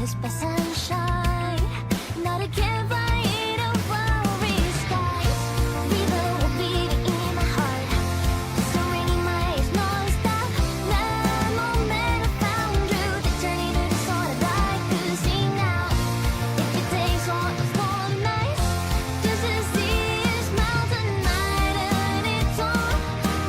kissed by sunshine. Not a campfire in a flowery skies. River will beat in my heart. So rainy nights non-stop. That moment I found you. The journey to the sort I'd like to see now. If it takes all the fall nights, just to see you smile tonight, and it's all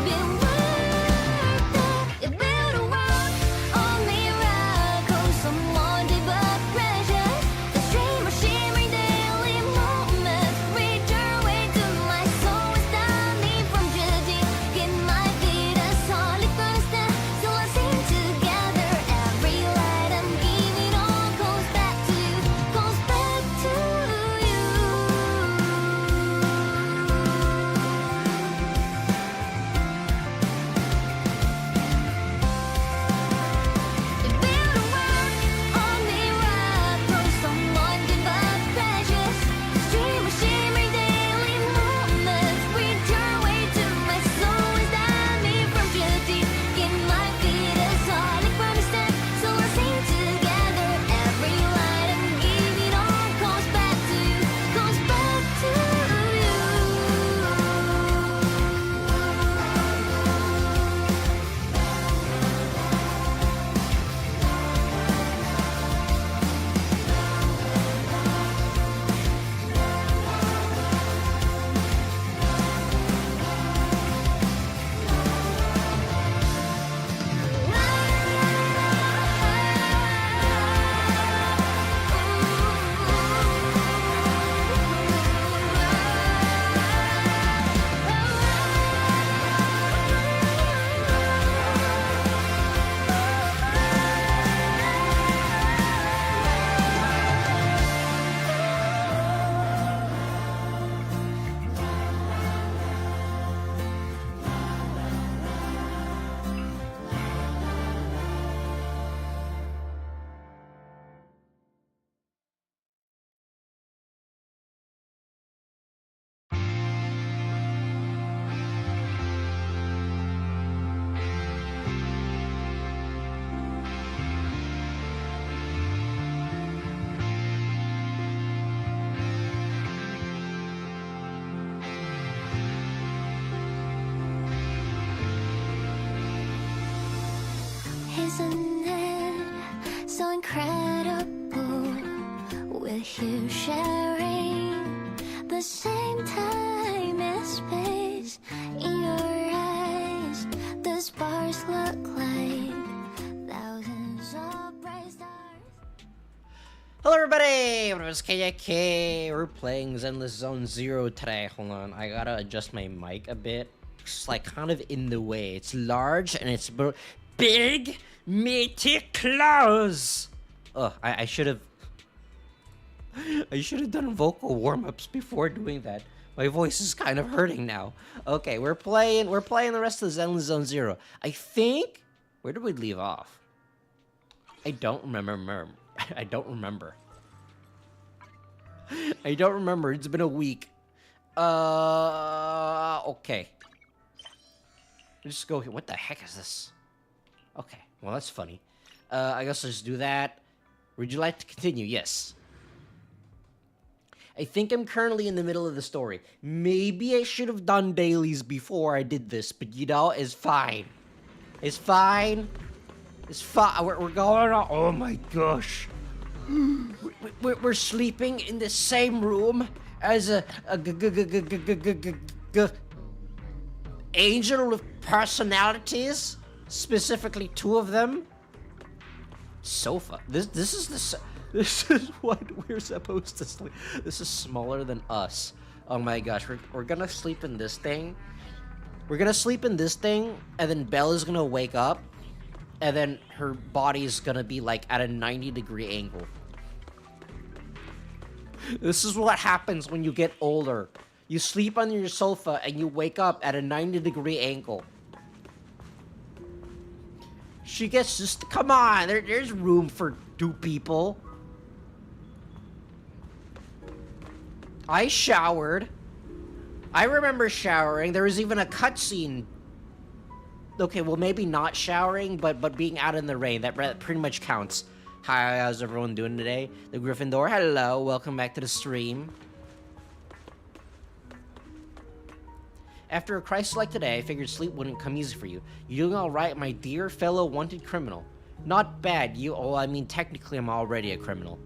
been worth it. You build a world on miracles, someone deep but precious. The stream of shimmering daily moments reach your way to my soul. Stop me from judging. Get my feet a solid first step, so I sing together. Every light I'm giving all goes back to you, goes back to you. You build a world on miracles, someone deep but precious. Stream of shimmering daily moments reach your way to my soul. Stop me from judging. Get my feet a solid first step, so I sing together. Every light I'm giving all goes back to you, goes back to you. Isn't it so incredible? We're here sharing the same time and space. In your eyes, the sparks look like thousands of bright stars. Hello everybody, my name is KJK. We're playing Zenless Zone 0 today. Hold on, I gotta adjust my mic a bit. It's like kind of in the way. It's large and it's big, meaty claws. Oh, I should have done vocal warm-ups before doing that. My voice is kind of hurting now. Okay, we're playing the rest of the Zenless Zone 0. I think, where did we leave off? I don't remember. I don't remember. I don't remember. It's been a week. Okay. Let's just go here. What the heck is this? Okay, well that's funny. I guess let's do that. Would you like to continue? Yes. I think I'm currently in the middle of the story. Maybe I should have done dailies before I did this, but you know, it's fine. It's fine. It's fine. We're going on. Oh my gosh. We're sleeping in the same room as a angel with personalities. Specifically, 2 of them. Sofa. This is what we're supposed to sleep. This is smaller than us. Oh my gosh, we're gonna sleep in this thing. We're gonna sleep in this thing, and then Bella's gonna wake up, and then her body's gonna be like at a 90-degree angle. This is what happens when you get older. You sleep on your sofa and you wake up at a 90-degree angle. She gets just, come on, there's room for 2 people. I showered. I remember showering. There was even a cutscene. Okay, well maybe not showering, but being out in the rain. That pretty much counts. Hi, how's everyone doing today? The Gryffindor, hello, welcome back to the stream. After a crisis like today, I figured sleep wouldn't come easy for you. You doing alright, my dear fellow wanted criminal? Not bad, I mean, technically I'm already a criminal.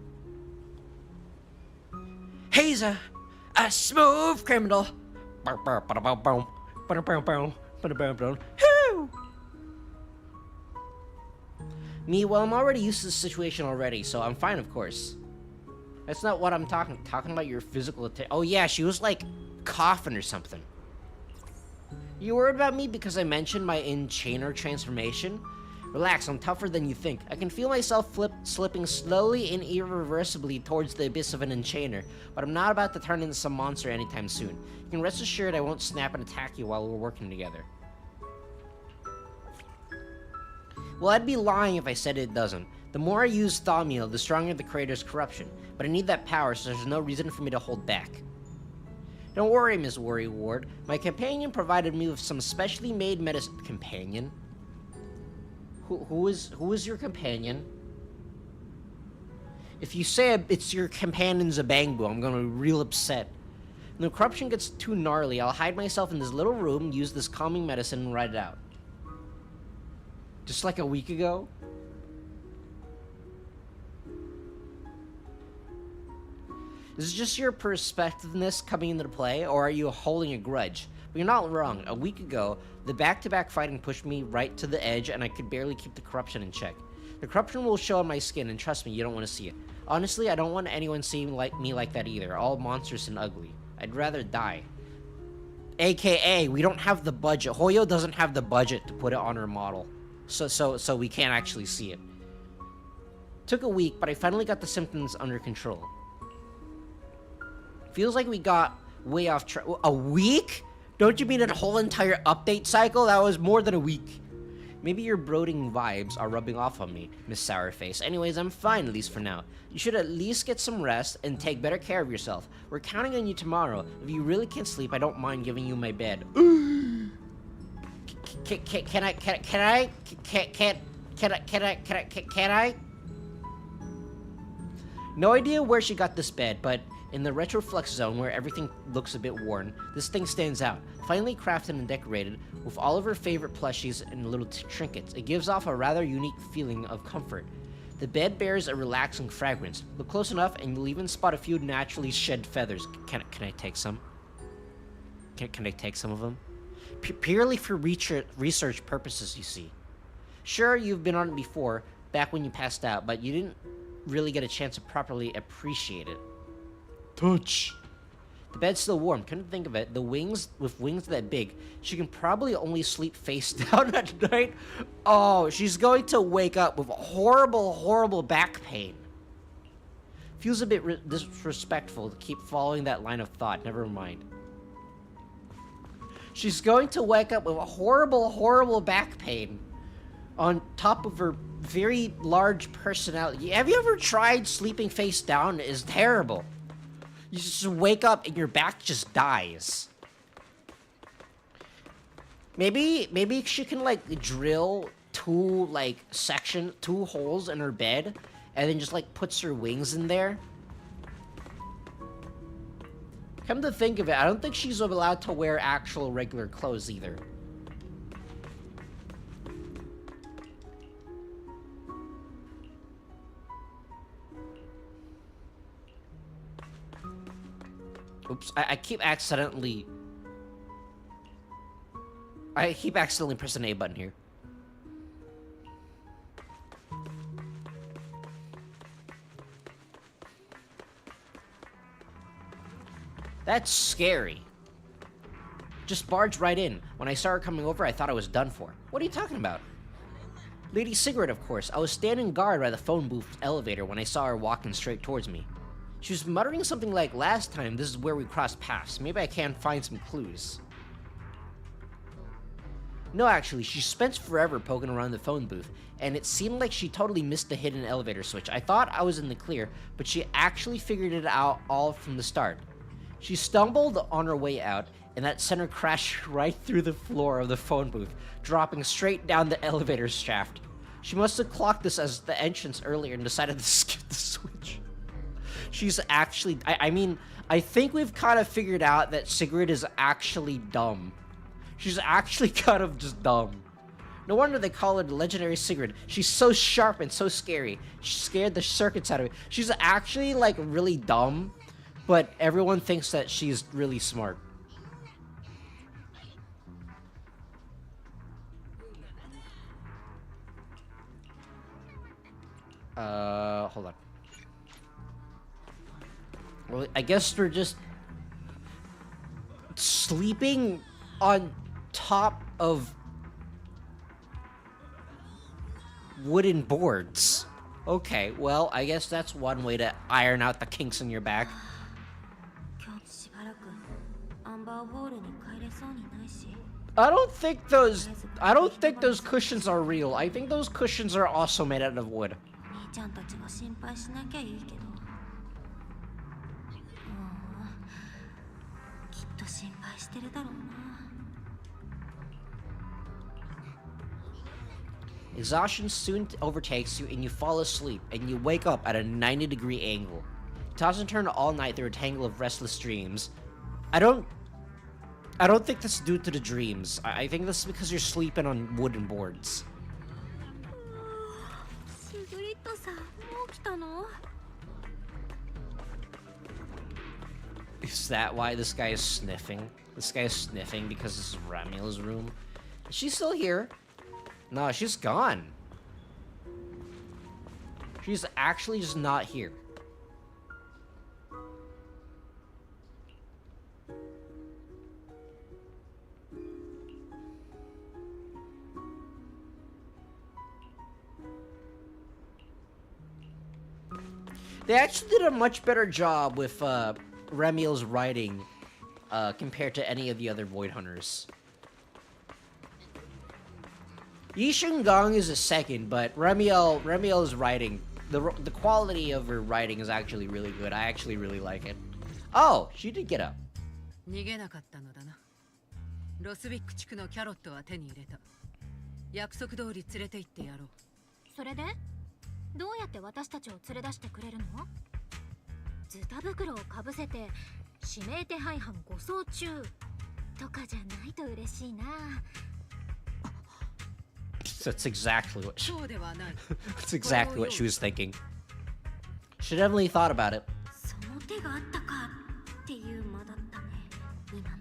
He's a smooth criminal. Me, well, I'm already used to this situation already, so I'm fine, of course. That's not what I'm talking about your physical attack. Oh yeah, she was like coughing or something. You worried about me because I mentioned my enchainer transformation? Relax, I'm tougher than you think. I can feel myself slipping slowly and irreversibly towards the abyss of an enchainer, but I'm not about to turn into some monster anytime soon. You can rest assured I won't snap and attack you while we're working together. Well, I'd be lying if I said it doesn't. The more I use Thaumiel, the stronger the creator's corruption, but I need that power, so there's no reason for me to hold back. Don't worry, Miss Worry Ward. My companion provided me with some specially made medicine. Companion? Who is your companion? If you say it's your companion's a bangbu, I'm gonna be real upset. When the corruption gets too gnarly, I'll hide myself in this little room, use this calming medicine, and ride it out. Just like a week ago? Is it just your perspectiveness coming into play, or are you holding a grudge? But you're not wrong. A week ago, the back-to-back fighting pushed me right to the edge, and I could barely keep the corruption in check. The corruption will show on my skin, and trust me, you don't want to see it. Honestly, I don't want anyone seeing me like that either. All monstrous and ugly. I'd rather die. AKA, we don't have the budget. Hoyo doesn't have the budget to put it on her model. So we can't actually see it. Took a week, but I finally got the symptoms under control. Feels like we got way off track. A week? Don't you mean a whole entire update cycle? That was more than a week. Maybe your brooding vibes are rubbing off on me, Miss Sourface. Anyways, I'm fine, at least for now. You should at least get some rest and take better care of yourself. We're counting on you tomorrow. If you really can't sleep, I don't mind giving you my bed. Can I? No idea where she got this bed, but in the retroflex zone where everything looks a bit worn, this thing stands out. Finely crafted and decorated with all of her favorite plushies and little trinkets, it gives off a rather unique feeling of comfort. The bed bears a relaxing fragrance. Look close enough and you'll even spot a few naturally shed feathers. Can I take some? Can I take some of them? Purely for research purposes, you see. Sure, you've been on it before, back when you passed out, but you didn't really get a chance to properly appreciate it. Touch. The bed's still warm. Couldn't think of it. With wings that big, she can probably only sleep face down at night. Oh, she's going to wake up with horrible, horrible back pain. Feels a bit disrespectful to keep following that line of thought. Never mind. She's going to wake up with a horrible, horrible back pain on top of her very large personality. Have you ever tried sleeping face down? It is terrible. You just wake up and your back just dies. Maybe she can like drill two holes in her bed and then just like puts her wings in there. Come to think of it, I don't think she's allowed to wear actual regular clothes either. Oops, I keep accidentally pressing A button here. That's scary. Just barged right in. When I saw her coming over, I thought I was done for. What are you talking about? Lady Cigarette, of course. I was standing guard by the phone booth elevator when I saw her walking straight towards me. She was muttering something like, last time, this is where we crossed paths. Maybe I can find some clues. No, actually, she spent forever poking around the phone booth, and it seemed like she totally missed the hidden elevator switch. I thought I was in the clear, but she actually figured it out all from the start. She stumbled on her way out, and that sent her crashing right through the floor of the phone booth, dropping straight down the elevator shaft. She must have clocked this as the entrance earlier and decided to skip the switch. She's actually... I mean, I think we've kind of figured out that Sigrid is actually dumb. She's actually kind of just dumb. No wonder they call her the legendary Sigrid. She's so sharp and so scary. She scared the circuits out of me. She's actually, like, really dumb, but everyone thinks that she's really smart. Hold on. Well, I guess we're just sleeping on top of wooden boards. Okay, well, I guess that's one way to iron out the kinks in your back. I don't think those cushions are real. I think those cushions are also made out of wood. Exhaustion soon overtakes you and you fall asleep, and you wake up at a 90-degree angle. Toss and turn all night through a tangle of restless dreams. I don't think this is due to the dreams. I think this is because you're sleeping on wooden boards. Is that why this guy is sniffing? This guy is sniffing because this is Ramiel's room? Is she still here? No, she's gone. She's actually just not here. They actually did a much better job with Ramiel's writing compared to any of the other Void Hunters. Yi Shungang is a second, but Ramiel's writing, the quality of her writing is actually really good. I actually really like it. Oh, she did get up. 逃げなかったのだな。ロスビック地区のキャロットは手に入れた。約束通り連れて行ってやろう。それでどうやって私たちを連れ出してくれるの？ズタ袋をかぶせて指名手配犯護送中とかじゃないと嬉しいな。That's exactly what she, that's exactly what she was thinking. She definitely thought about it. その手があったかっていう間だったね、今の。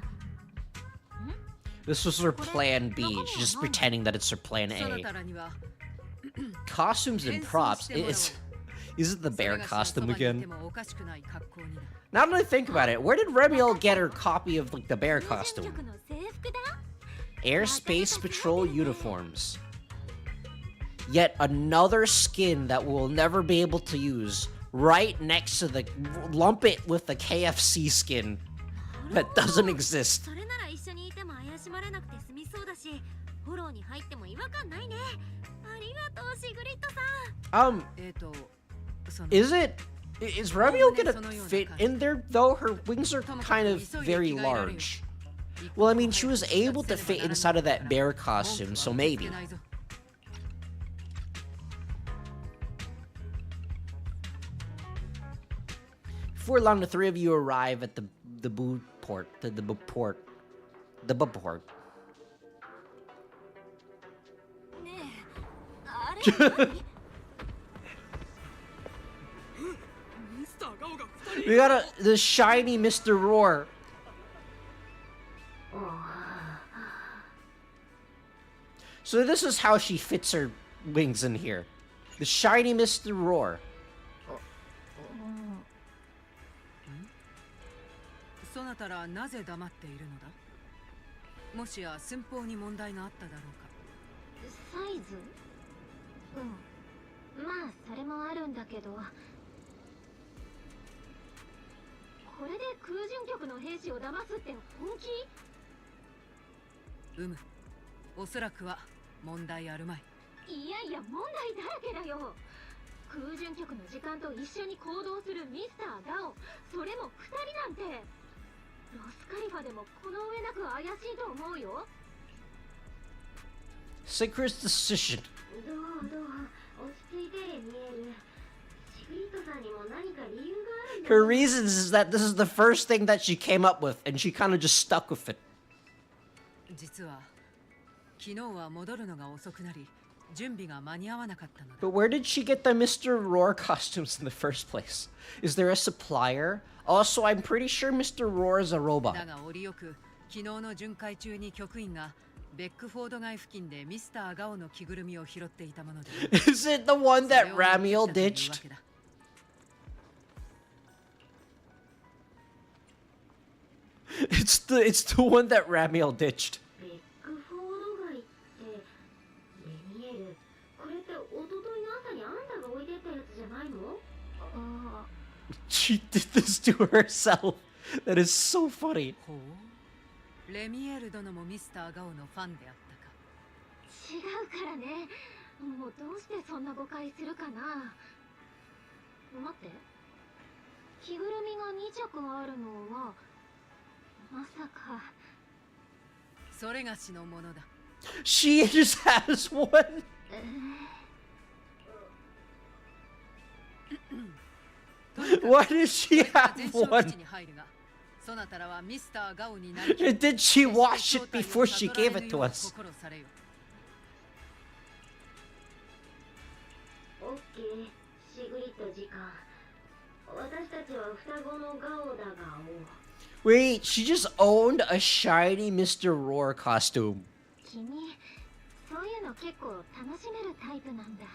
This was her plan B. She's just pretending that it's her plan A. Costumes and props. Is it the bear costume again? Now that I think about it, where did Ramiel get her copy of like the bear costume? Airspace Patrol uniforms. Yet another skin that we'll never be able to use right next to the... Lump it with the KFC skin that doesn't exist. Is Ramiel gonna fit in there though? Her wings are kind of very large. Well, I mean, she was able to fit inside of that bear costume, so maybe. Before long, the three of you arrive at the boot port. The boot port. We got the shiny Mr. Roar. So this is how she fits her wings in here. The shiny Mr. Roar. そなたらなぜ黙っているのだ。もしや寸法に問題があっただろうか。サイズ？まあそれもあるんだけど。これで空準局の兵士を騙すって本気？おそらくは問題あるまい。いやいや問題だらけだよ。空準局の時間と一緒に行動するミスターガオ、それも2人なんて。ロスカリファでもこの上なく怪しいと思うよ。Synchronous decision. どうどう落ち着いてレミエル。シグリッドさんにも何か理由があるんだ Her ね。 reasons is that this is the first thing that she came up with, and she kind of just stuck with it. 実は昨日は戻るのが遅くなり準備が間に合わなかったのだ。 But where did she get the Mr. Roar costumes in the first place? Is there a supplier? Also, I'm pretty sure Mr. Roar is a だ robot. が折よく昨日の巡回中に局員がベックフォード街付近でミスターガオの着ぐるみを拾っていたもので Is it the one それ that を Ramiel 持ってきたというわ ditched? けだ。 It's the one that Ramiel ditched. ベックフォード街ってレミエル、これって一昨日の朝にあんたが置いてったやつじゃないの？ああ、 She did this to herself. That is so funny. ほう、レミエール殿もミスターガオのファンであったか。違うからね。もうどうしてそんな誤解するかな。待って、着ぐるみが2着あるのはまさか。それがしのものだ。 She just has one. Why does she 全 have 焼 one? 基地に入るが、そなたらはミスターガオになりき And did she wash it before she gave it to us? 心されよ。オッケー、シグリッド次官。私たちは双子のガオだがお。 Wait, she just owned a shiny Mr. Roar costume. 君、そういうの結構楽しめるタイプなんだ。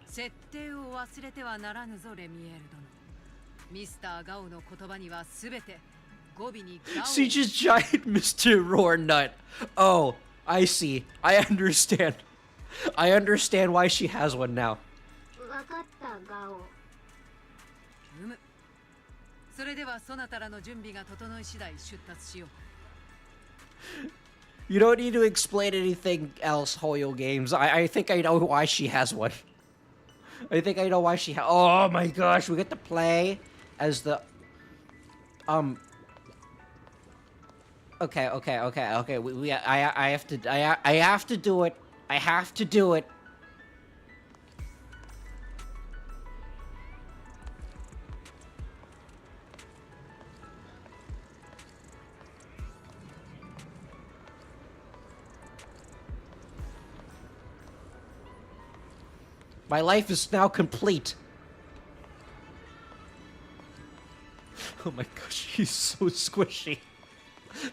設定を忘れてはならぬぞレミエール殿。ミスターガオの言葉にはすべて語尾にガオを See, just giant Mr. Roar nut. Oh, I see. I understand. I understand why she has one now. わかったガオ。うむ。それではそなたらの準備が整い次第出立しよう。 You don't need to explain anything else, Hoyo Games. I think I know why she has one. I think I know why she Oh my gosh, we get to play as the... Okay. I have to... I have to do it. I have to do it. My life is now complete. Oh my gosh, he's so squishy.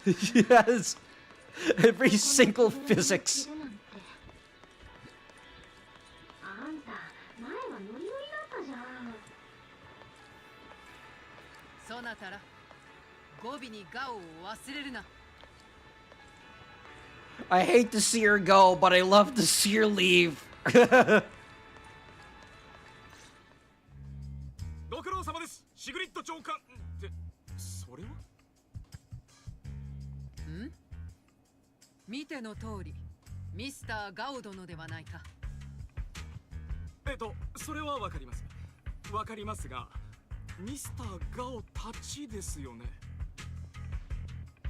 Yes. Every single physics. あんた、前はノリノリだったじゃん。そなたら語尾にガオを忘れるな。 I hate to see her go, but I love to see her leave. ご苦労様です、シグリッド長官。ってそれは？ん？見ての通り、ミスターガオ殿ではないか。それはわかります。わかりますが、ミスターガオたちですよね。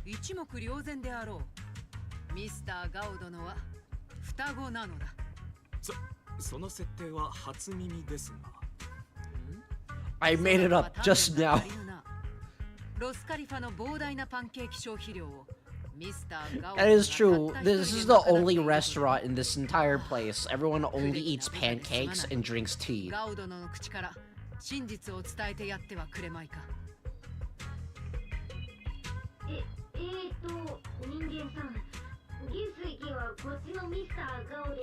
一目瞭然であろう。ミスターガオ殿は双子なのだ。その設定は初耳ですが。I made it up just now. ロスカリファの膨大なパンケーキ消費量をミスターガオ That is true. This is the only restaurant in this entire place. Everyone only eats pancakes and drinks tea. ガオ殿の口から真実を伝えてやってはくれまいか。人間さん、元帥機はこっちのミスターガオで。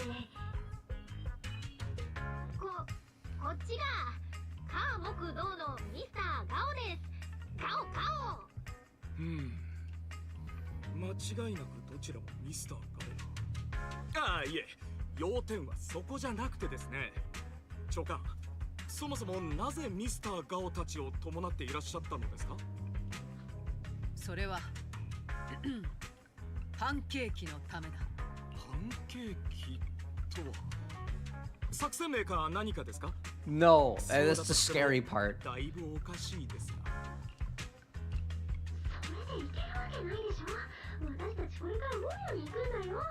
こっちがカー木道のミスターガオです。ガオガオ。間違いなくどちらもミスターガオ。いえ、要点はそこじゃなくてですね。長官、そもそもなぜミスターガオたちを伴っていらっしゃったのですか？それはパンケーキのためだ。パンケーキとは作戦名か何かですか？ No, that's the scary part. だいぶおかしいですが。それでいけるわけないでしょ。私たちこれからウォリアに行くんだよ。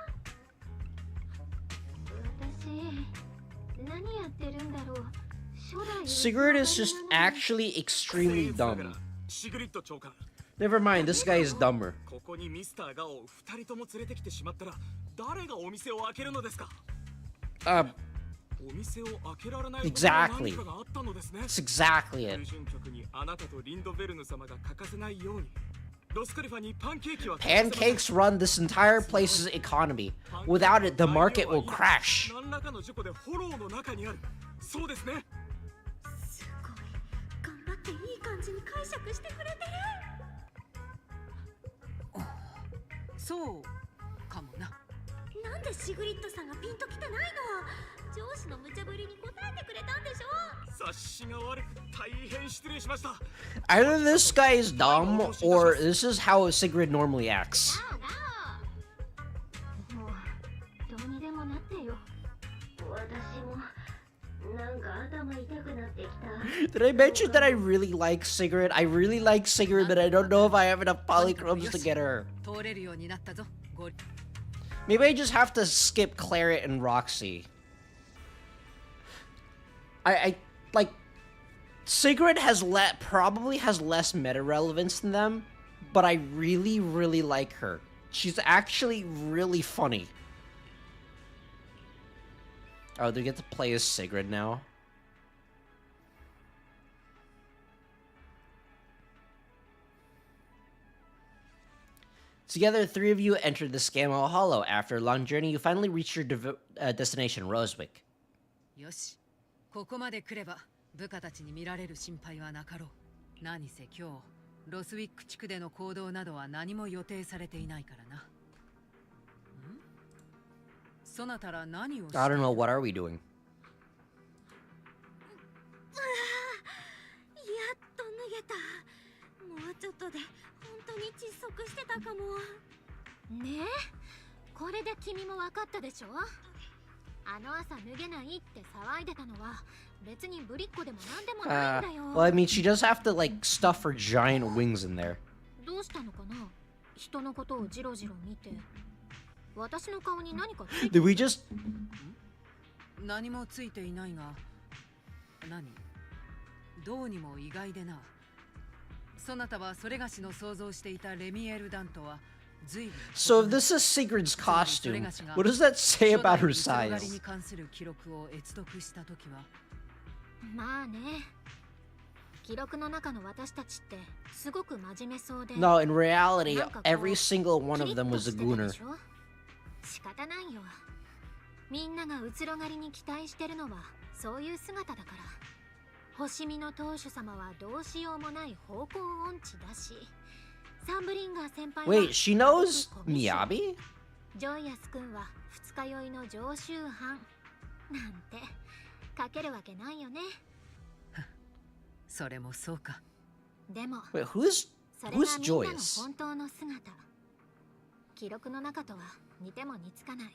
Sigurd is just actually extremely dumb. シグリッド長官 Never mind, this guy is dumber. ここにミスターガオを2人とも連れてきてしまったら誰がお店を開けるのですか お店を開けられないことに何かがあったのですね That's exactly it. 友人客にあなたとリンドベルヌ様が欠かせないようにロスカリファにパンケーキは Pancakes run this entire place's economy. Without it, the market will crash. 何らかの事故でフォローの中にあるそうですねすごい頑張っていい感じに解釈してくれてるそうかもな。なんでシグリッドさんがピンときてないの上司の無茶ぶりに応えてくれたんでしょ察しが悪く大変失礼しました Either this guy is dumb, or this is how Sigrid normally acts. もうどうにでもなってよ私もなんか頭痛くなってきた Did I mention that I really like Sigrid? I really like Sigrid, but I don't know if I have enough polychromes to get her. 通れるようになったぞ。ゴリ Maybe I just have to skip Claret and Roxy. I like Sigrid has probably has less meta relevance than them, but I really, really like her. She's actually really funny. Oh, they get to play as Sigrid now. Together, three of you entered the Scamo Hollow. After a long journey, you finally reached your destination, Rosewick. よし、ここまで来れば部下たちに見られる心配はなかろう。何せ今日ロスウィック地区での行動などは何も予定されていないからな。ん？そなたら何をして I don't know, what are we doing? やっと脱げたもうちょっとで本当に窒息してたかもねえこれで君も分かったでしょあの朝脱げないって騒いでたのは別にぶりっ子でもなんでもないんだよ Well, I mean, she does have to, like, stuff her giant wings in there. どうしたのかな人のことをジロジロ見て私の顔に何かついて Did we just... 何もついていないが何どうにも意外でなそなたはそれがしの想像していたレミエル団とは随分 So if this is Sigrid's costume, what does that say about her 初代 size? 偽りに関する記録を閲読したときはまあね記録の中の私たちってすごく真面目そうで No, in reality, every single one of them was a キリッと gooner. してたでしょ仕方ないよみんながうつろがりに期待してるのはそういう姿だから星見の当主様はどうしようもない方向音痴だしサンブリンガー先輩は Wait, she knows Miyabi? ジョイアス君は二日酔いの常習犯なんて書けるわけないよねそれもそうかでも Wait, who's それがみんなの Joyous? 本当の姿記録の中とは似ても似つかない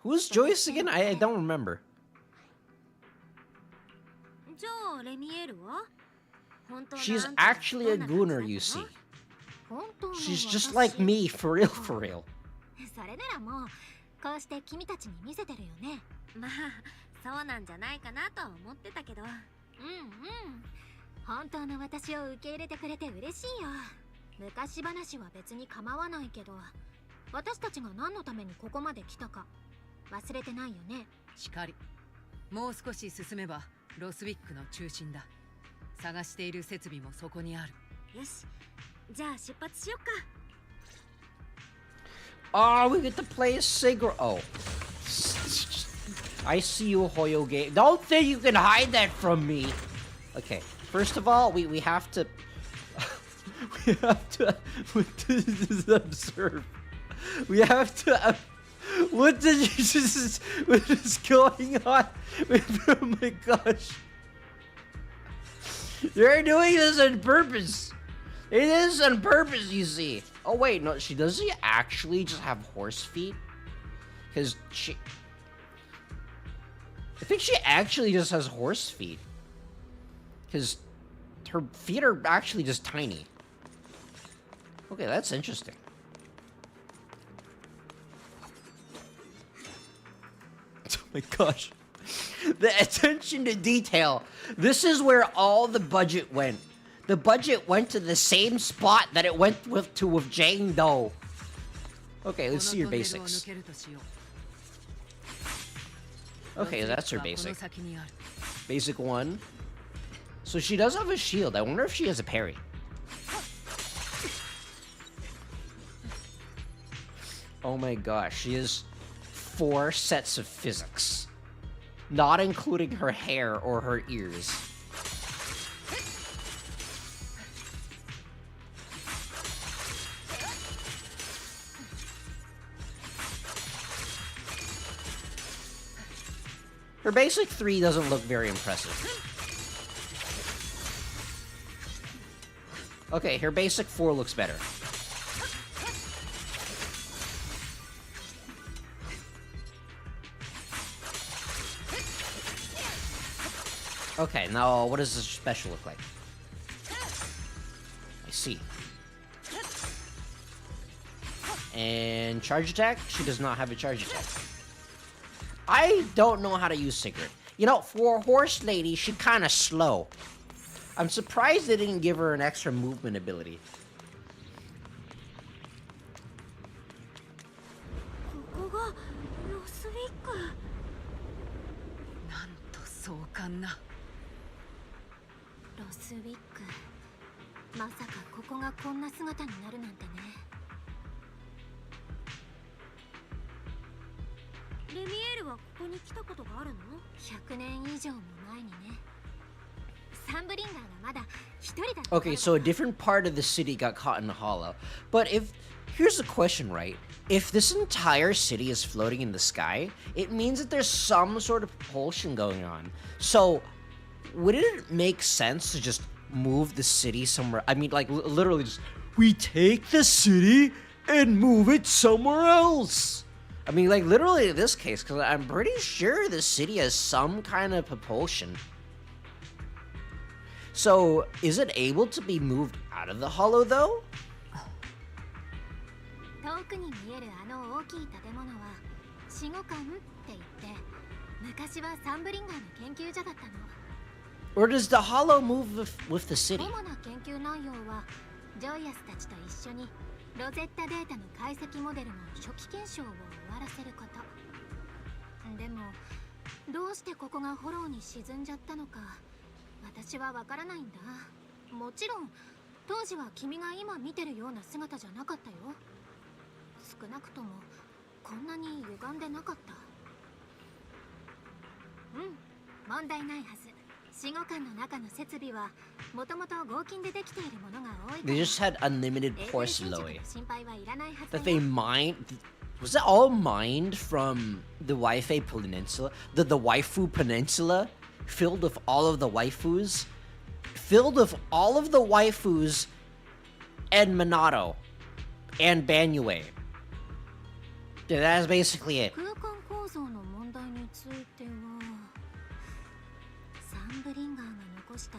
Who's Joyous again? I don't remember. じゃあレミエルは本当の She's あんたは actually ど a んな感じだ gooner, った you の see. 本当の She's 私 just like me, for real, for real. それならもうこうして君たちに見せてるよねまあそうなんじゃないかなとは思ってたけど本当の私を受け入れてくれて嬉しいよ昔話は別に構わないけど私たちが何のためにここまで来たか忘れてないよねしかりもう少し進めばロスウィックの中心だ探している設備もそこにあるよしじゃあ出発しよっか Oh, we get to play as Sigrid. Oh. I see you, Hoyo game. Don't think you can hide that from me. Okay, first of all, we have to... we have to... This is absurd. We have to... What did you just... What is going on? Oh my gosh. You're doing this on purpose. It is on purpose, you see. Oh wait, no, does she actually just have horse feet? Because she... I think she actually just has horse feet. Because her feet are actually just tiny. Okay, that's interesting. my gosh. The attention to detail. This is where all the budget went. The budget went to the same spot that it went with Jane Doe. Okay, let's see your basics. Okay, that's her basic. Basic 1. So she does have a shield. I wonder if she has a parry. Oh my gosh, she has 4 sets of physics. Not including her hair or her ears. Her basic 3 doesn't look very impressive. Okay, her basic 4 looks better. Okay, now what does this special look like? I see. And charge attack? She does not have a charge attack. I don't know how to use Sigrid. You know, for a horse lady, she's kind of slow. I'm surprised they didn't give her an extra movement ability. ここがロスウィック。なんと壮観な。ロスウィック。まさかここがこんな姿になるなんてね。レミエールはここに来たことがあるの？100年以上も前にね。サンブリンガーがまだ一人だった。Okay, so a different part of the city got caught in the hollow. But here's the question, right? If this entire city is floating in the sky, it means that there's some sort of propulsion going on. So, wouldn't it make sense to just move the city somewhere? I mean, like, literally just, we take the city and move it somewhere else. I mean, like, literally in this case, because I'm pretty sure the city has some kind of propulsion. So, is it able to be moved out of the hollow, though? 遠くに見えるあの大きい建物は死後館って言って昔はサンブリンガーの研究所だったの。 Or does the hollow move with the city? 主な研究内容はジョイアスたちと一緒にロゼッタデータの解析モデルの初期検証を終わらせること。でもどうしてここがフォローに沈んじゃったのか私はわからないんだ。もちろん当時は君が今見てるような姿じゃなかったよ。少なくともこんなに歪んでなかった。問題ないはず。死後館の中の設備はもともと合金でできているものが多いから。 They just had unlimited porcelain. 心配はいらないはずだ That よ。 they mined. Was that all mined from the Waifu Peninsula? The Waifu Peninsula? Filled with all of the waifus? Filled with all of the waifus and Minato. And Banyue. Yeah, that's basically it. 空間構造の問題についてはサンブリンガーが残した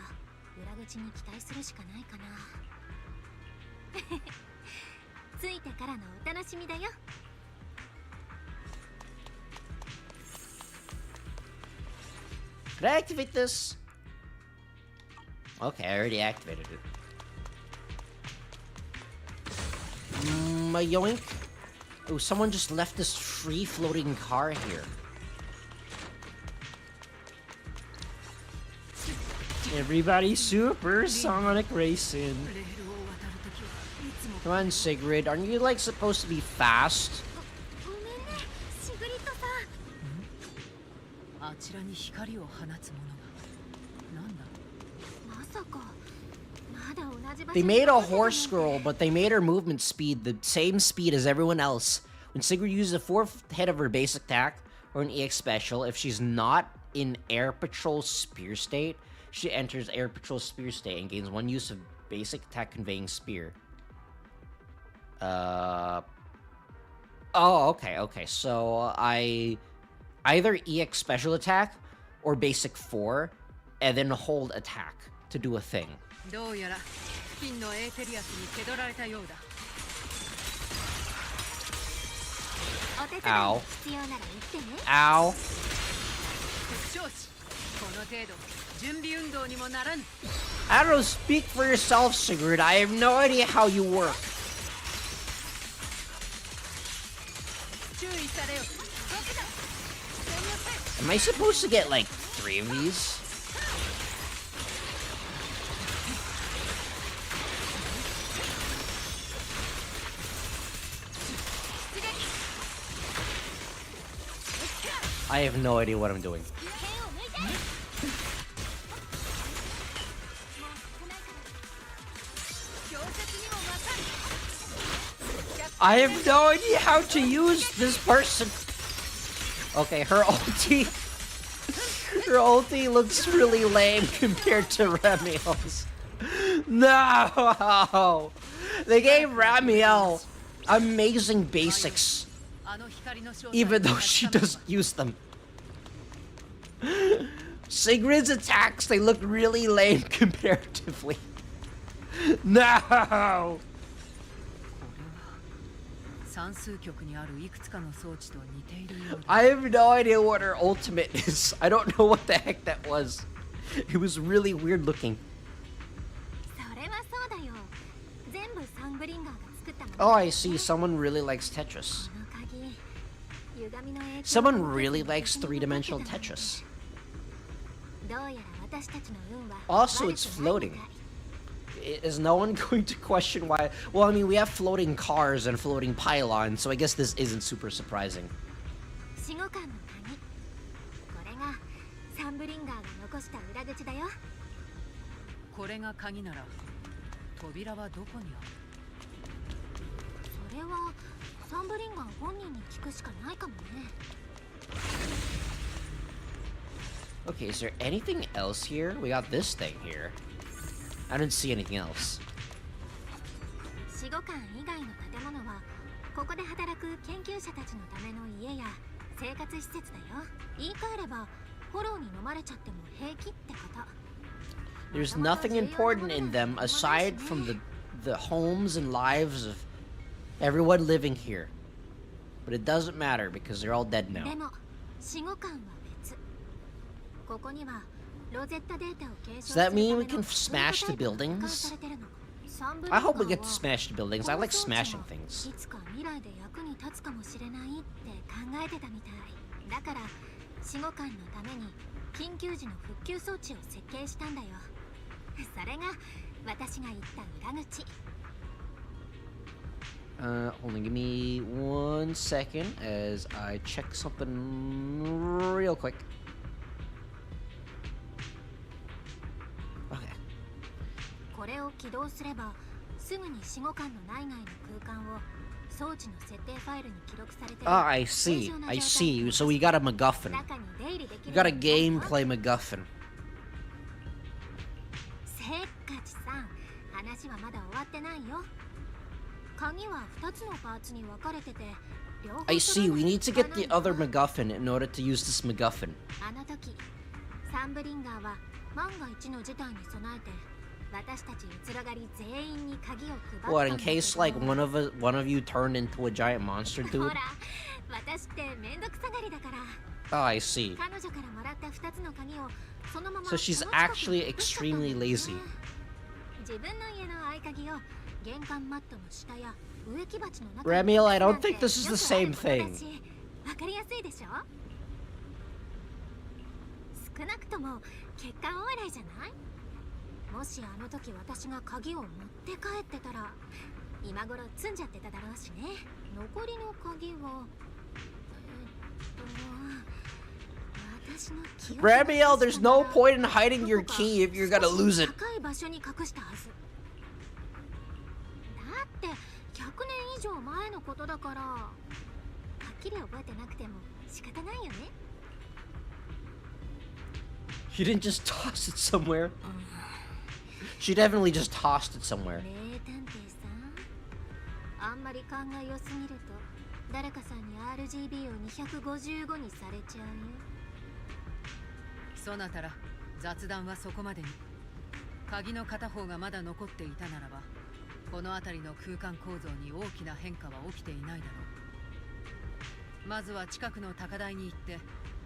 裏口に期待するしかないかな。ついてからのお楽しみだよ。 Can I activate this? Okay, I already activated it. A yoink. Oh, someone just left this free-floating car here. Everybody supersonic racing. レールを渡るときはいつも Come on, Sigrid. Aren't you, like, supposed to be fast? ごめんね、シグリットさん。あちらに光を放つものがなんだ。まさかまだ同じ場所 They に made a 残ってたなん horse て girl, but they made her movement speed the same speed as everyone else. When Sigrid uses the fourth hit of her basic attack or an EX special, if she's not in Air Patrol Spear state, she enters Air Patrol Spear state and gains one use of basic attack conveying spear. Oh, okay. So I either EX special attack or basic 4 and then hold attack to do a thing. どうやら付近のエーテリアスに気取られたようだ。お手伝いが必要なら言ってね。 Ow. 少子この程度準備運動にもならぬ I don't know, speak for yourself, Sigrid. I have no idea how you work. 注意されよ Am I supposed to get like 3 of these? I have no idea what I'm doing. I have no idea how to use this person. Okay, her ulti. Her ulti looks really lame compared to Ramiel's. No! They gave Ramiel amazing basics, あの光の正体 even though she doesn't use them. Sigrid's attacks, they look really lame comparatively. No! 算数局にあるいくつかの装置と似ているようだ I have no idea what her ultimate is. I don't know what the heck that was. It was really weird looking. それはそうだよ。全部サンブリンガーが作ったもの。 Oh, I see. Someone really likes Tetris. この鍵、歪みの影響を Someone really likes three-dimensional Tetris. どうやら私たちの運は Also, it's 悪くないみ floating. たい。 Is no one going to question why? Well, I mean, we have floating cars and floating pylons, so I guess this isn't super surprising. 死後間の鍵。これがサンブリンガーが残した裏口だよ。これが鍵なら扉はどこにあるそれはサンブリンガー本人に聞くしかないかもね。 Okay, is there anything else here? We got this thing here. I didn't see anything else. 死後間以外の建物はここで働く研究者たちのための家や生活施設だよ。言い換えればフォローに飲まれちゃっても平気ってこと。 There's nothing important in them aside from the homes and lives of everyone living here. But it doesn't matter because they're all dead で now. も死後間は別。ここにはロゼッタデータを継承 Does する that ため mean の we can smash the ルートタイプが保管 buildings? されてるの。サンブリン I ガー hope we get to は smash the buildings. I like smashing things. いつか未来で役に立つかもしれないって考えてたみたい。だから死後間のために緊急時の復旧装置を設計したんだよ。それが私が言った裏口。Hold on, give me 1 second as I check something real quick. Okay. これを起動すればすぐに死後間の内外の空間を装置の設定ファイルに記録されてる Ah, I see. I see. So we got a MacGuffin. 中に出入りでき We る got a gameplay MacGuffin. せっかちさん、話はまだ終わってないよ。鍵は2つのパーツに分かれてて、両方 I see. We need to get 揃 the えない other MacGuffin in order to use this MacGuffin. あの時、サンブリンガーは万が一の事態に備えて、私たちうつらがり全員に鍵を配ったんだけど。 What, in case like one of you turned into a giant monster ほ dude? ら、私ってめんどくさがりだから。 Oh, I see. 彼女からもらった2つの鍵をそのまま So she's actually extremely lazy. 自分の家の合鍵を玄関マットの下や植木鉢の中 Ramiel, I don't think this is the same thing. わかりやすいでしょ。少なくとも結果オーライじゃない。もしあの時私が鍵を持って帰ってたら今頃積んじゃってただろうしね。残りの鍵はRamiel, there's no point in hiding your key if you're gonna lose it. 高い場所に隠したはず。だって100年以上前のことだから、はっきり覚えてなくても仕方ないよね。She didn't just toss it somewhere. She definitely just tossed it somewhere. 名探偵さん、あんまり勘が良すぎると誰かさんに RGB を255にされちゃうよ。そなたら雑談はそこまでに。鍵の片方がまだ残っていたならばこの辺りの空間構造に大きな変化は起きていないだろう。まずは近くの高台に行って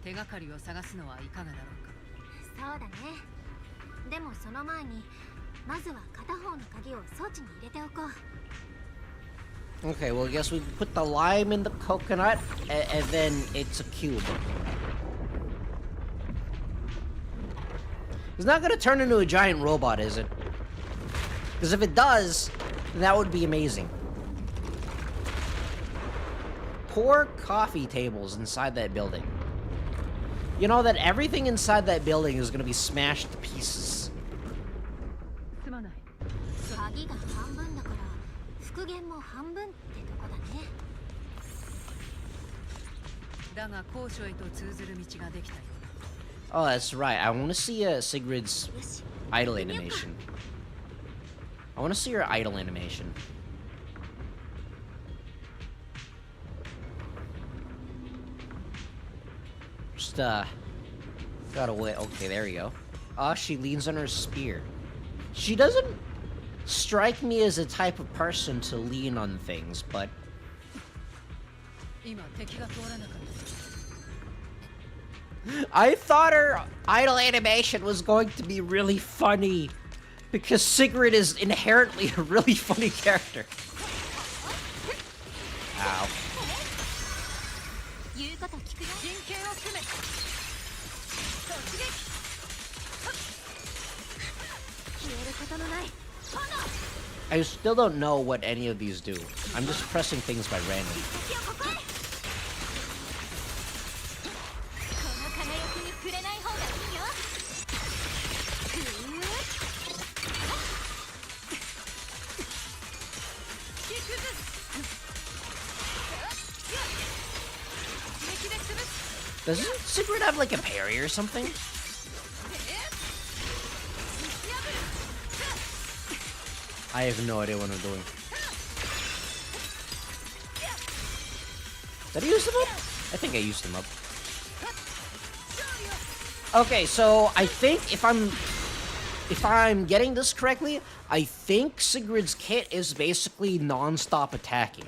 手がかりを探すのはいかがだろうか。そうだね。でもその前にまずは片方の鍵を装置に入れておこう。 Okay, well, I guess we put the lime in the coconut, and then it's a cube. It's not gonna turn into a giant robot, is it? Because if it does, then that would be amazing. Pour coffee tables inside that building. You know that everything inside that building is gonna be smashed to pieces. すまない。鍵が半分だから復元も半分ってとこだね。だが高所へと通ずる道ができたよ。 Oh, that's right. I want to see Sigrid's idle animation. I want to see her idle animation. Just, gotta wait. Okay, there we go. She leans on her spear. She doesn't strike me as a type of person to lean on things, but... 今敵が通らなかった。 I thought her idle animation was going to be really funny. Because Sigrid is inherently a really funny character. Ow. 言うこと聞くよ。陣形を組め。突撃。消えることのない。 I still don't know what any of these do. I'm just pressing things by random. 敵をここへ。この輝きに触れない方がいいよ。Doesn't Sigrid have like a parry or something? I have no idea what I'm doing. Did I use them up? I think I used them up. Okay, so I think if I'm getting this correctly, I think Sigrid's kit is basically non-stop attacking.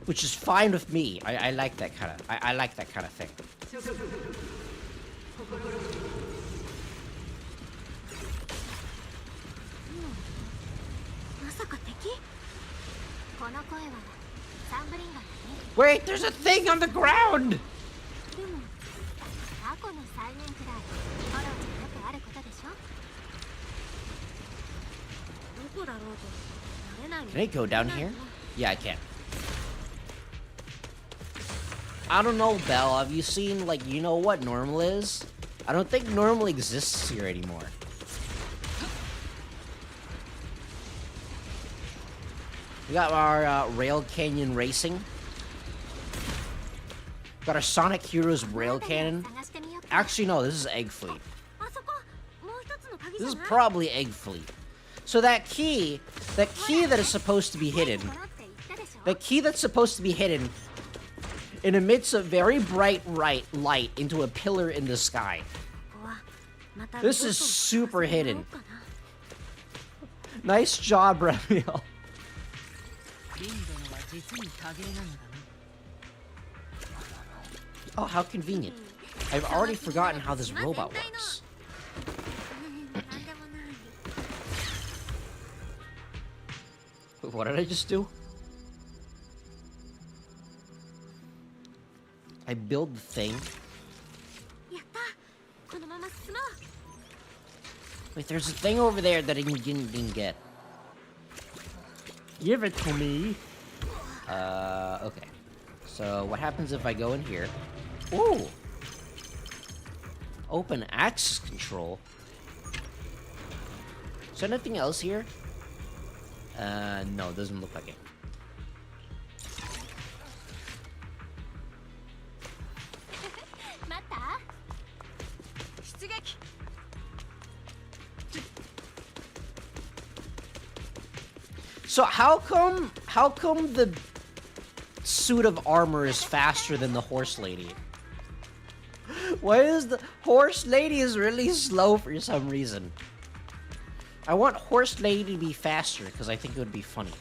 Which is fine with me. I like that kind of I like that kind of thing. まさか敵？この声はサンブリンガーだね。 Wait, there's a thing on the ground! でも過去の再現くらいホローじゃよくあることでしょ。どこだろうと慣れないの。 Can I go down here? Yeah, I can. I don't know, Belle. Have you seen, like, you know what normal is? I don't think normal exists here anymore. We got our Rail Canyon Racing. Got our Sonic Heroes Rail Cannon. Actually, no, this is Egg Fleet. あそこもう一つの鍵じ This ゃ is ない？ probably Egg Fleet. So that key that is supposed to be hidden, このって言ったでしょ。 the key that's supposed to be hidden, it emits a very bright light into a pillar in the sky. ここはまた This is ロボットを super 使わせてもらお hidden. うかな。 Nice job, Remiel. リンドのは実に多芸なのだね。 Oh, how convenient. I've already forgotten how this robot works. なんでもない。 What did I just do? I build the thing. やった。このまま進もう。 Wait, there's a thing over there that I didn't get. Give it to me. Okay. So what happens if I go in here? Ooh. Open access control. Is there anything else here? No, it doesn't look like it. So how come the suit of armor is faster than the horse lady? Why is the horse lady is really slow for some reason? I want horse lady to be faster because I think it would be funny.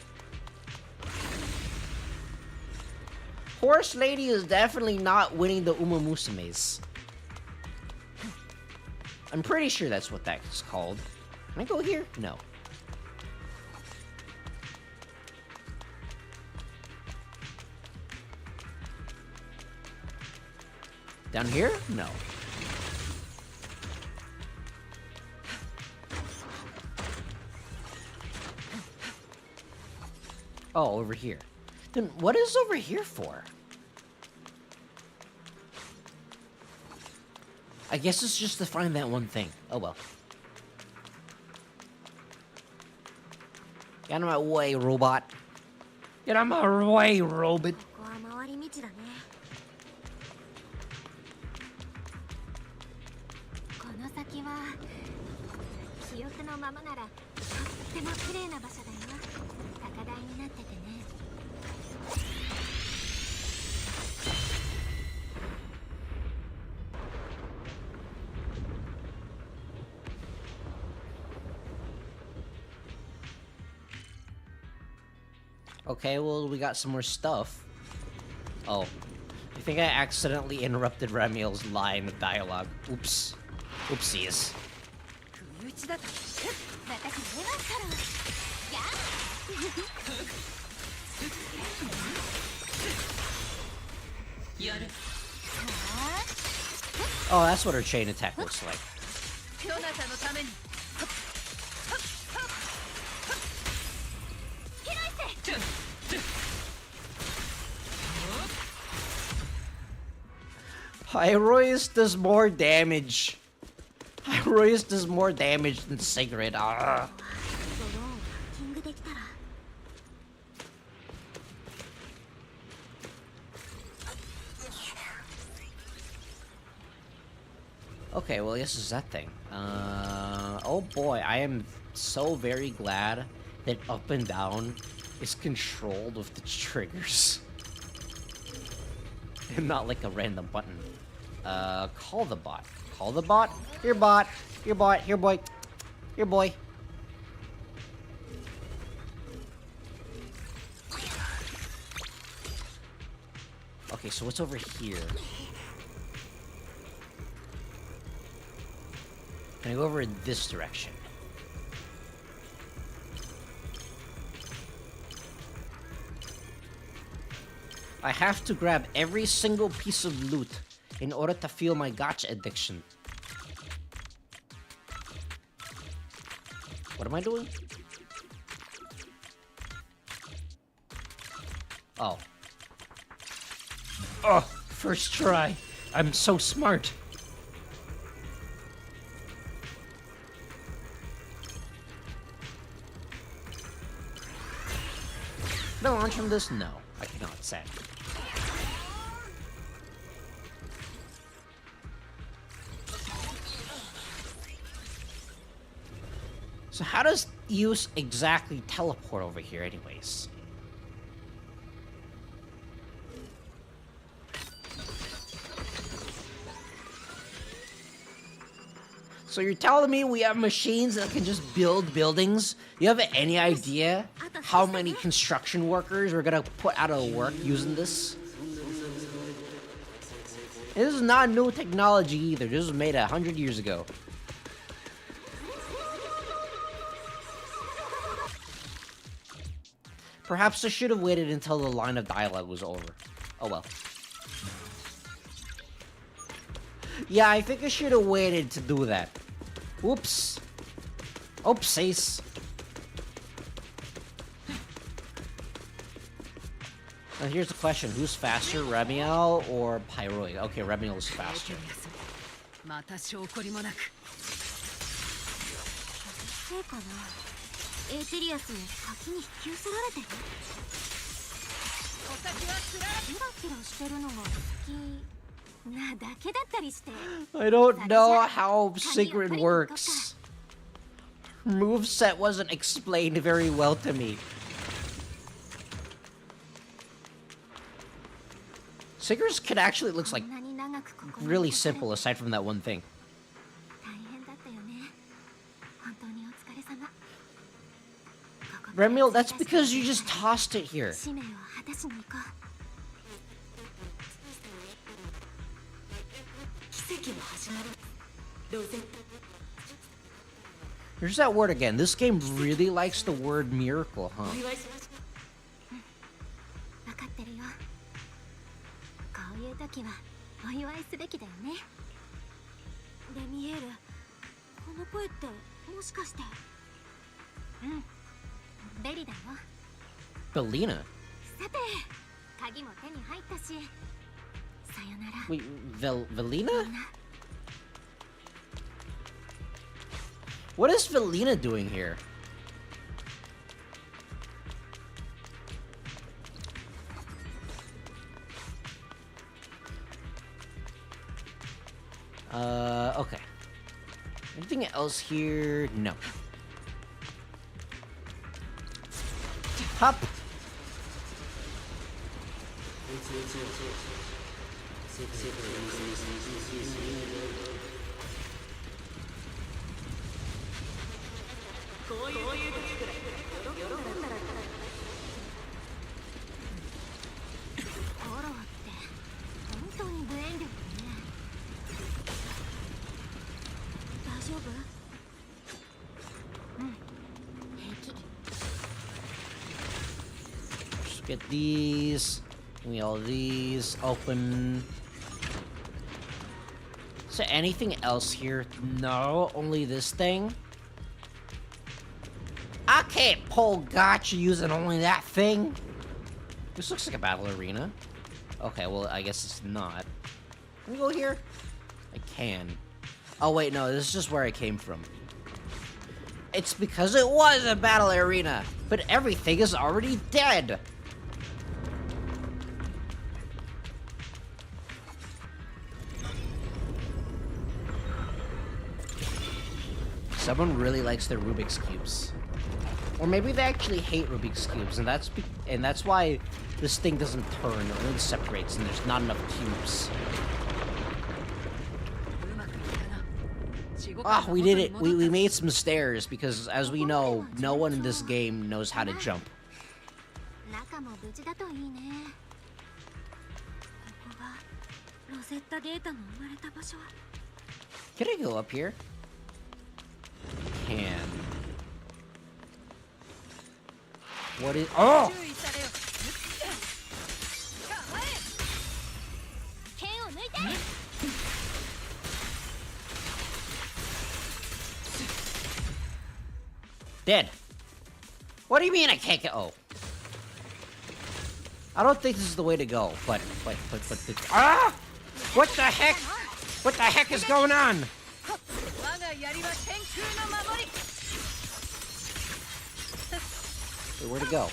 horse lady is definitely not winning the Uma Musumes. I'm pretty sure that's what that's called. Can I go here? No. Down here? No. Oh, over here. Then what is over here for? I guess it's just to find that one thing. Oh well. Get out of my way, robot. Get out of my way, robot. ここは回り道だね。この先は記憶のままならとっても綺麗な場所だよ。高台になっててね。Okay, well, we got some more stuff. Oh. I think I accidentally interrupted Ramiel's line of dialogue. Oops. Oopsies. 不意打ちだった。私はサロン。やっ。やる。 Oh, that's what her chain attack looks like. どなたのために。 Hyrois does more damage. Hyrois does more damage than Cigarette. Ah. ドローンをハッキングできたら。 Okay, well, this is that thing. Oh boy, I am so very glad that up and down is controlled with the triggers. And not like a random button. Call the bot. Call the bot. Here, bot. Here, bot. Here, boy. Here, boy. Okay, so what's over here? Can I go over in this direction? I have to grab every single piece of loot in order to feel my gacha addiction. What am I doing? Oh. Oh, first try. I'm so smart. Can I launch from this? No, I cannot, sadly. So how does use exactly teleport over here anyways? So you're telling me we have machines that can just build buildings? You have any idea how many construction workers we're gonna put out of work using this? And this is not new technology either. This was made 100 years ago. Perhaps I should have waited until the line of dialogue was over. Oh well. Yeah, I think I should have waited to do that. Oops. Oopsies. Now here's the question. Who's faster, Remiel or Pyroid? Okay, Remiel is faster. また証拠りもなく。せいかな。エーテリアスも先に引き寄せられてる。お先はつらら。キラキラしてるのが好きなだけだったりして。 I don't know how Secret works. Moveset wasn't explained very well to me. Secret's kit actually looks like こんなに長くここまで really simple aside from that one thing. 大変だったよね。本当にお疲れ様。 Remiel, that's because you just tossed it here. 使命を果たしに行こう。There's that word again. This game really likes the word miracle, huh? 分かってるよ。こういう時はお祝いすべきだよね。レミエール、この声ってもしかして。うん、ベリだよ。Belina. さて、鍵も手に入ったし、さよなら。 Wait, Velina? What is Velina doing here? Okay. Anything else here? No. Hop! Just get these. Give me all these. Open. Is there anything else here? No, only this thing. I can't pull gotcha using only that thing. This looks like a battle arena. Okay, well, I guess it's not. Can we go here? I can. Oh, wait, no, this is just where I came from. It's because it was a battle arena, but everything is already dead. Someone really likes their Rubik's Cubes. Or maybe they actually hate Rubik's Cubes, and that's why this thing doesn't turn, it only separates, and there's not enough cubes. Ah, we did it. We made some stairs, because as we know, no one in this game knows how to jump. Can I go up here? Can. What is... Oh! Dead. What do you mean I can't get... Oh. I don't think this is the way to go, but ah! What the heck? What the heck is going on? Wait, where'd it go?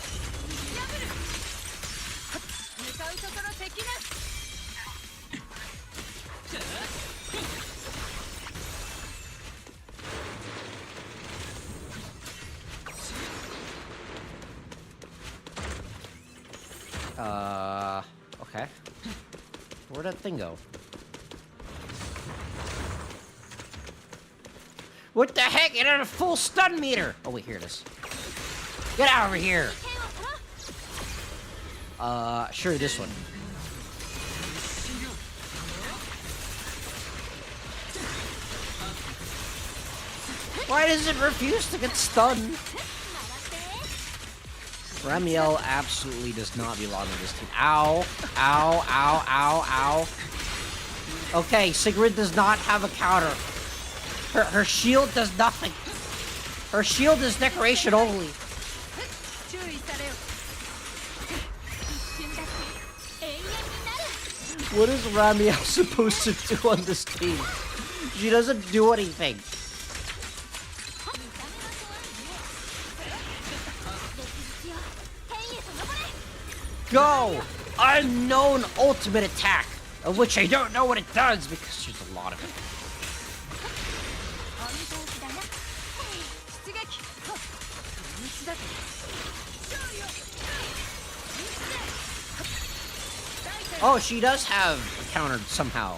Okay. Where'd that thing go? What the heck? It had a full stun meter! Oh wait, here it is. Get out over here! Sure, this one. Why does it refuse to get stunned? Ramiel absolutely does not belong in this team. Ow. Ow, ow, ow, ow. Okay, Sigrid does not have a counter. Her shield does nothing. Her shield is decoration only. What is Ramiel supposed to do on this team? She doesn't do anything. Go! Unknown ultimate attack, of which I don't know what it does because there's a lot of it. Oh, she does have a counter somehow.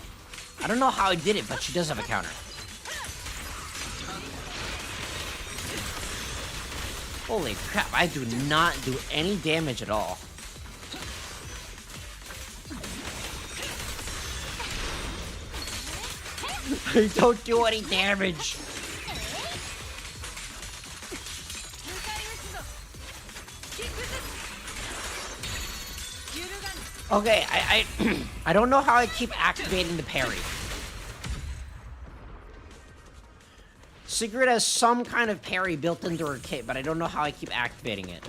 I don't know how I did it, but she does have a counter. Holy crap, I do not do any damage at all. I don't do any damage. Okay, I I don't know how I keep activating the parry. Secret has some kind of parry built into her kit, but I don't know how I keep activating it.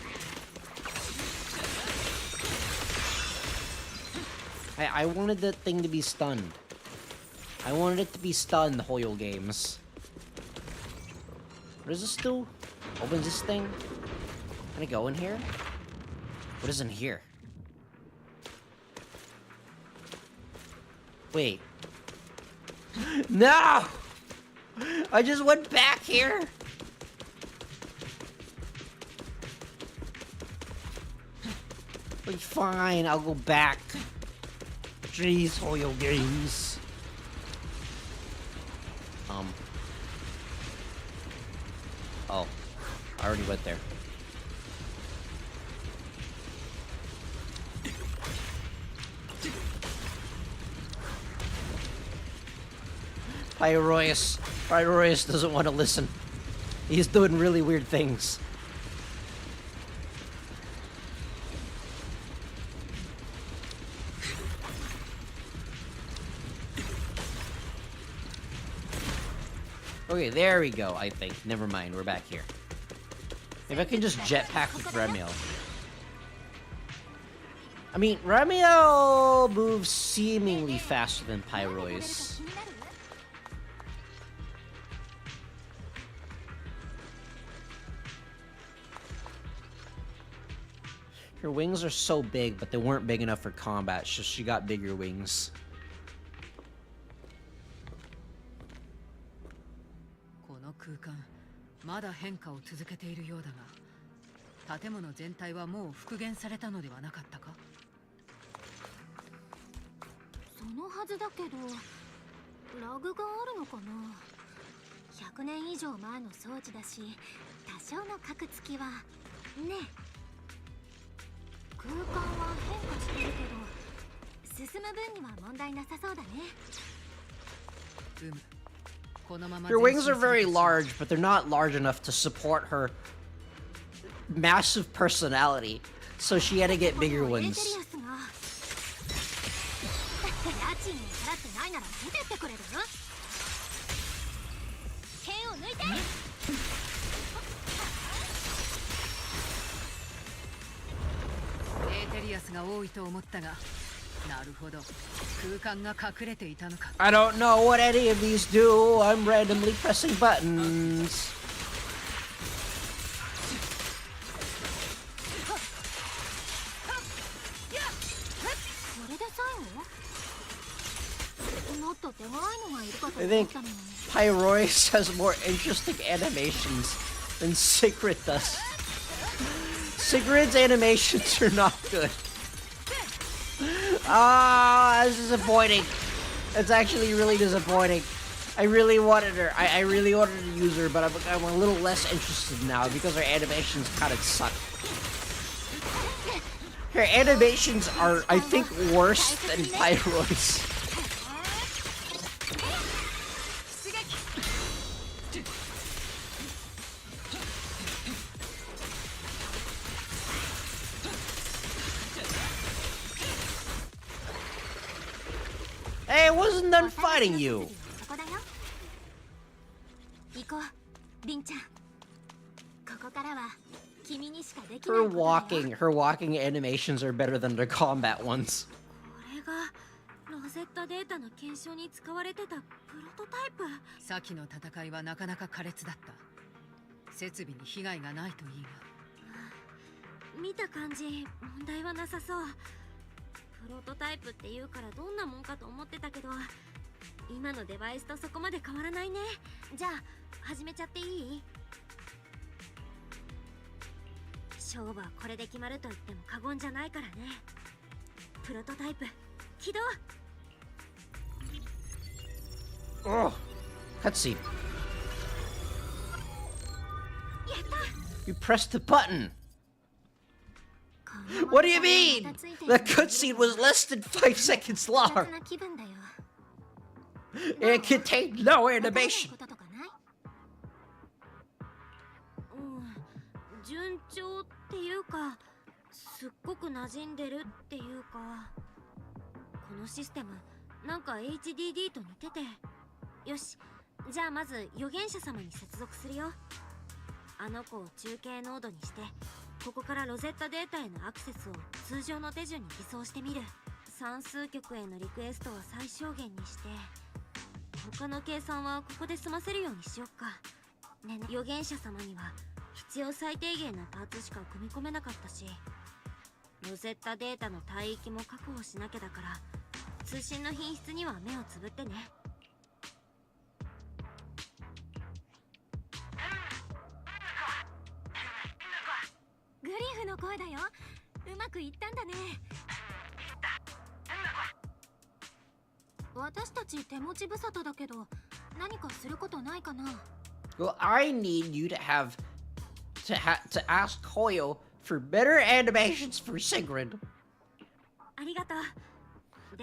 I wanted the thing to be stunned. I wanted it to be stunned the whole games. What does this do? Opens this thing? Can I go in here? What is in here? Wait. No! I just went back here. Like, fine, I'll go back. Jeez, Hoyo games. Oh. I already went there. Pyroeus doesn't want to listen. He's doing really weird things. Okay, there we go, I think. Never mind, we're back here. Maybe I can just jetpack with Remio. I mean, Remio moves seemingly faster than Pyroeus. Her wings are so big, but they weren't big enough for combat, so she got bigger wings. この空間、まだ変化を続けているようだが、建物全体はもう復元されたのではなかったか？そのはずだけど、ラグがあるのかな。100年以上前の装置だし、多少のカクつきはね。空間は変化してるけど、進む分には問題なさそうだね。このまま Her wings are very large, but they're not large enough to support her massive personality, so she had to get bigger ones. 家賃を払ってないなら出てってくれる？剣を抜いて！エーテリアスが多いと思ったが、なるほど、空間が隠れていたのか。I don't know what any of these do. I'm randomly pressing buttons. これで最後？もっと手強いのがいるかと I 思っ think たのに。Pyroeus has more interesting animations than Sigrid does. Sigrid's animations are not good. Ah, that's disappointing. It's actually really disappointing. I really wanted her. I really wanted to use her, but I'm a little less interested now because her animations kind of suck. Her animations are, I think, worse than Pyroeus. Hey, I wasn't done fighting you. そこだよ。行こう、リンちゃん。ここからは君にしかできない Her ことだよ。 walking animations are better than the combat ones. これがロゼッタデータの検証に使われてたプロトタイプ。先の戦いはなかなか苛烈だった。設備に被害がないといいが。見た感じ問題はなさそう。プロトタイプっていうからどんなもんかと思ってたけど、今のデバイスとそこまで変わらないね。じゃあ始めちゃっていい？勝負はこれで決まると言っても過言じゃないからね。プロトタイプ起動。 Oh, cutscene. やった。 You pressed the button. What do you mean? The cutscene was less than 5 seconds long. It contained no わからない animation. こととかない？順調っていうか、すっごく馴染んでるっていうか、このシステムなんか HDD と似てて。よし、じゃあまず預言者様に接続するよ。あの子を中継ノードにして、ここからロゼッタデータへのアクセスを通常の手順に偽装してみる。算数局へのリクエストは最小限にして、他の計算はここで済ませるようにしよっか。ね、預言者様には必要最低限なパーツしか組み込めなかったし、ロゼッタデータの帯域も確保しなきゃだから、通信の品質には目をつぶってね。グリフの声だよ。うまくいったんだね。私たち手持ち無沙汰だけど、何かすることないかな。Well, I need you to ask Koyo for better animations for Sigrid. ありがとう。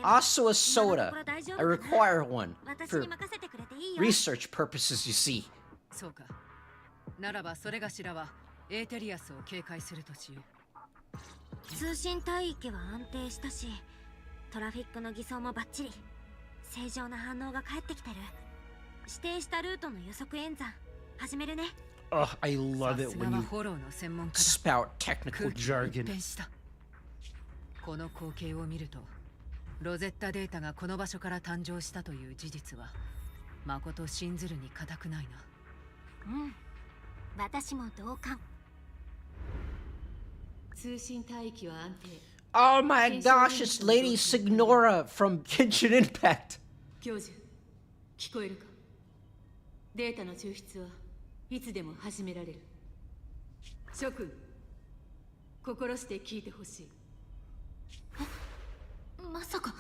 Also a soda. I require one 私 for に任せてくれていいよ。 research purposes, you see. そうか。ならばそれがしらはエーテリアスを警戒するとしよう。通信帯域は安定したし、トラフィックの偽装もバッチリ。正常な反応が返ってきてる。指定したルートの予測演算始めるね。 Oh, I love さ it すが when は you フォローの専門家だ。 spout technical 空気が一 jargon. 変した。この光景を見ると、ロゼッタデータがこの場所から誕生したという事実は誠信ずるに固くないな。うん、私も同感。通信帯域は安定。 Oh my gosh, it's Lady Signora from Genshin Impact. 教授、聞こえるか？データの抽出はいつでも始められる。諸君、心して聞いてほしい。まさか。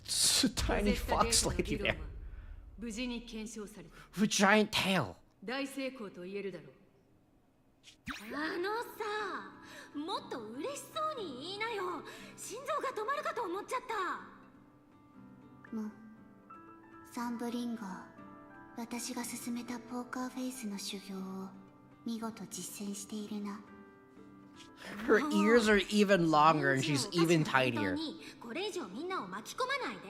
It's a tiny ロゼッタデ fox ータの lady 議論 there は無事に検証された。 with a giant tail. 大成功と言えるだろう。あのさ、もっと嬉しそうに言いなよ。心臓が止まるかと思っちゃった。サンブリンガー、私が勧めたポーカーフェイスの修行を見事実践しているな。 Her ears are even longer and she's even tinier. これ以上みんなを巻き込まないで。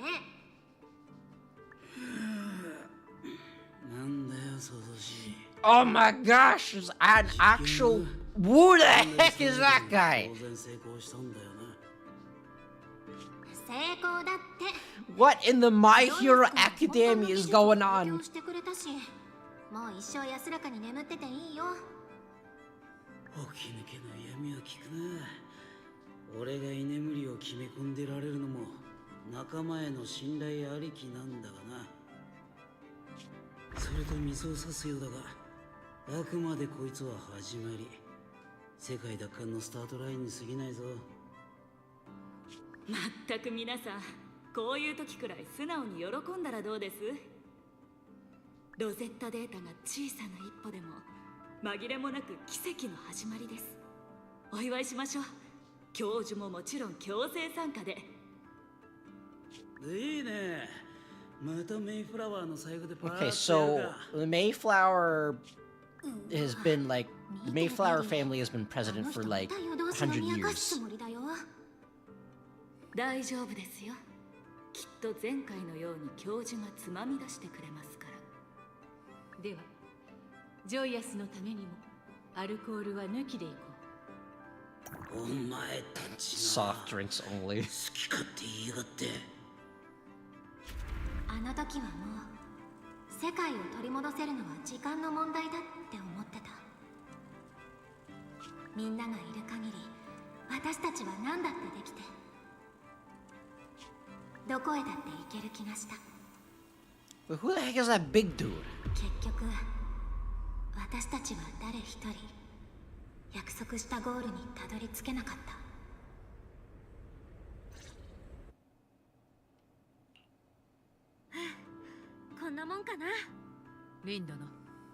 なんだよ、想像し。 Oh my gosh, there's an actual... Who the heck is that guy? 当然成功したんだよな。成功だって。 What in the My Hero Academia is going on? してくれたし、もう一生安らかに眠ってていいよ。起き抜けの闇を聞くな。俺が居眠りを決め込んでられるのも仲間への信頼ありきなんだがな。それと水を差すようだが、あくまでこいつは始まり。世界奪還のスタートラインに過ぎないぞ。まったく皆さん、こういう時くらい素直に喜んだらどうです？ロゼッタデータが小さな一歩でも紛れもなく奇跡の始まりです。お祝いしましょう。教授ももちろん強制参加で。いいね。またメイフラワーの最後でパーッ Okay, と so やるか。 the Mayflower has been like... The Mayflower family has been あ president の for 人 like また夜通し飲 100み明かす years. つもりだよ。大丈夫ですよ。きっと前回のように教授がつまみ出してくれますから。では、ジョイアスのためにもアルコールは抜きでいこう。お前たちな。 Soft drinks only. 好き勝手言いやがって。あの時はもう世界を取り戻せるのは時間の問題だって思ってた。みんながいる限り私たちは何だってできて、どこへだって行ける気がした。 But who the heck is that big dude? 結局私たちは誰一人約束したゴールにたどり着けなかった。こんなもんかな。リンドの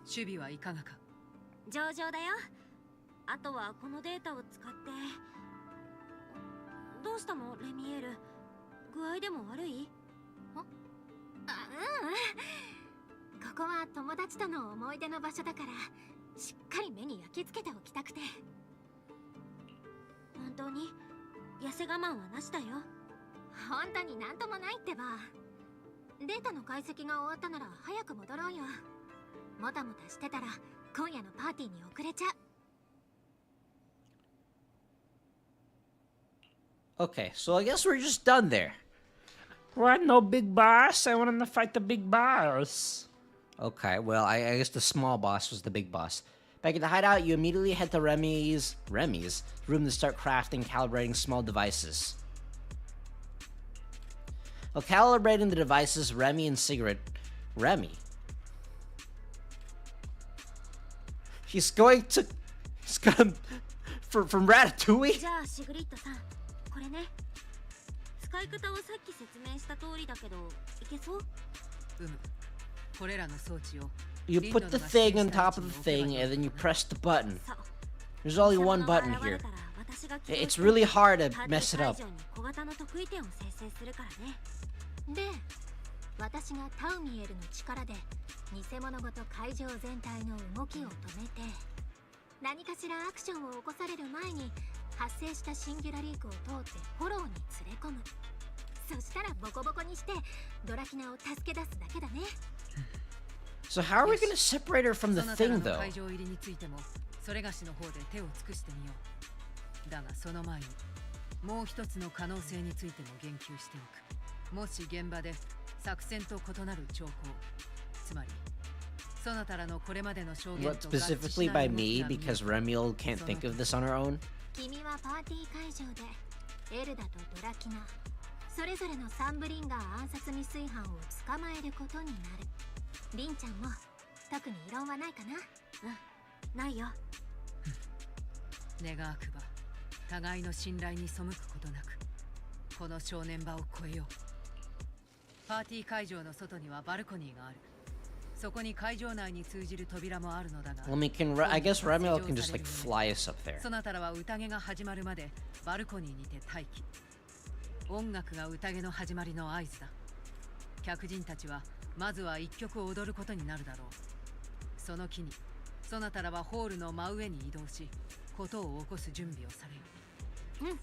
守備はいかがか。上々だよ。あとはこのデータを使って。どうしたのレミエール、具合でも悪い？ここは友達との思い出の場所だからしっかり目に焼き付けておきたくて。本当に痩せ我慢はなしだよ。本当になんともないってば。データの解析が終わったなら早く戻ろうよ。もたもたしてたら今夜のパーティーに遅れちゃう。 Okay, so I guess we're just done there. What? No big boss? I wanted to fight the big boss. Okay, well, I guess the small boss was the big boss. Back at the hideout, you immediately head to Remy's room to start crafting, calibrating small devices. While calibrating the devices, Remy and Cigarette... Remy? He's gonna... From Ratatouille? じゃあシグリッドさん、これね。使い方をさっき説明した通りだけど、いけそう？これらの装置を You put the thing on top of the thing and then you press the button. There's only one button here. It's really hard to mess it up. で、私がタウミエルの力で偽物ごと会場全体の動きを止めて、何かしらアクションを起こされる前に発生したシンギュラリークを通ってフォローに連れ込む。そしたらボコボコにしてドラキナを助け出すだけだね。So how are we gonna separate her from the thing, though? 会場入りについてもそれがしの方で手を尽くしてみよう。だがその前にもう一つの可能性についても言及しておく。もし現場で作戦と異なる兆候、つまりそなたらのこれまでの証言 What, と合致し specifically ない by me? Because Remiel can't think of this on her own? 君はパーティー会場でエルダとドラキナそれぞれのサンブリンガー暗殺未遂犯を捕まえることになる。リンちゃんも特に異論はないかな？うん、ないよ。願わくば互いの信頼に背くことなくこの正念場を越えよう。パーティー会場の外にはバルコニーがある。そこに会場内に通じる扉もあるのだが、I guess Remiel can just like fly us up there. そなたらは宴が始まるまでバルコニーにて待機。音楽が宴の始まりの合図だ。客人たちはまずは一曲踊ることになるだろう。その機にそなたらはホールの真上に移動し、ことを起こす準備をされる。うん、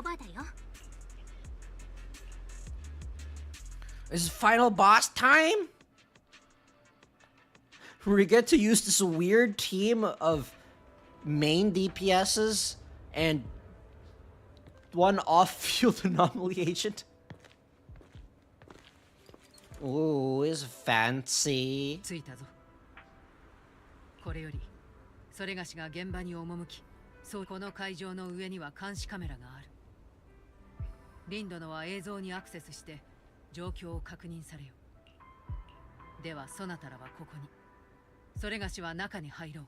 覚えたよ。Is it final boss time? We get to use this weird team of main DPSs and one off-field anomaly agent. Ooh, is fancy. 着いたぞ。これよりそれがしが現場に赴き、そうこの会場の上には監視カメラがある。リンドのは映像にアクセスして状況を確認されよ。ではそなたらはここに、それがしは中に入ろう。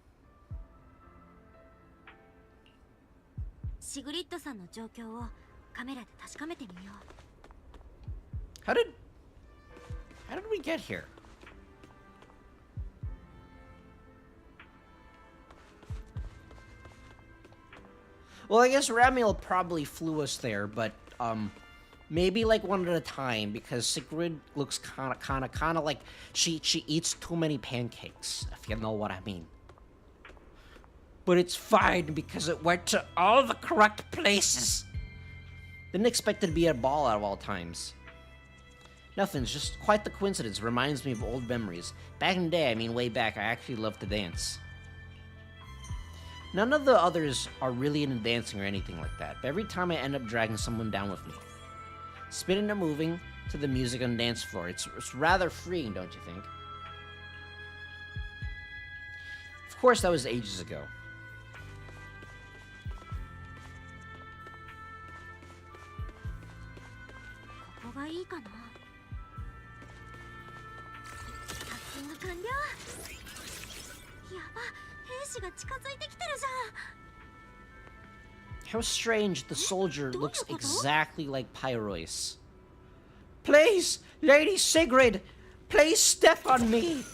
シグリッドさんの状況をカメラで確かめてみよう。How did we get here? Well, I guess Ramiel probably flew us there, but maybe like one at a time because Sigrid looks kind of like she eats too many pancakes, if you know what I mean. But it's fine because it went to all the correct places. Didn't expect it to be a ball out of all times. Nothing's just quite the coincidence. Reminds me of old memories. Back in the day, I mean way back, I actually loved to dance. None of the others are really into dancing or anything like that, but every time I end up dragging someone down with me. Spinning and moving to the music on the dance floor. It's rather freeing, don't you think? Of course, that was ages ago. How strange, the soldier looks exactly like Pyrois. Please, Lady Sigrid, please step on me.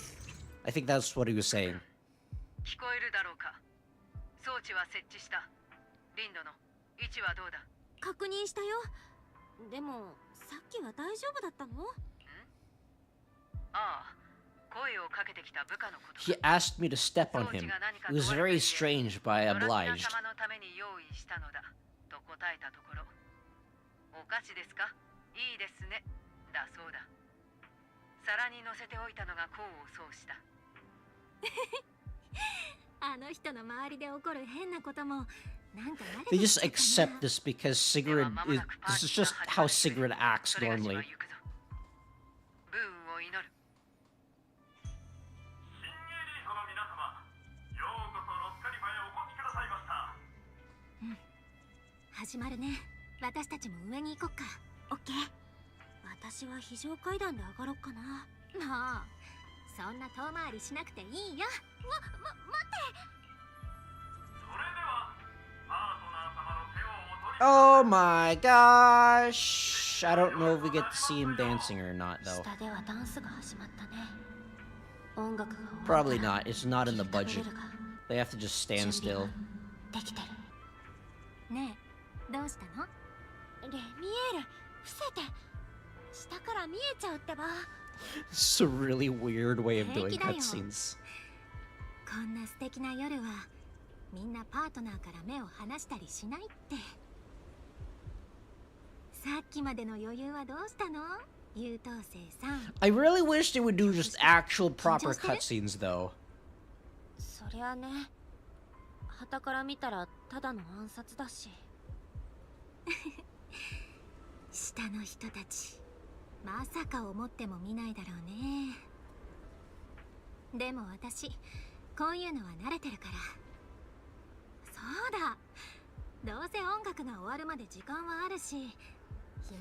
I think that's what he was saying. 聞こえるだろうか。装置は設置した。リンドの位置はどうだ？確認したよ。でもさっきは大丈夫だったの？ああ、声をかけてきた部下のこと。 He asked me to step on him. It was very strange, but I ドラキュラ obliged. 様のために用意したのだと答えたところ、お菓子ですか、いいですねだそうだ。皿に乗せておいたのが功を奏した。あの人の周りで起こる変なこともなんか慣れ They て just きたか accept な。 this because Sigrid is. This is just how Sigrid acts それがしは normally. 行くぞ。ブーンを祈る。新エリートの皆様、ようこそロスカリファへお越しくださいました。始まるね。私たちも上に行こっか。オッケー。私は非常階段で上がろっかな。もうそんな遠回りしなくていいよ。待って。それでは、パートナー様の手をお取り Oh my gosh! I don't know if we get to see him dancing or not, though. 下ではダンスが始まったね。音楽が終わったら Probably not. It's not in the 食べ budget. れるが They have to just stand 準備 still. はできてる。ねえ、どうしたの？レミエール、伏せて。下から見えちゃうってば。 It's a really weird way of doing 平気だよ。 cutscenes. こんな素敵な夜はみんなパートナーから目を離したりしないって。さっきまでの余裕はどうしたの？優等生さん。 I really wish they would do just actual proper cutscenes, though. そりゃね、傍から見たらただの暗殺だし。下の人たちまさか思っても見ないだろうね。でも私こういうのは慣れてるから。そうだ、どうせ音楽が終わるまで時間はあるし。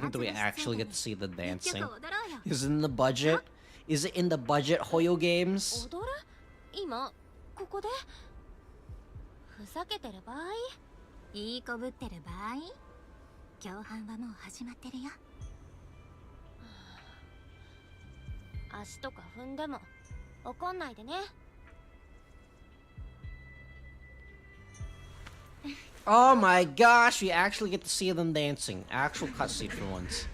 Do we actually get to see the 一 dancing? 曲踊ろうよ。 Is it in the budget? Is it in the budget Hoyo games? 踊る？今ここで？ふざけてる場合？いい子ぶってる場合？共犯はもう始まってるよ。足とか踏んでも怒んないでね。 Oh my gosh, we actually get to see them dancing. Actual cutscene for once.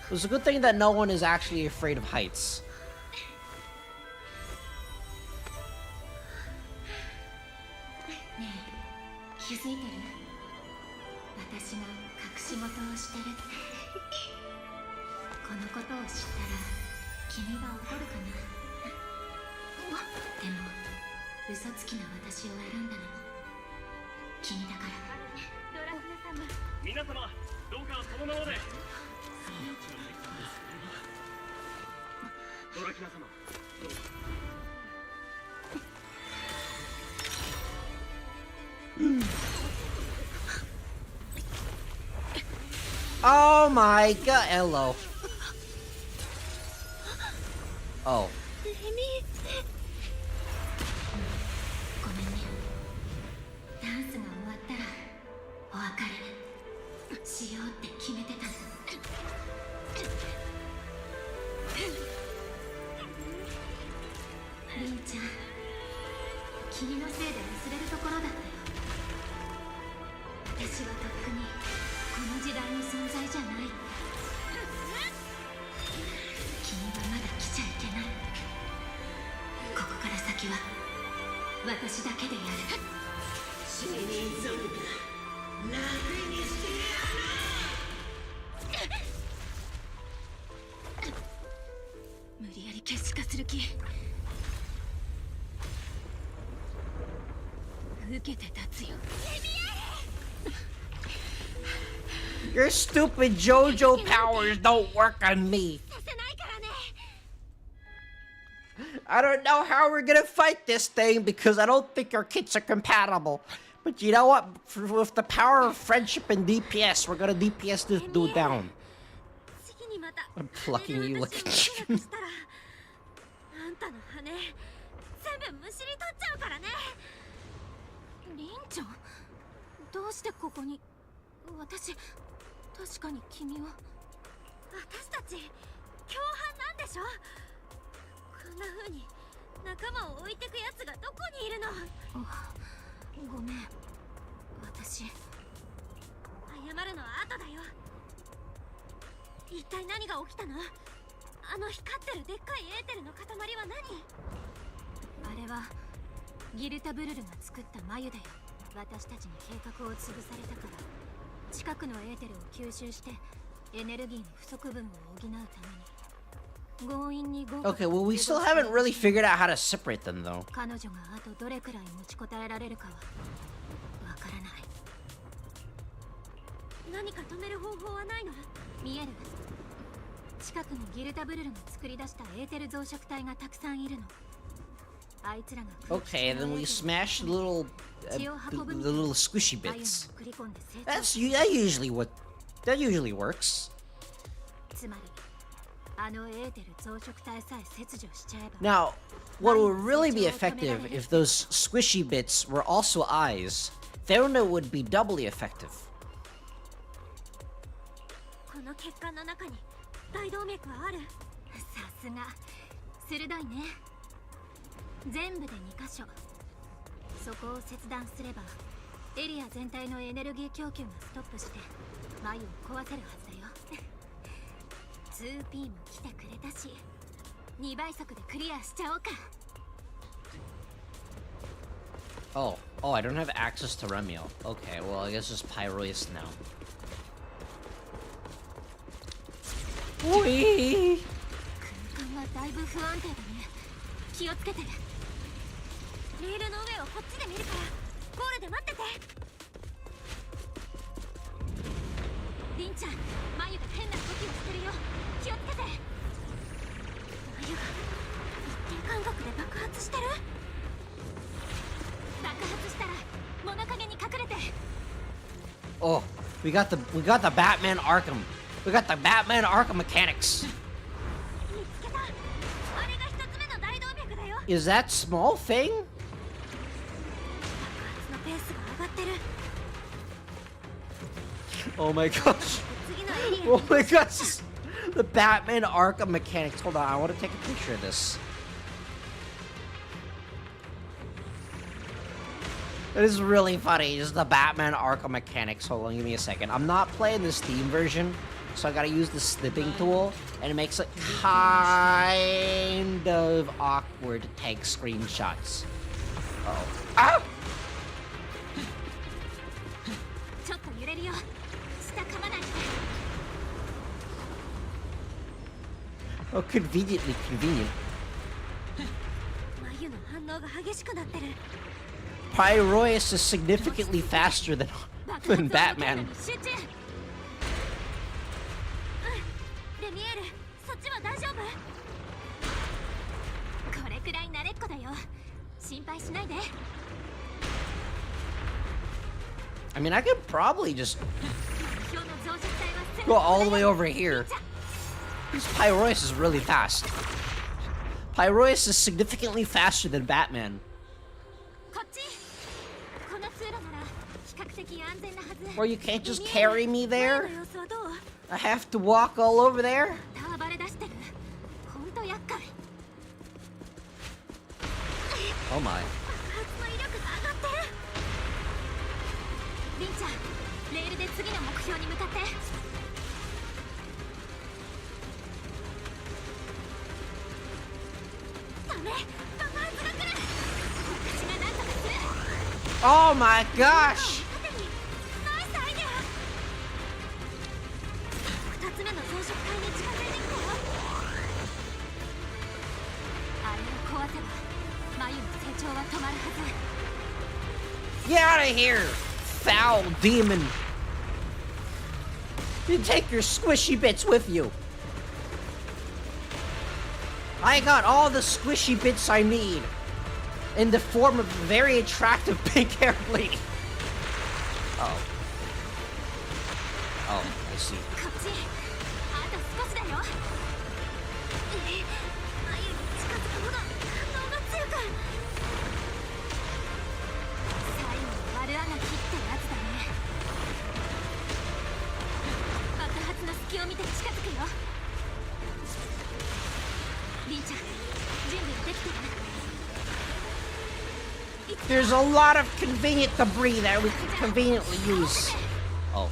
It was a good thing that no one is actually afraid of heights. 気づいてる？私が隠し事をしてるって。このことを知ったら君が怒るかな。でも嘘つきな私を選んだのも君だから。ドラクナ様。皆様、どうかそのままで。ドラキュラ様、どうぞ。 Oh my god, hello. Oh. ごめんね。ダンスが終わったらお別れしようって決めてたの。リンちゃん、君のせいで忘れるところだったよ。私はとっくにこの時代の存在じゃない。君はまだ来ちゃいけない。ここから先は私だけでやる。死人族か、楽にしてやる。無理やり消し化する気。受けて立つよ。 Your stupid JoJo powers don't work on me. させないからね。 I don't know how we're gonna fight this thing because I don't think our kits are compatible. But you know what? With the power of friendship and DPS, we're gonna DPS this dude down. 次にまた I'm plucking you like a 私 chicken. をしたらあんたの羽全部むしり取っちゃうからね。リンちゃん、どうしてここに？私確かに君は。私たち共犯なんでしょ。こんな風に仲間を置いてくやつがどこにいるの？ごめん、私謝るのは後だよ。一体何が起きたの？あの光ってるでっかいエーテルの塊は何？あれはギルタブルルが作った眉だよ。私たちに計画を潰されたから近くのエーテルを吸収してエネルギーの不足分を補うために強引に豪華 Okay, well, we still haven't really figured out how to separate them, though. 彼女があとどれくらい持ちこたえられるかはわからない。何か止める方法はないの？見える？近くにギルタブルルが作り出したエーテル増殖体がたくさんいるの。あいつらが Okay, then we smash the little squishy bits. That usually works. つまりあのエーテル増殖体さえ切除しちゃえば Now, what would really be effective if those squishy bits were also eyes, then it would be doubly effective. この血管の中に大動脈はある。さすが鋭いね。全部で2箇所。そこを切断すればエリア全体のエネルギー供給がストップして眉を壊せるはずだよ。2P も来てくれたし2倍速でクリアしちゃおうか。Oh, I don't have access to Remiel. Okay, well, I guess just Pyroist now. Whee! 空間はだいぶ不安定だね。気をつけて。レールの上をこっちで見るからゴールで待ってて。リンちゃん、眉が変な動きをしてるよ。気をつけて。眉が一定間隔で爆発してる。爆発したら物陰に隠れて。 Oh, we got the Batman Arkham. We got the Batman Arkham mechanics. 見つけた。あれが一つ目の大動脈だよ。 Is that small thing? 爆発のペースが上がってる。 Oh my gosh. 次のエリアに Oh my gosh. The Batman Arkham mechanics. Hold on, I want to take a picture of this. That is really funny. Just the Batman Arkham mechanics. Hold on, give me a second. I'm not playing the Steam version, so I gotta use the snipping tool, and it makes it kind of awkward to take screenshots. Uh-oh. Ah! ちょっと揺れるよ。下噛まないで。 Oh, conveniently convenient. 眉の反応が激しくなってる。 Pyroist is significantly faster than Batman. 集中。レミエール、そっちは大丈夫？これくらい慣れっこだよ。心配しないで。 I mean, I could probably just 目標の増殖体はすぐ go all the way over here. This Pyroist is really fast. Pyroist is significantly faster than Batman. こっち。この通路なら比較的安全なはず。 Or you can't just carry me 前 there? の様子はどう？ I have to walk all over there? ターバレ出してる。ほんと厄介。 Oh my. 爆発の威力が上がってる。リンちゃん、レールで次の目標に向かって。ダメ、爆発が来る。私が何とかする。 Oh my gosh! 縦にナイスアイデア。2つ目の増殖体に近づいてきたよ。あれを壊せば眉の成長は止まるはず。 Get out of here, foul demon! You take your squishy bits with you. I got all the squishy bits I need in the form of a very attractive pink-haired lady. Oh. Oh, I see. こっち、あと少しだよ。眉に近づくほど反応が強く。最後の悪あがきってやつだね。爆発の隙を見て近づくよ。リンちゃん、準備できてる？ There's a lot of convenient debris that we can conveniently use. Oh.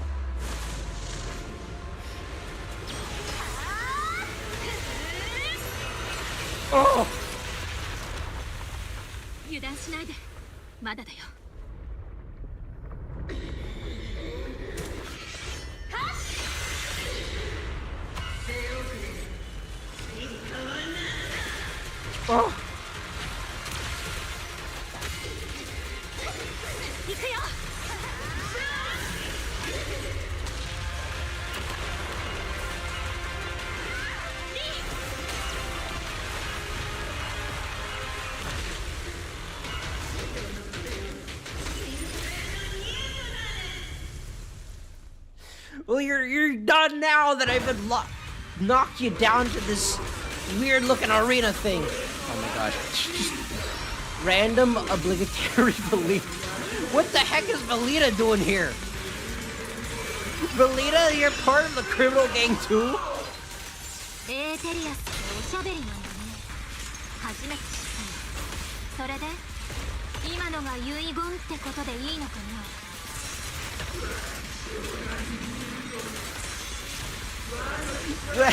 Oh! 油断しないでまだだよ Oh! 行くよ Well, you're done now that I've been knocked you down to this weird looking arena thing. Oh my gosh. Just random obligatory Belita. What the heck is Belita doing here? Belita, you're part of the criminal gang too? エーテリアスっておしゃべりなんだね初めて知ったよそれで今のが遺言ってことでいいのかな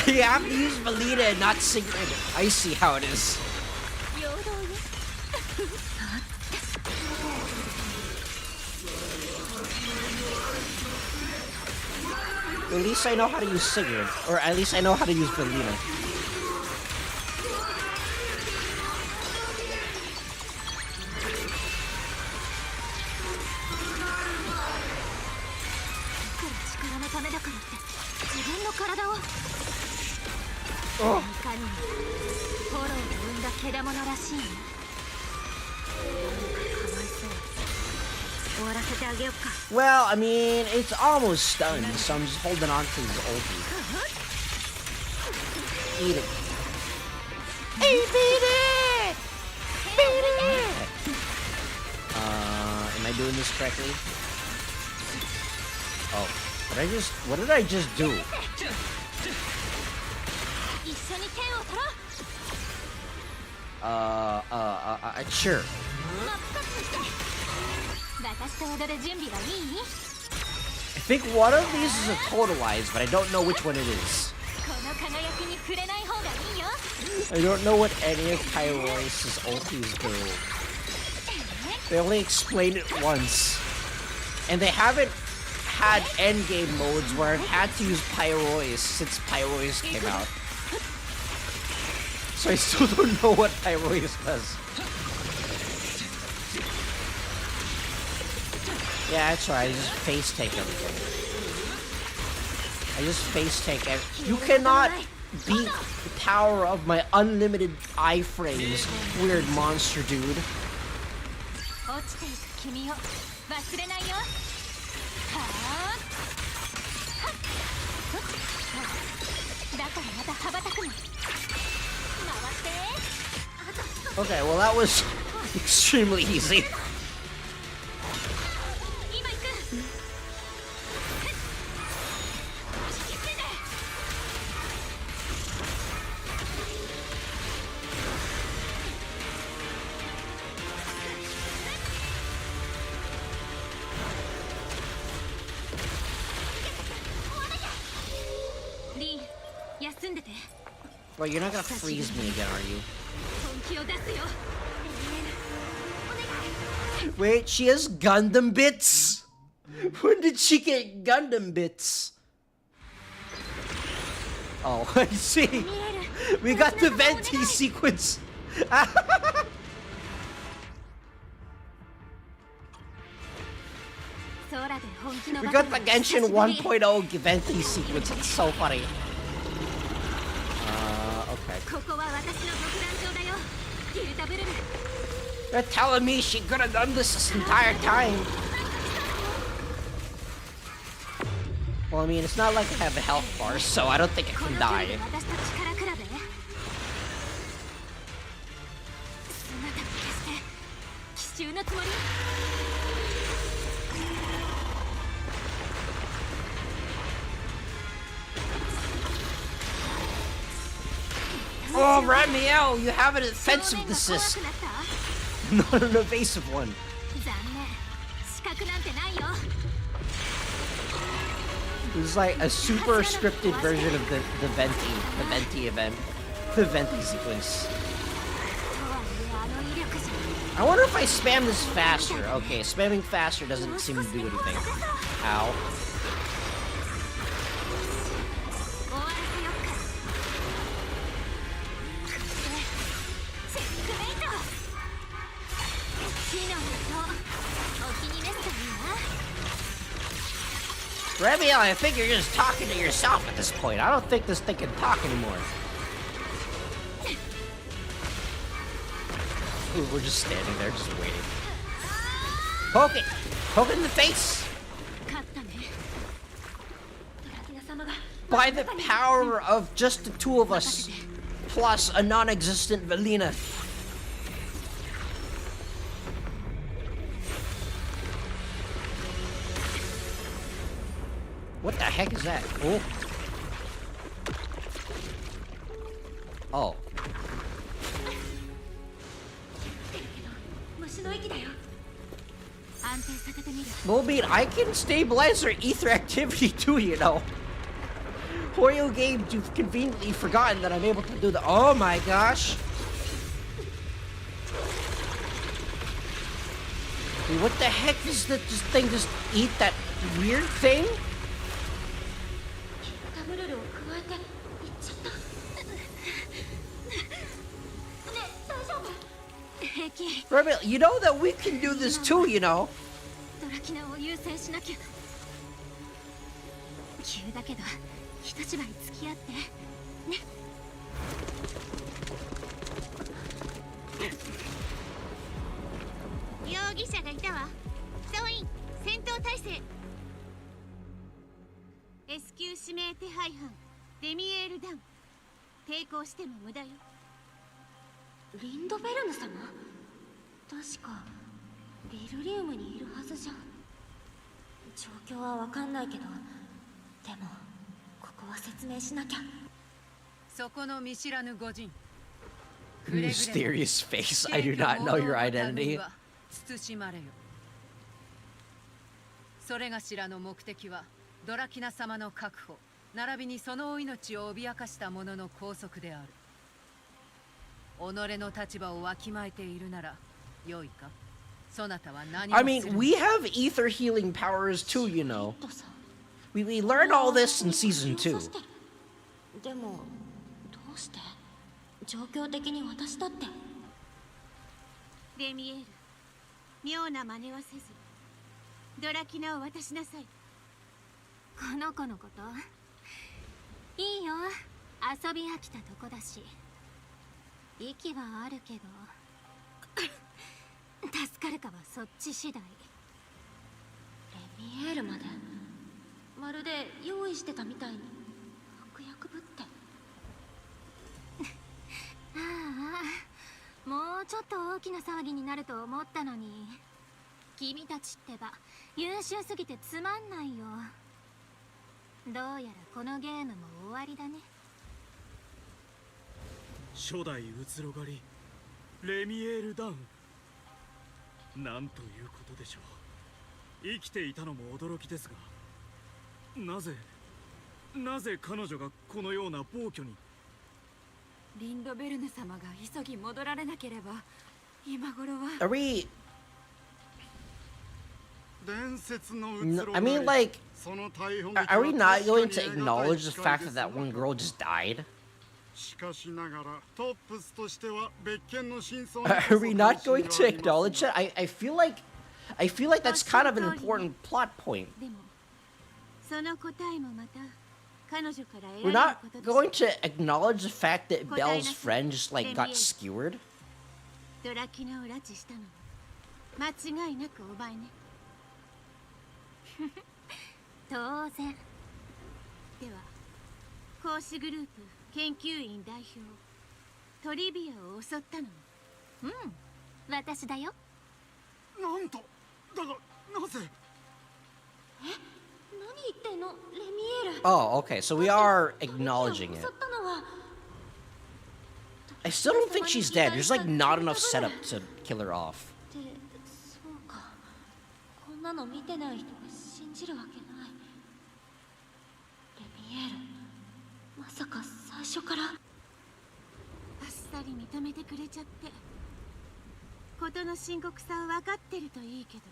You have to use Belita and not Sigrid. I see how it is. 陽動よ At least I know how to use Sigrid. Or at least I know how to use Belita. Oh. Well, I mean, it's almost stunned, so I'm just holding on to his ulti. Eat it. Eat it! Beat it! Am I doing this correctly? Oh, what did I just do? Sure. I think one of these is a totalize, but I don't know which one it is. I don't know what any of Pyrois's ultis do. They only explain it once. And they haven't had endgame modes where I've had to use Pyrois since Pyrois came out. So I still don't know what Pyrois does. Yeah, that's right. I just face take everything. I just face take everything. You cannot beat the power of my unlimited iframes, weird monster dude. Okay, well that was extremely easy. Well, you're not gonna freeze me again, are you? Wait, she has Gundam bits? When did she get Gundam bits? Oh, I see. We got the Venti sequence. We got the Genshin 1.0 Venti sequence. It's so funny. Okay. They're telling me she could have done this entire time. Well, I mean, it's not like I have a health bar, so I don't think I can die. Oh, Ramiel, you have an offensive assist. Not an evasive one. This is like a super scripted version of the Venti event. The Venti sequence. I wonder if I spam this faster. Okay, spamming faster doesn't seem to do anything. Ow. 終わらせよっか。チェックメイト。火の音お気に召すといいな。 Remy, I think you're just talking to yourself at this point. I don't think this thing can talk anymore. Ooh, we're just standing there, just waiting. Poke it! Poke it in the face! 勝ったね。ドラキナ様が By the power of just the two of us, plus a non-existent Velina. What the heck is that? Oh. Oh. 虫の息だよ。安定させてみる。 Well, I mean, I can stabilize her ether activity too, you know. Horeo Games, you've conveniently forgotten that I'm able to do the. Oh my gosh. Dude, what the heck does this thing just eat that weird thing? ダブルルを加えていっちゃった。ね、大丈夫？平気。 Rebel, you know that we can do this too, you know. ドラキナを優先しなきゃ。急だけど一芝居付き合ってね。容疑者がいたわ。総員戦闘態勢。S 級指名手配犯デミエール・ダン。抵抗しても無駄よ。リンドベルヌ様？確かベルリウムにいるはずじゃん。状況はわかんないけど、でもここは説明しなきゃ。そこの見知らぬ御人。くれぐれも Mysterious face. I do not know your identity. 慎まれよ。それがしらの目的はドラキナ様の確保、並びにそのお命を脅かした者の拘束である。己の立場をわきまえているなら良いか。そなたは何も I mean, we have ether healing powers too, you know. We learned all this in season 2. でもどうして？状況的に私だって。レミエール、妙な真似はせずドラキナを渡しなさい。この子のこといいよ。遊び飽きたとこだし息はあるけど助かるかはそっち次第。レミエールまでまるで用意してたみたいに悪役ぶって。ああ、もうちょっと大きな騒ぎになると思ったのに。君たちってば優秀すぎてつまんないよ。どうやらこのゲームも終わりだね。初代うつろ狩りレミエール・ダウン。なんということでしょう。生きていたのも驚きですが、なぜ彼女がこのような暴挙に。リンドベルヌ様が急ぎ戻られなければ今頃は。 Are we? 伝説の I mean, like, その逮捕 are we not going to acknowledge the fact that that one girl just died? しかしながらトップスとしては別件の真相 Are we not going to acknowledge that? I feel like that's kind of an important plot point. でもその答えもまた彼女から得 We're られる not ことです。 going to acknowledge the fact that Belle's friend just like got skewered. ドラキナを拉致したのは間違いなくお前ね。当然。では講師グループ研究員代表トリビアを襲ったのも。私だよ。なんとだがなぜ。何言ってんのレミエール。 Oh, okay. So we are acknowledging it. 襲ったのは I still don't think she's dead. There's like not enough setup to kill her off. ってそうか。こんなの見てない人が信じるわけない。レミエール、まさか最初からあっさり認めてくれちゃって。ことの深刻さを分かってるといいけど。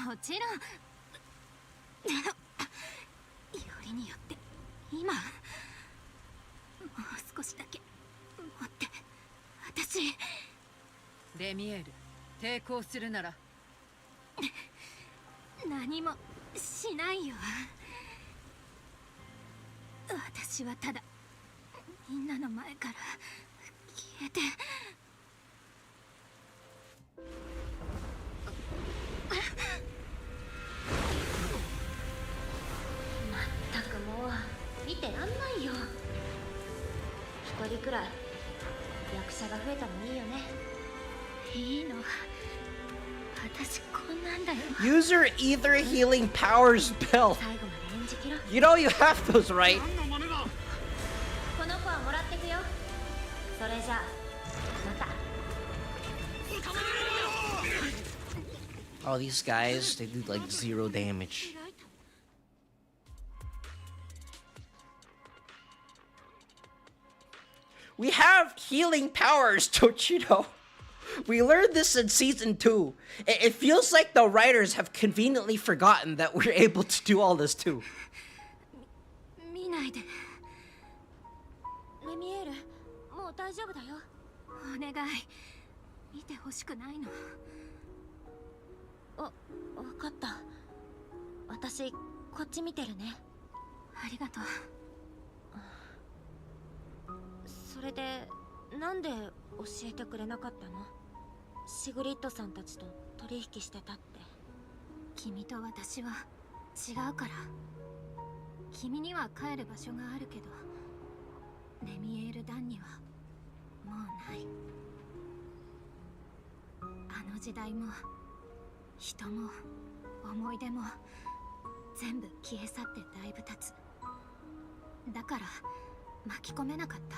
もちろん。よりによって今もう少しだけ持って。私レミエール、抵抗するなら。何もしないよ。私はただみんなの前から消えて。まったくもう見てらんないよ。一人くらい役者が増えたのいいよね。いいの。私こんなんだよ。 Use your ether healing power spell. 最後まで演じきろ。 You know you have those, right? 何の真似だ。この子はもらってくよ。それじゃあまた。 Oh, these guys, they do like 0 damage. We have healing powers, don't you know? We learned this in season 2. It feels like the writers have conveniently forgotten that we're able to do all this too. 見ないで。レミエール、もう大丈夫だよ。お願い、見てほしくないの。わかった。私こっち見てるね。ありがとう。それでなんで教えてくれなかったの？シグリッドさんたちと取引してたって。君と私は違うから。君には帰る場所があるけど、レミエール団にはもうない。あの時代も人も思い出も全部消え去ってだいぶ経つ。だから巻き込めなかった。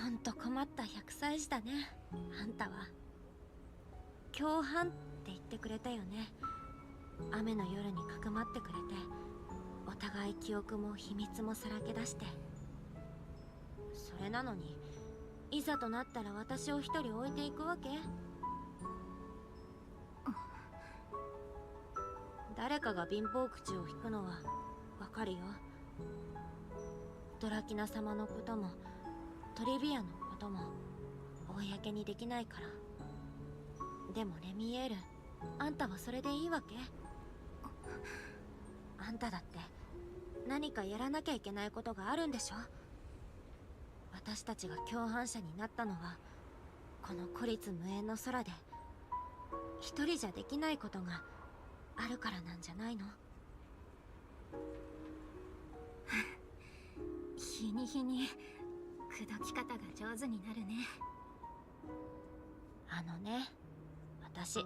ほんと困った100歳児だね、あんたは。共犯って言ってくれたよね。雨の夜にかくまってくれて、お互い記憶も秘密もさらけ出して。それなのにいざとなったら私を一人置いていくわけ？誰かが貧乏口を引くのはわかるよ。ドラキナ様のこともトリビアのことも公にできないから。でもレミエール、あんたはそれでいいわけ？あんただって何かやらなきゃいけないことがあるんでしょ？私たちが共犯者になったのはこの孤立無縁の空で一人じゃできないことがあるからなんじゃないの？日に日に口説き方が上手になるね。あのね、私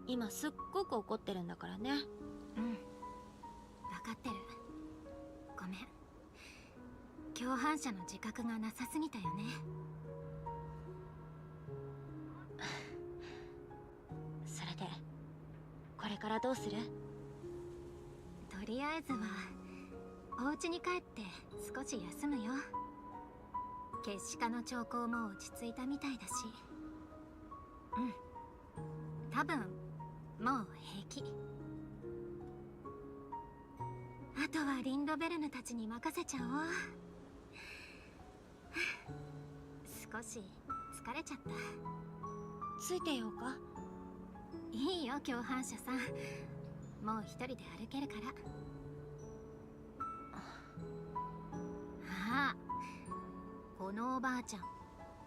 今すっごく怒ってるんだからね。うん、分かってる。ごめん。共犯者の自覚がなさすぎたよね。それでこれからどうする？とりあえずはお家に帰って少し休むよ。結歯科の兆候も落ち着いたみたいだし。うん、多分もう平気。あとはリンドベルヌたちに任せちゃおう。少し疲れちゃった。ついてようか？いいよ、共犯者さん。もう一人で歩けるから。ああ、このおばあちゃん、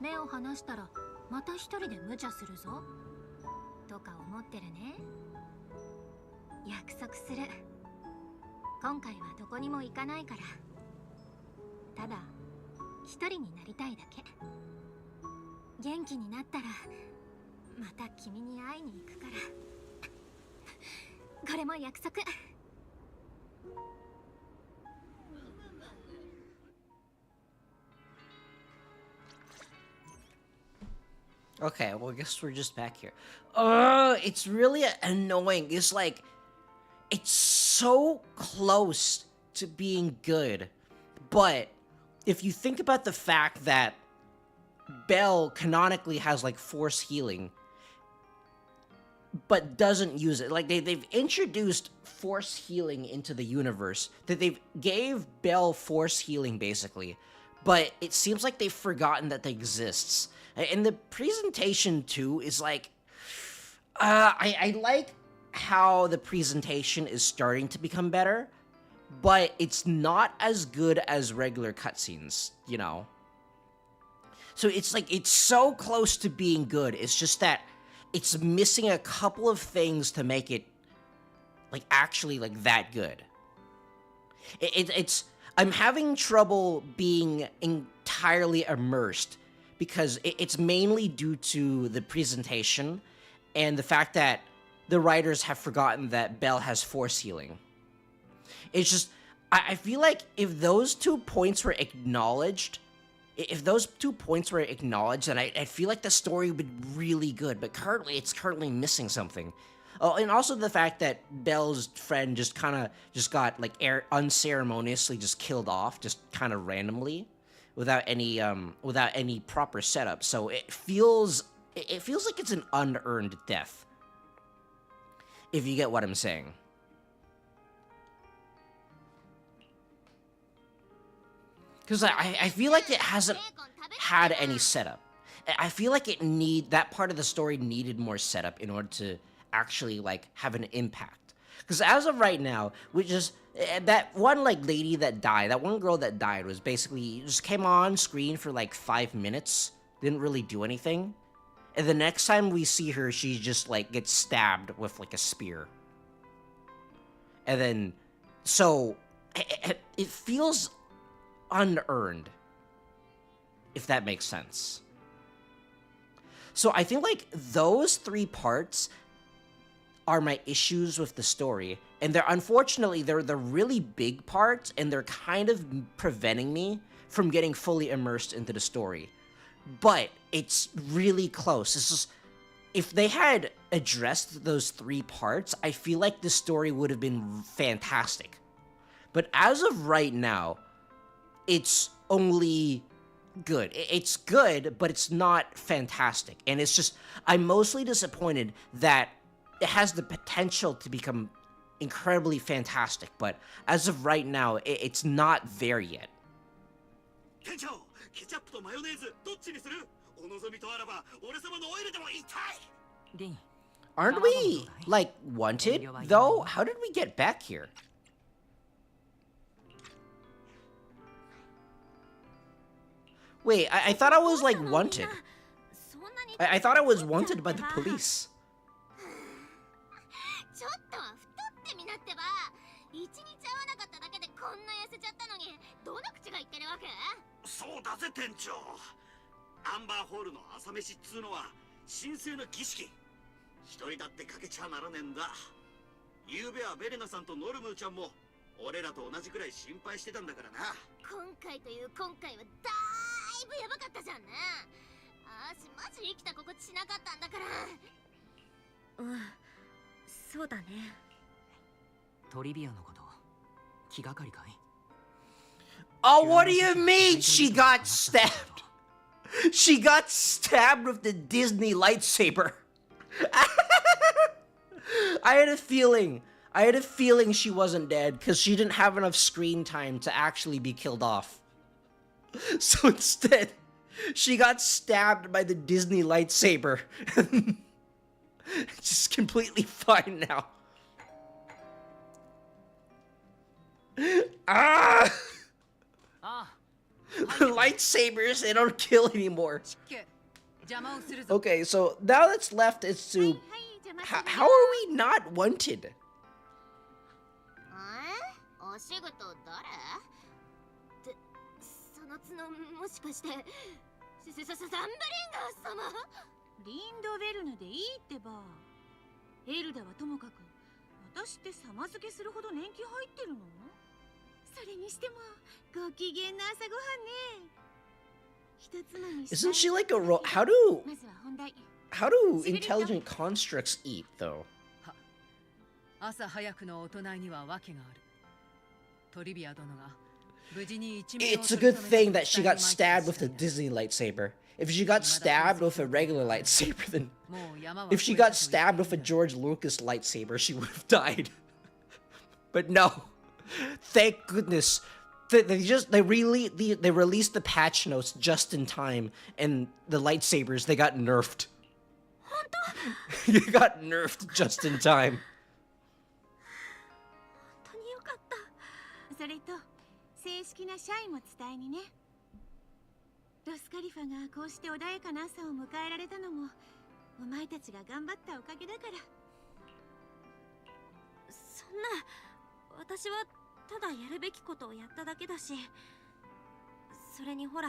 目を離したらまた一人で無茶するぞとか思ってるね。約束する。今回はどこにも行かないから。ただ一人になりたいだけ。元気になったらまた君に会いに行くから。これも約束。Okay, well, I guess we're just back here. It's really annoying. It's like, it's so close to being good, but if you think about the fact that Belle canonically has like force healing, but doesn't use it. Like they've introduced force healing into the universe, that they've gave Belle force healing basically, but it seems like they've forgotten that they exists. And the presentation too is like, I like how the presentation is starting to become better, but it's not as good as regular cutscenes, you know? So it's like, it's so close to being good. It's just that it's missing a couple of things to make it like actually like that good. I'm having trouble being entirely immersed because it's mainly due to the presentation and the fact that the writers have forgotten that Belle has force healing. It's just, I feel like if those 2 points were acknowledged, then I feel like the story would be really good, but currently it's missing something. Oh, and also the fact that Belle's friend just got like unceremoniously just killed off, just kind of randomly, without any proper setup. So it feels like it's an unearned death. If you get what I'm saying. Because I feel like it hasn't had any setup. I feel like that part of the story needed more setup in order to actually like have an impact. Because as of right now, we just that one like lady that died, that one girl that died was basically just came on screen for like 5 minutes, didn't really do anything, and the next time we see her, she just like gets stabbed with like a spear, and then so it feels unearned, if that makes sense. So I think like those 3 parts are my issues with the story, and they're the really big parts, and they're kind of preventing me from getting fully immersed into the story. But it's really close. It's just, if they had addressed those 3 parts, I feel like the story would have been fantastic. But as of right now, it's only good. It's good, but it's not fantastic. And it's just, I'm mostly disappointed that it has the potential to become incredibly fantastic, but as of right now, it's not there yet. 店長、ケチャップとマヨネーズどっちにする？お望みとあらば俺様のオイルでもいいたい。リン、 Aren't we, like, wanted, though? How did we get back here? Wait, I thought I was, like, wanted. I thought I was wanted by the police. ちょっとは太ってみなってば。1日会わなかっただけでこんな痩せちゃったのに、どの口が言ってるわけ？そうだぜ店長。アンバーホールの朝飯っつうのは神聖な儀式。一人だってかけちゃならねえんだ。昨べはベレナさんとノルムーちゃんも俺らと同じくらい心配してたんだからな。今回という今回はだいぶやばかったじゃんね。マジ生きた心地しなかったんだから。そうだね。トリビアのこと気がかりかい？ Oh, what do you mean she got stabbed? She got stabbed with the Disney lightsaber. I had a feeling she wasn't dead because she didn't have enough screen time to actually be killed off. So instead, she got stabbed by the Disney lightsaber. Just completely fine now. Ah! Lightsabers, they don't kill anymore. Okay, so now that's left is to... How are we not wanted? お仕事誰？ってその角もしかしてサンブリンガー様？リンドベルヌでいいってば。エルダはともかく私って様付けするほど年季入ってるの？それにしてもご機嫌な朝ごはんね。一つまみ。 Isn't she like a how do intelligent constructs eat though? 朝早くの大人には訳がある。トリビア殿が It's a good thing that she got stabbed with a Disney lightsaber. If she got stabbed with a regular lightsaber, then... If she got stabbed with a George Lucas lightsaber, she would have died. But no. Thank goodness. They released the patch notes just in time, and the lightsabers, they got nerfed. They got nerfed just in time. 本当によかった。それと正式な社員も伝えにね。ロスカリファがこうして穏やかな朝を迎えられたのもお前たちが頑張ったおかげだから。そんな、私はただやるべきことをやっただけだし、それにほら、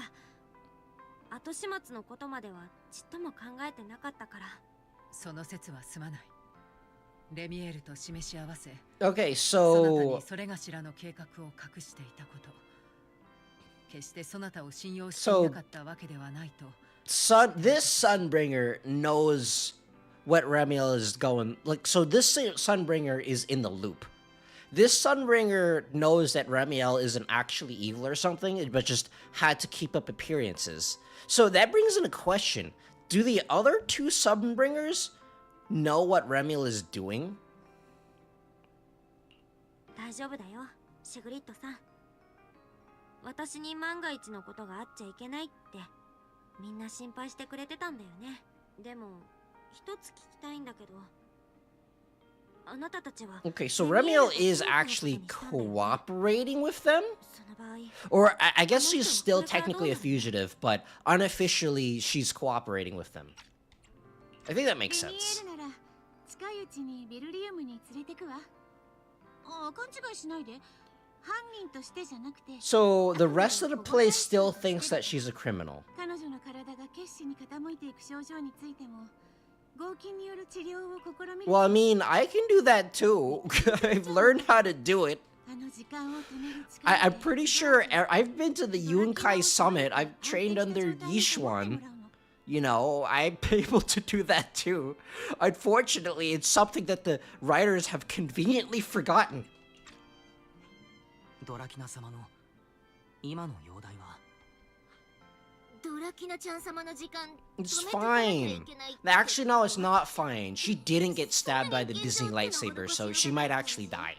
後始末のことまではちっとも考えてなかったから。その説はすまない。レミエールと示し合わせ、 Okay, そなた so... にそれがしらの計画を隠していたこと、決してそなたを信用していなかったわけではないと。This Sunbringer knows what Ramiel is going... Like, so this Sunbringer is in the loop. This Sunbringer knows that Ramiel isn't actually evil or something, but just had to keep up appearances. So that brings in a question. Do the other two Sunbringers know what Ramiel is doing? 大丈夫だよ、シグリッドさん。私に万が一のことがあっちゃいけないってみんな心配してくれてたんだよね。でも一つ聞きたいんだけど、あなたたちは Okay, so Ramiel is actually cooperating with them? Or I guess she's still technically a fugitive, but unofficially she's cooperating with them. I think that makes sense. 近いうちにベルリウムに連れてくわ。勘違いしないで。犯人としてじゃなくて。So the rest of the place still thinks that she's a criminal. 彼女の体が決死に傾いていく症状についても、合金による治療を試みる。 Well, I mean, I can do that too. I've learned how to do it. I'm pretty sure I've been to the Yunkai Summit. I've trained under Yishuan. You know, I'm able to do that too. Unfortunately, it's something that the writers have conveniently forgotten. ドラキナ様の今の容体は It's fine. Actually, no, it's not fine. She didn't get stabbed by the Disney lightsaber, so she might actually die.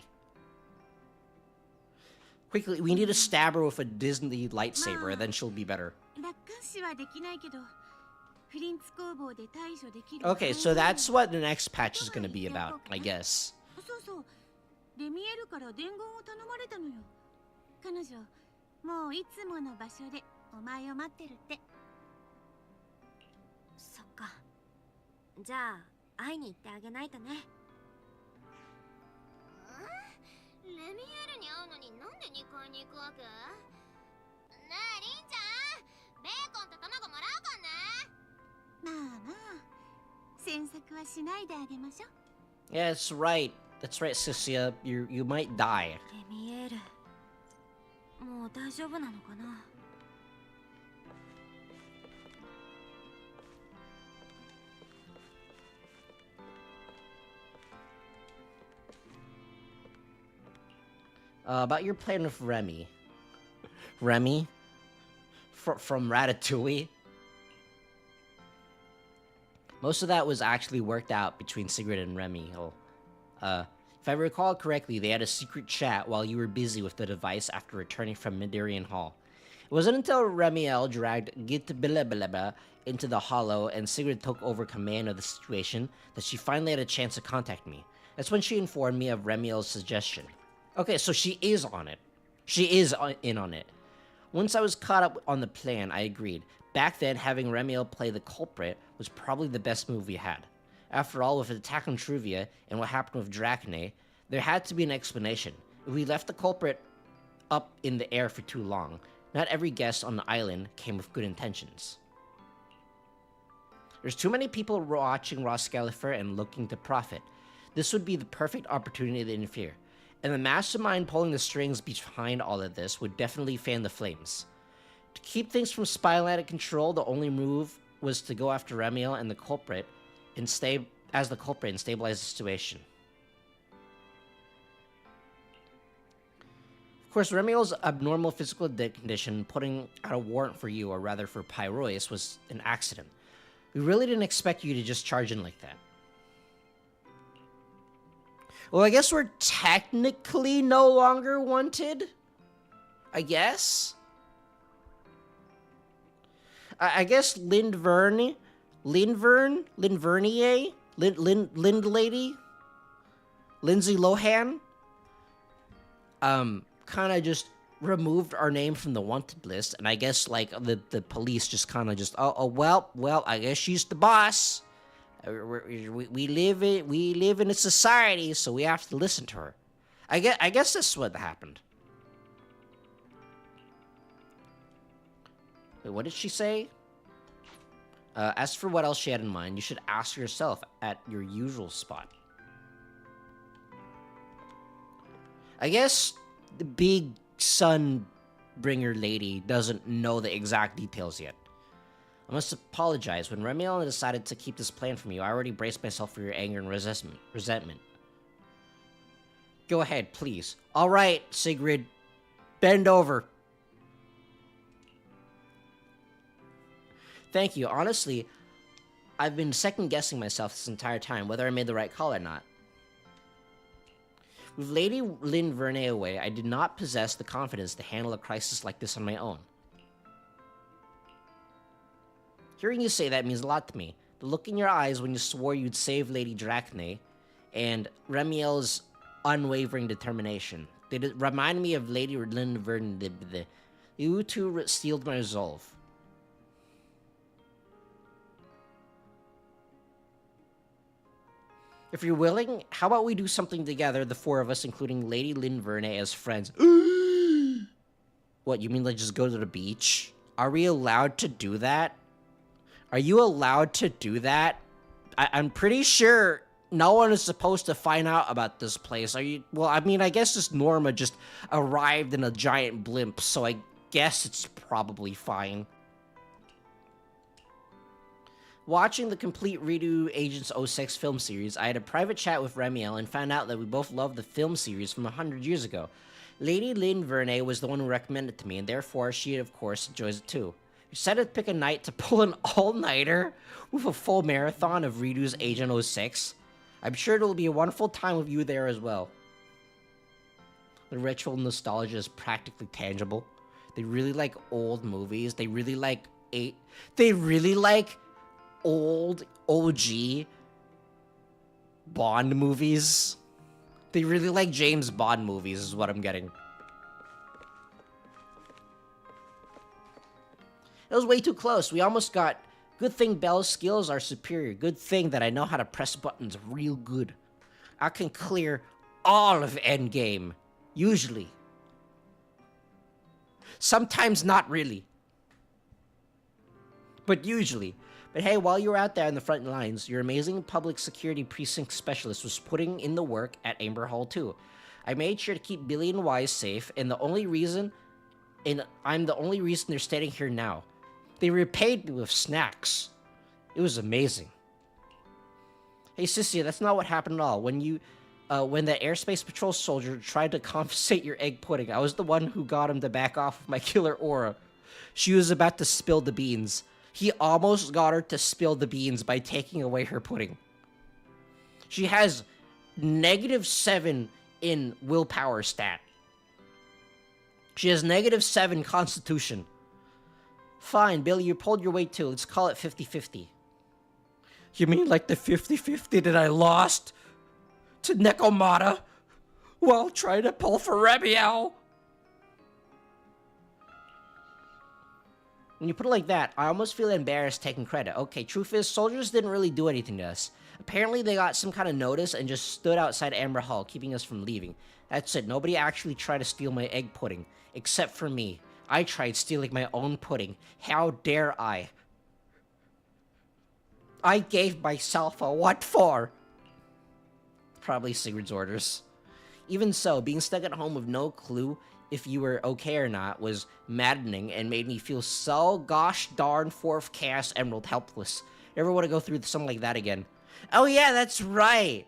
Quickly, we need to stab her with a Disney lightsaber, then she'll be better. Okay, so that's what the next patch is gonna be about, I guess. レミエルから伝言を頼まれたのよ。彼女、もういつもの場所でお前を待ってるって。そっか。じゃあ会いに行ってあげないとね。レミエルに会うのになんで2階に行くわけ？ねえ、リンちゃん、ベーコンと卵もらおうかね。まあまあ、詮索はしないであげましょう。 Yeah, that's right. That's right, Cecilia. You might die. レミエール、もう大丈夫なのかな。About your plan with Remy. Remy? From Ratatouille? Most of that was actually worked out between Sigrid and Remy. If I recall correctly, they had a secret chat while you were busy with the device after returning from Midorian Hall. It wasn't until Remiel dragged Gitbilibba into the hollow and Sigrid took over command of the situation that she finally had a chance to contact me. That's when she informed me of Remiel's suggestion. Okay, so she is on it. She is in on it. Once I was caught up on the plan, I agreed. Back then, having Remiel play the culprit was probably the best move we had. After all, with Attack on Truvia and what happened with Dracne, there had to be an explanation. If we left the culprit up in the air for too long, not every guest on the island came with good intentions. There's too many people watching Roskillifer and looking to profit. This would be the perfect opportunity to interfere. And the mastermind pulling the strings behind all of this would definitely fan the flames. To keep things from spiraling out of control, the only move was to go after Remiel and the culprit and stabilize the situation. Of Of course, Remiel's abnormal physical condition putting out a warrant for you, or rather for Pyrois, was an accident. We really didn't expect you to just charge in like that. Well, I guess we're technically no longer wanted? I guess? I guess Lindvernier? Lindlady? Lindsay Lohan? Kind of just removed our name from the wanted list, and I guess, like, the police just kind of just, well, I guess she's the boss. We live in a society, so we have to listen to her. I guess this is what happened. Wait, what did she say? As for what else she had in mind, you should ask yourself at your usual spot. I guess the big sun bringer lady doesn't know the exact details yet. I must apologize. When Remiel decided to keep this plan from you, I already braced myself for your anger and resentment. Go ahead, please. All right, Sigrid. Bend over. Thank you. Honestly, I've been second-guessing myself this entire time, whether I made the right call or not. With Lady Lynn Vernay away, I did not possess the confidence to handle a crisis like this on my own. Hearing you say that means a lot to me. The look in your eyes when you swore you'd save Lady Drachne, and Remiel's unwavering determination. They remind me of Lady Lynn Vernay. You two sealed my resolve. If you're willing, how about we do something together, the four of us, including Lady Lynn Vernay as friends? What, you mean like just go to the beach? Are we allowed to do that? Are you allowed to do that? I'm pretty sure no one is supposed to find out about this place. Are you? Well, I mean, I guess this Norma just arrived in a giant blimp, so I guess it's probably fine. Watching the complete redo Agents 06 film series, I had a private chat with Remiel and found out that we both loved the film series from 100 years ago. Lady Lynn Vernay was the one who recommended it to me, and therefore she, of course, enjoys it too. We decided to pick a night to pull an all-nighter with a full marathon of redo's Agent 06. I'm sure it'll be a wonderful time with you there as well. The ritual nostalgia is practically tangible. They really like old movies. They really like old OG Bond movies. They really like James Bond movies is what I'm getting. It was way too close. We almost got... Good thing Belle's skills are superior. Good thing that I know how to press buttons real good. I can clear all of Endgame. Usually. Sometimes not really. But usually. But hey, while you were out there in the front lines, your amazing public security precinct specialist was putting in the work at Amber Hall too. I made sure to keep Billy and Wise safe, and I'm the only reason they're standing here now. They repaid me with snacks. It was amazing. Hey, Sissy, that's not what happened at all. When the airspace patrol soldier tried to confiscate your egg pudding, I was the one who got him to back off with my killer aura. She was about to spill the beans. He almost got her to spill the beans by taking away her pudding. She has -7 in willpower stat. She has -7 constitution. Fine, Billy, you pulled your weight too. Let's call it 50-50. You mean like the 50-50 that I lost to Nekomata while trying to pull for Remiel? When you put it like that, I almost feel embarrassed taking credit. Okay, truth is, soldiers didn't really do anything to us. Apparently, they got some kind of notice and just stood outside Amber Hall, keeping us from leaving. That's it. Nobody actually tried to steal my egg pudding, except for me. I tried stealing my own pudding. How dare I? I gave myself a what for? Probably Sigurd's orders. Even so, being stuck at home with no clue if you were okay or not was maddening and made me feel so gosh darn 4th Chaos Emerald helpless. Never want to go through something like that again. Oh yeah, that's right.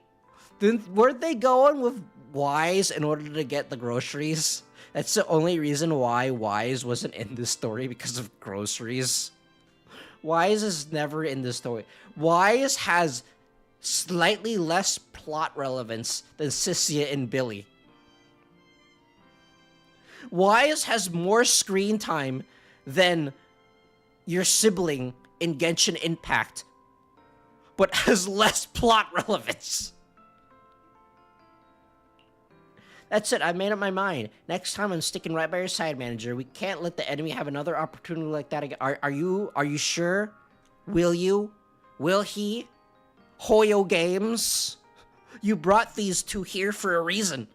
Weren't they going with Wise in order to get the groceries? That's the only reason why Wise wasn't in this story, because of groceries. Wise is never in this story. Wise has slightly less plot relevance than Sissia and Billy. Wise has more screen time than your sibling in Genshin Impact, but has less plot relevance. That's it, I made up my mind. Next time I'm sticking right by your side, manager. We can't let the enemy have another opportunity like that again. Are you sure? Will you? Will he? Hoyo Games? You brought these two here for a reason.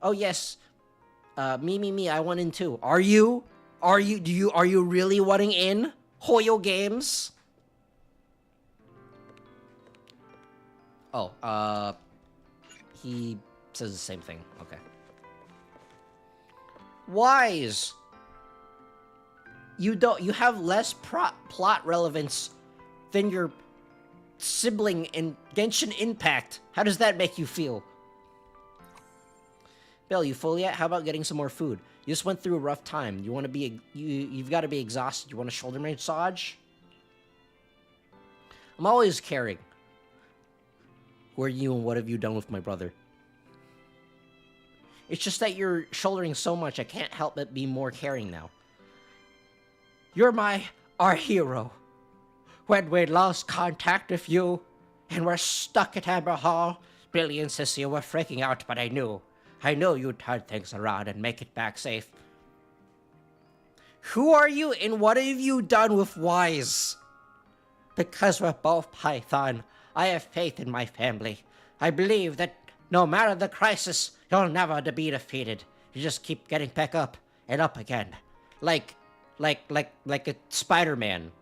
Oh yes. Me, I want in too. Are you? Are you really wanting in? Hoyo Games? Oh, he says the same thing. Okay. Wise. You have less plot relevance than your sibling in Genshin Impact. How does that make you feel? Bill, you full yet? How about getting some more food? You just went through a rough time. You want to be you've got to be exhausted. You want a shoulder massage? I'm always caring. Who are you and what have you done with my brother? It's just that you're shouldering so much, I can't help but be more caring now. You're our hero. When we lost contact with you, and we're stuck at Amber Hall, Billy and Sissy were freaking out, but I knew you'd turn things around and make it back safe. Who are you, and what have you done with Wise? Because we're both Python, I have faith in my family. I believe that no matter the crisis, you'll never be defeated. You just keep getting back up and up again. Like a Spider-Man.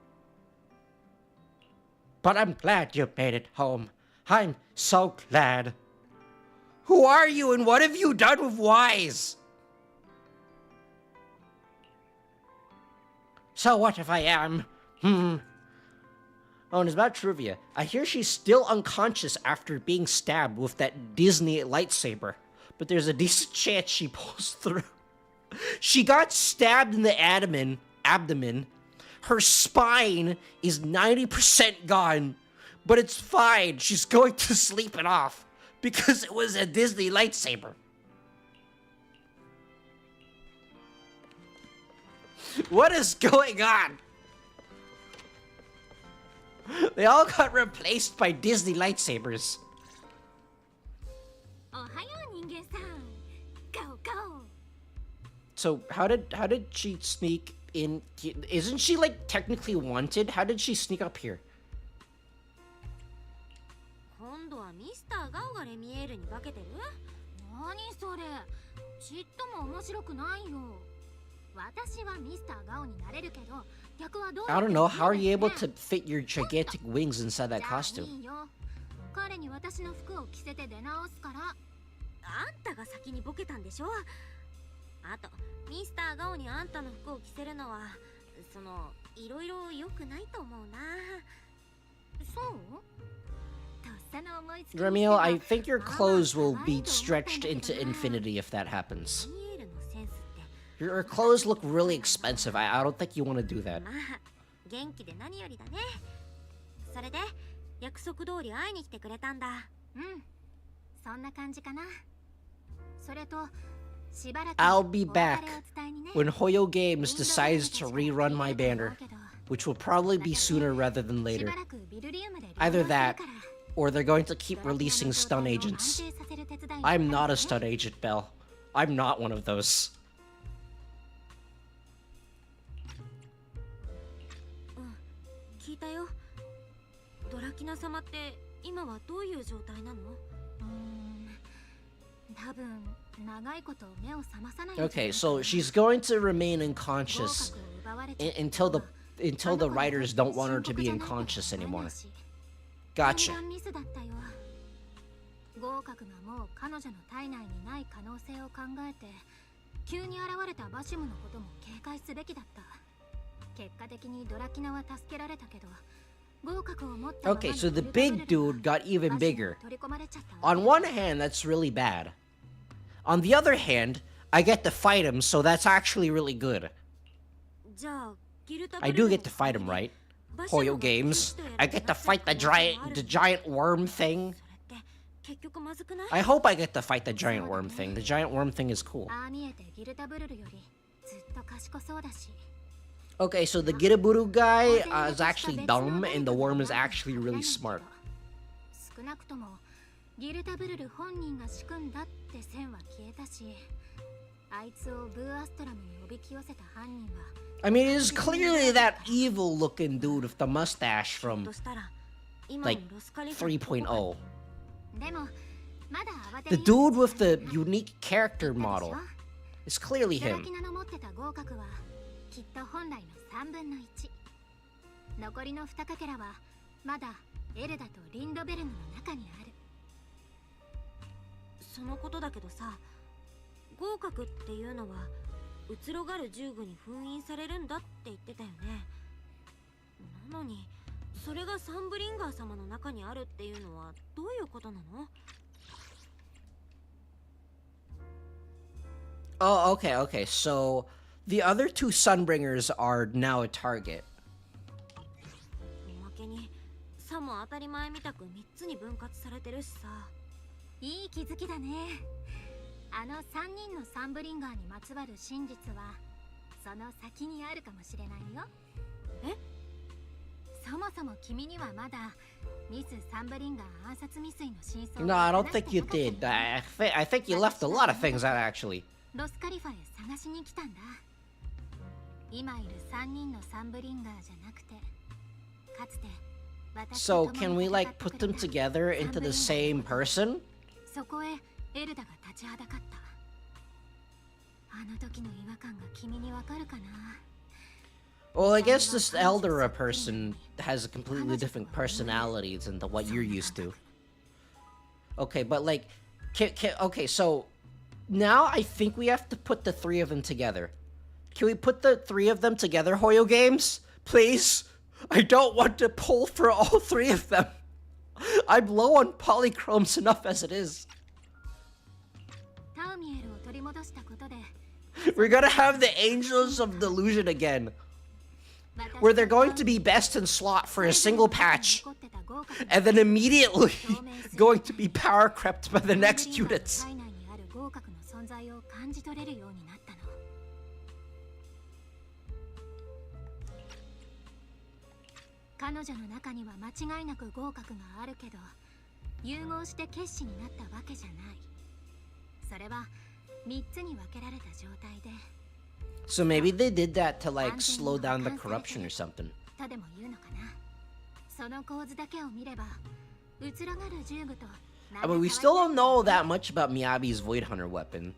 But I'm glad you made it home. I'm so glad. Who are you and what have you done with Wise? So what if I am? Oh, and it's about trivia. I hear she's still unconscious after being stabbed with that Disney lightsaber. But there's a decent chance she pulls through. She got stabbed in the abdomen. Her spine is 90% gone. But it's fine. She's going to sleep it off. Because it was a Disney lightsaber. What is going on? They all got replaced by Disney lightsabers. So how did she sneak in? Isn't she like technically wanted? How did she sneak up here? I don't know, how are you able to fit your gigantic wings inside that costume? Remiel, I think your clothes will be stretched into infinity if that happens. Your clothes look really expensive. I don't think you want to do that. I'll be back when Hoyo Games decides to rerun my banner, which will probably be sooner rather than later. Either that, or they're going to keep releasing stun agents. I'm not a stun agent, Belle. I'm not one of those. Okay, so she's going to remain unconscious until the writers don't want her to be unconscious anymore. Gotcha. Okay, so the big dude got even bigger. On one hand, that's really bad. On the other hand, I get to fight him, so that's actually really good. I do get to fight him, right? Hoyo games. I get to fight the giant worm thing. I hope I get to fight the giant worm thing. The giant worm thing is cool. Okay, so the Giraburu guy is actually dumb, and the worm is actually really smart. I mean, it is clearly that evil-looking dude with the mustache from, like, 3.0. The dude with the unique character model is clearly him. Oh, okay, so the other two Sunbringers are now a target. No, I don't think you did. I think you left a lot of things out, actually. So, can we, like, put them together into the same person? Well, I guess this Eldera person has a completely different personality than what you're used to. Okay, but, like, okay, so now I think we have to put the three of them together. Can we put the three of them together, Hoyo Games? Please? I don't want to pull for all three of them. I'm low on polychromes enough as it is. We're gonna have the Angels of Delusion again, where they're going to be best in slot for a single patch, and then immediately going to be power crept by the next units. So maybe they did that to, like, slow down the corruption or something. I mean, we still don't know that much about Miyabi's Void Hunter weapon.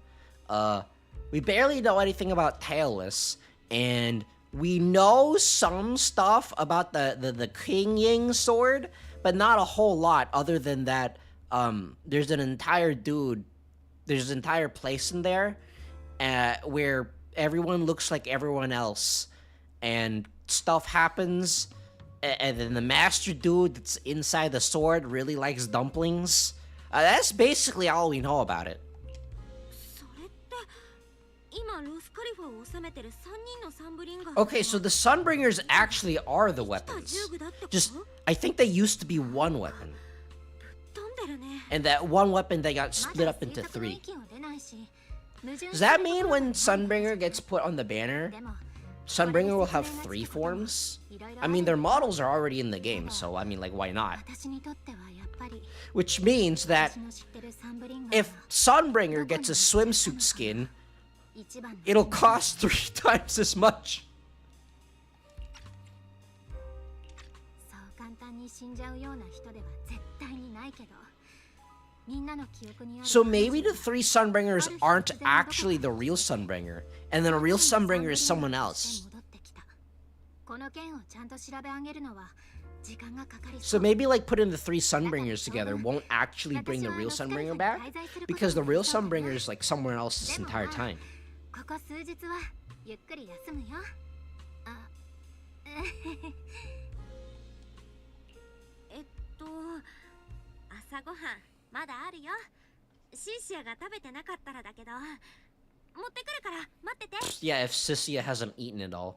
We barely know anything about Tailless, and we know some stuff about the King Ying sword, but not a whole lot other than that there's an entire place in there where everyone looks like everyone else, and stuff happens, and then the master dude that's inside the sword really likes dumplings. That's basically all we know about it. Okay, so the Sunbringers actually are the weapons. Just, I think they used to be one weapon. And that one weapon, they got split up into three. Does that mean when Sunbringer gets put on the banner, Sunbringer will have three forms? I mean, their models are already in the game, so I mean, like, why not? Which means that if Sunbringer gets a swimsuit skin, it'll cost 3 times as much. So maybe the 3 Sunbringers aren't actually the real Sunbringer, and then a real Sunbringer is someone else. So maybe, like, putting the 3 Sunbringers together won't actually bring the real Sunbringer back, because the real Sunbringer is, like, somewhere else this entire time. シンシアが食べてなかったらだけど、持ってくるから待ってて。 Yeah, if Sissia hasn't eaten it all.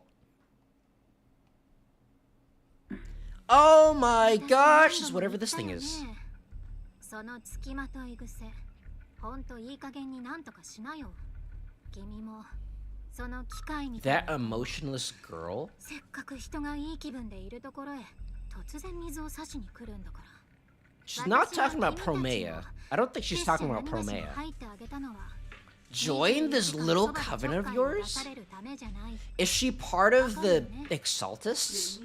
Oh my gosh, it's whatever this thing is. その付きまとい癖、ほんといい加減になんとかしなよ。君もその機械みたい That な。 emotionless girl? せっかく人がいい気分でいるところへ突然水を差しに来るんだから。 She's not talking about Promea. I don't think she's talking about Promea. Join this little coven of yours? Is she part of the Exaltists?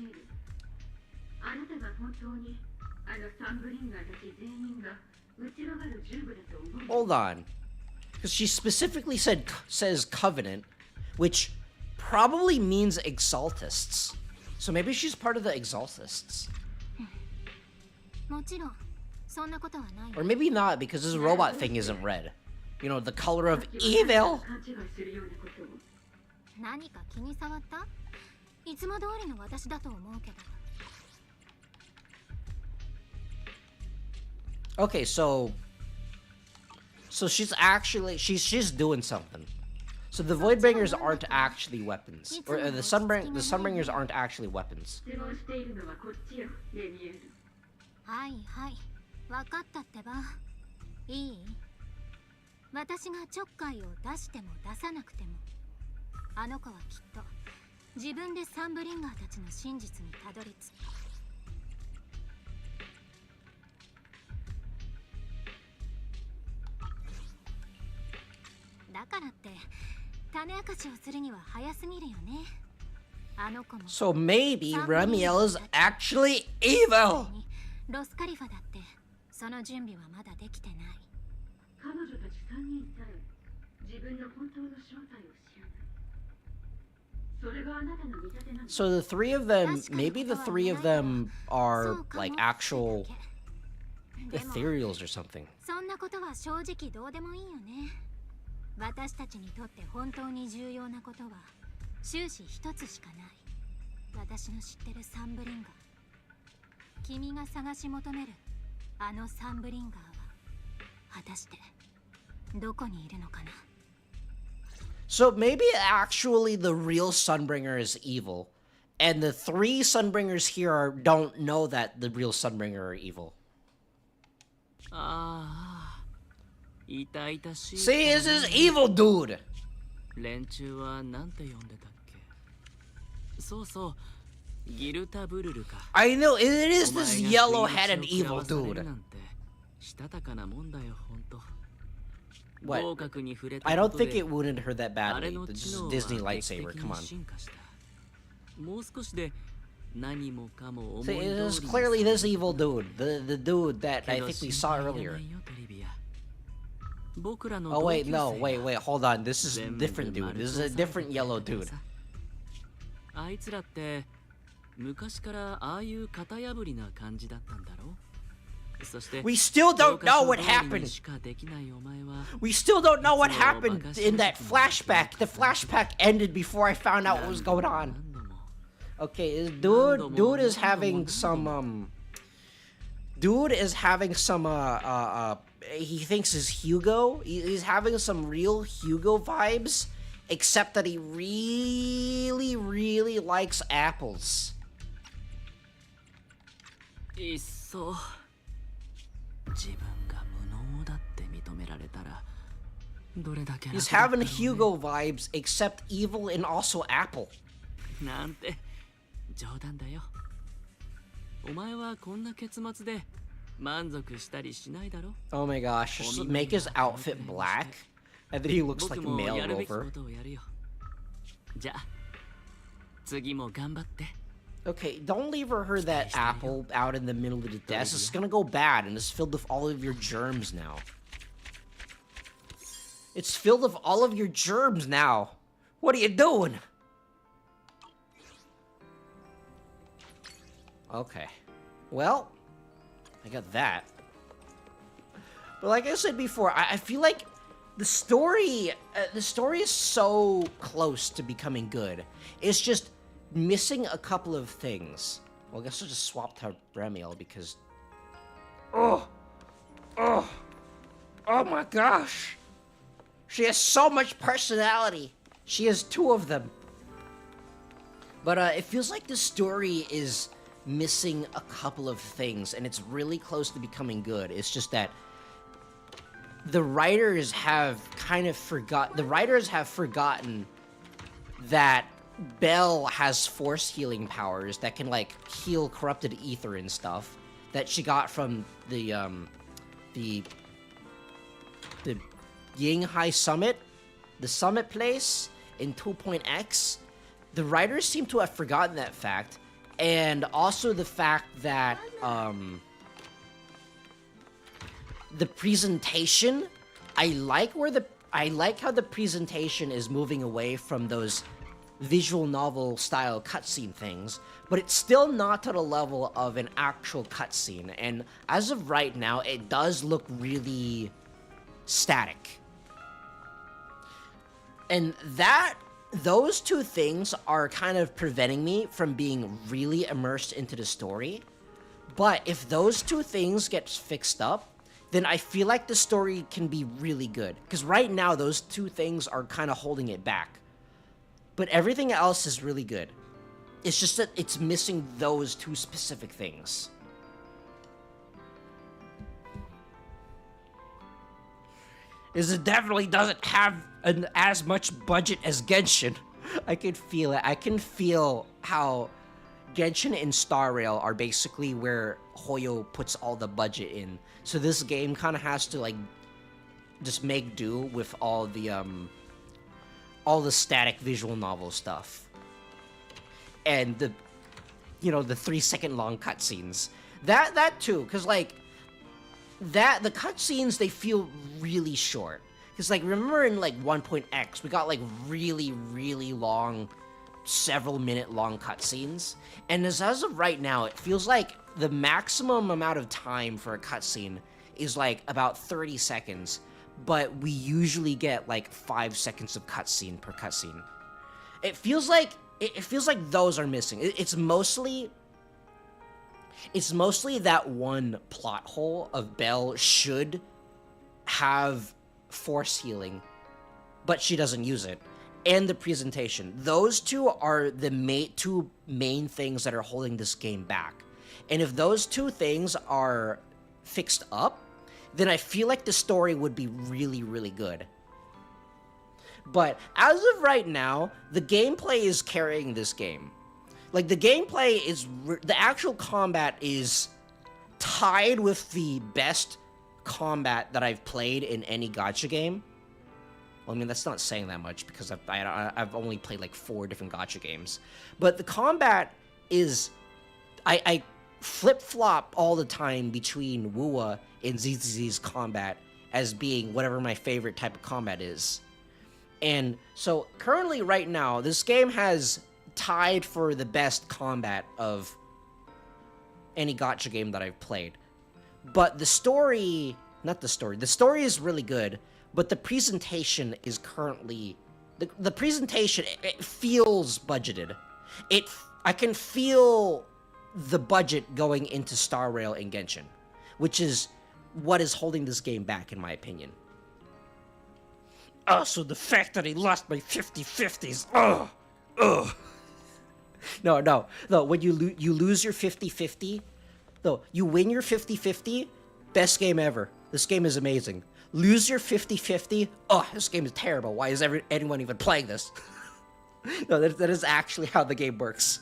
Hold on. Because she specifically says covenant, which probably means Exaltists. So maybe she's part of the Exaltists. Or maybe not, because this robot thing isn't red. You know, the color of evil. 何か気に障った？いつも通りの私だと思うけど。 Okay, so she's she's doing something. So the Voidbringers aren't actually weapons, or the Sunbringers aren't actually weapons. はいはい、わかったってば。いい？私がちょっかいを出しても出さなくても、あの子はきっと自分でサンブリンガーたちの真実にたどり着く。だからって種明かしをするには早すぎるよね。あの子も。 So maybe Ramiel is actually evil. ロスカリファだってその準備はまだできてない。彼女たち3人さえ自分の本当の正体を知らない。それがあなたの見立てなんだ。 So the three of them, maybe the three of them are like actual ethereals or something. そんなことは正直どうでもいいよね。私たちにとって本当に重要なことは終始一つしかない。私の知ってるサンブリンガー。君が探し求めるあのサンブリンガーは果たしてどこにいるのかな。 So maybe actually the real Sunbringer is evil, and the three Sunbringers here don't know that the real Sunbringer are evil. See, this is evil, dude. 連中はなんて呼んでたっけ？そうそう、ギルタブルルか。 I know, it is this yellow-headed evil dude. What? I don't think it wounded her that badly. This is a Disney lightsaber, come on. See, it is clearly this evil dude. The dude that I think we saw earlier. Oh wait, no, wait, hold on. This is a different dude. This is a different yellow dude. We still don't know what happened. We still don't know what happened in that flashback. The flashback ended before I found out what was going on. Okay, dude is having some he thinks is Hugo. He's having some real Hugo vibes, except that he really, really likes apples. He's having Hugo vibes, except evil and also apple. Oh my gosh, just make his outfit black, and then he looks like a male rover. Okay, don't leave her that apple out in the middle of the desk. It's gonna go bad, and it's filled with all of your germs now. It's filled with all of your germs now. What are you doing? Okay. Well, I got that. But like I said before, I feel like the story is so close to becoming good. It's just missing a couple of things. Well, I guess I'll just swap to Remiel because... Oh my gosh. She has so much personality. She has 2 of them. But it feels like the story is missing a couple of things, and it's really close to becoming good. It's just that the writers have forgotten that Belle has force healing powers that can like heal corrupted ether and stuff that she got from the Yinghai Summit, the summit place in 2.x. The writers seem to have forgotten that fact, and also the fact that the presentation, I like how the presentation is moving away from those visual novel style cutscene things, but it's still not to the level of an actual cutscene, and as of right now, it does look really static. And those 2 things are kind of preventing me from being really immersed into the story. But if those 2 things get fixed up, then I feel like the story can be really good. Because right now, those 2 things are kind of holding it back. But everything else is really good. It's just that it's missing those 2 specific things. It definitely doesn't have as much budget as Genshin. I can feel it. I can feel how Genshin and Star Rail are basically where Hoyo puts all the budget in. So this game kind of has to like just make do with all the static visual novel stuff. And the 3-second long cutscenes. That too, cuz like the cutscenes, they feel really short. Because, like, remember in, like, 1.x, we got, like, really, really long, several-minute-long cutscenes? And as of right now, it feels like the maximum amount of time for a cutscene is, like, about 30 seconds. But we usually get, like, 5 seconds of cutscene per cutscene. It feels like those are missing. It's mostly that one plot hole of Belle should have force healing, but she doesn't use it, and the presentation. Those 2 are the 2 main things that are holding this game back. And if those 2 things are fixed up, then I feel like the story would be really, really good. But as of right now, the gameplay is carrying this game. Like, the gameplay is... the actual combat is tied with the best combat that I've played in any gacha game. Well, I mean, that's not saying that much, because I've only played, like, 4 different gacha games. But the combat is... I flip-flop all the time between Wuwa and ZZZ's combat as being whatever my favorite type of combat is. And so, currently, right now, this game has tied for the best combat of any gacha game that I've played. But the story is really good, but the presentation is currently... The presentation, it feels budgeted. I can feel the budget going into Star Rail and Genshin, which is what is holding this game back, in my opinion. Also, the fact that he lost by 50-50s. Ugh. No. When you lose your 50-50, no, you win your 50-50, best game ever. This game is amazing. Lose your 50-50, this game is terrible. Why is anyone even playing this? No, that is actually how the game works.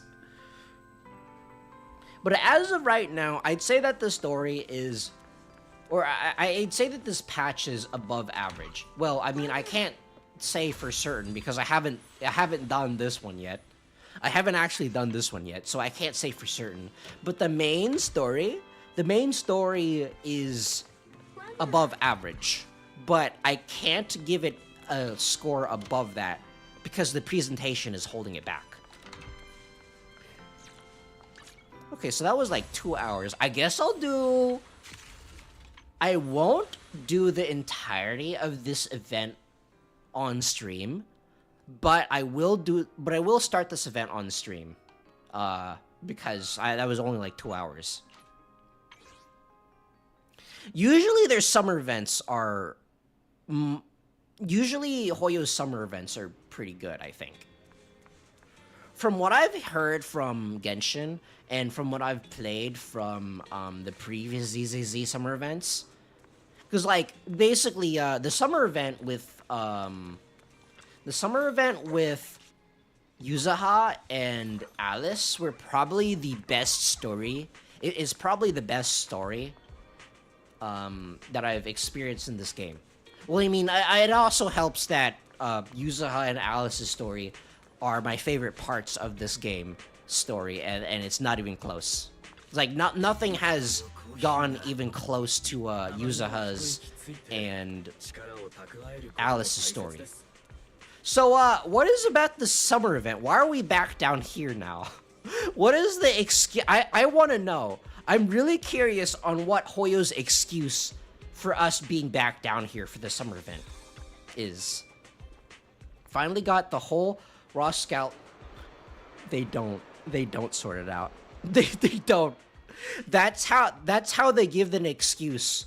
But as of right now, I'd say that the story is... or I'd say that this patch is above average. Well, I mean, I can't say for certain because I haven't done this one yet. I haven't actually done this one yet, so I can't say for certain. But the main story is above average. But I can't give it a score above that because the presentation is holding it back. Okay, so that was like 2 hours. I guess I won't do the entirety of this event on stream, but I will start this event on stream, because that was only like 2 hours. Usually their summer events are... usually Hoyo's summer events are pretty good, I think. From what I've heard from Genshin, and from what I've played from the previous ZZZ summer events, because like basically the summer event with Yuzaha and Alice were probably the best story. It is probably the best story that I've experienced in this game. Well, I mean, it also helps that Yuzaha and Alice's story are my favorite parts of this game story, and it's not even close. It's like nothing has gone even close to Yuzaha's and Alice's story. So, what is about the summer event? Why are we back down here now? What is the excuse? I want to know. I'm really curious on what Hoyo's excuse for us being back down here for the summer event is. Finally got the whole Raw Scout. They don't sort it out. They don't. That's how they give an excuse.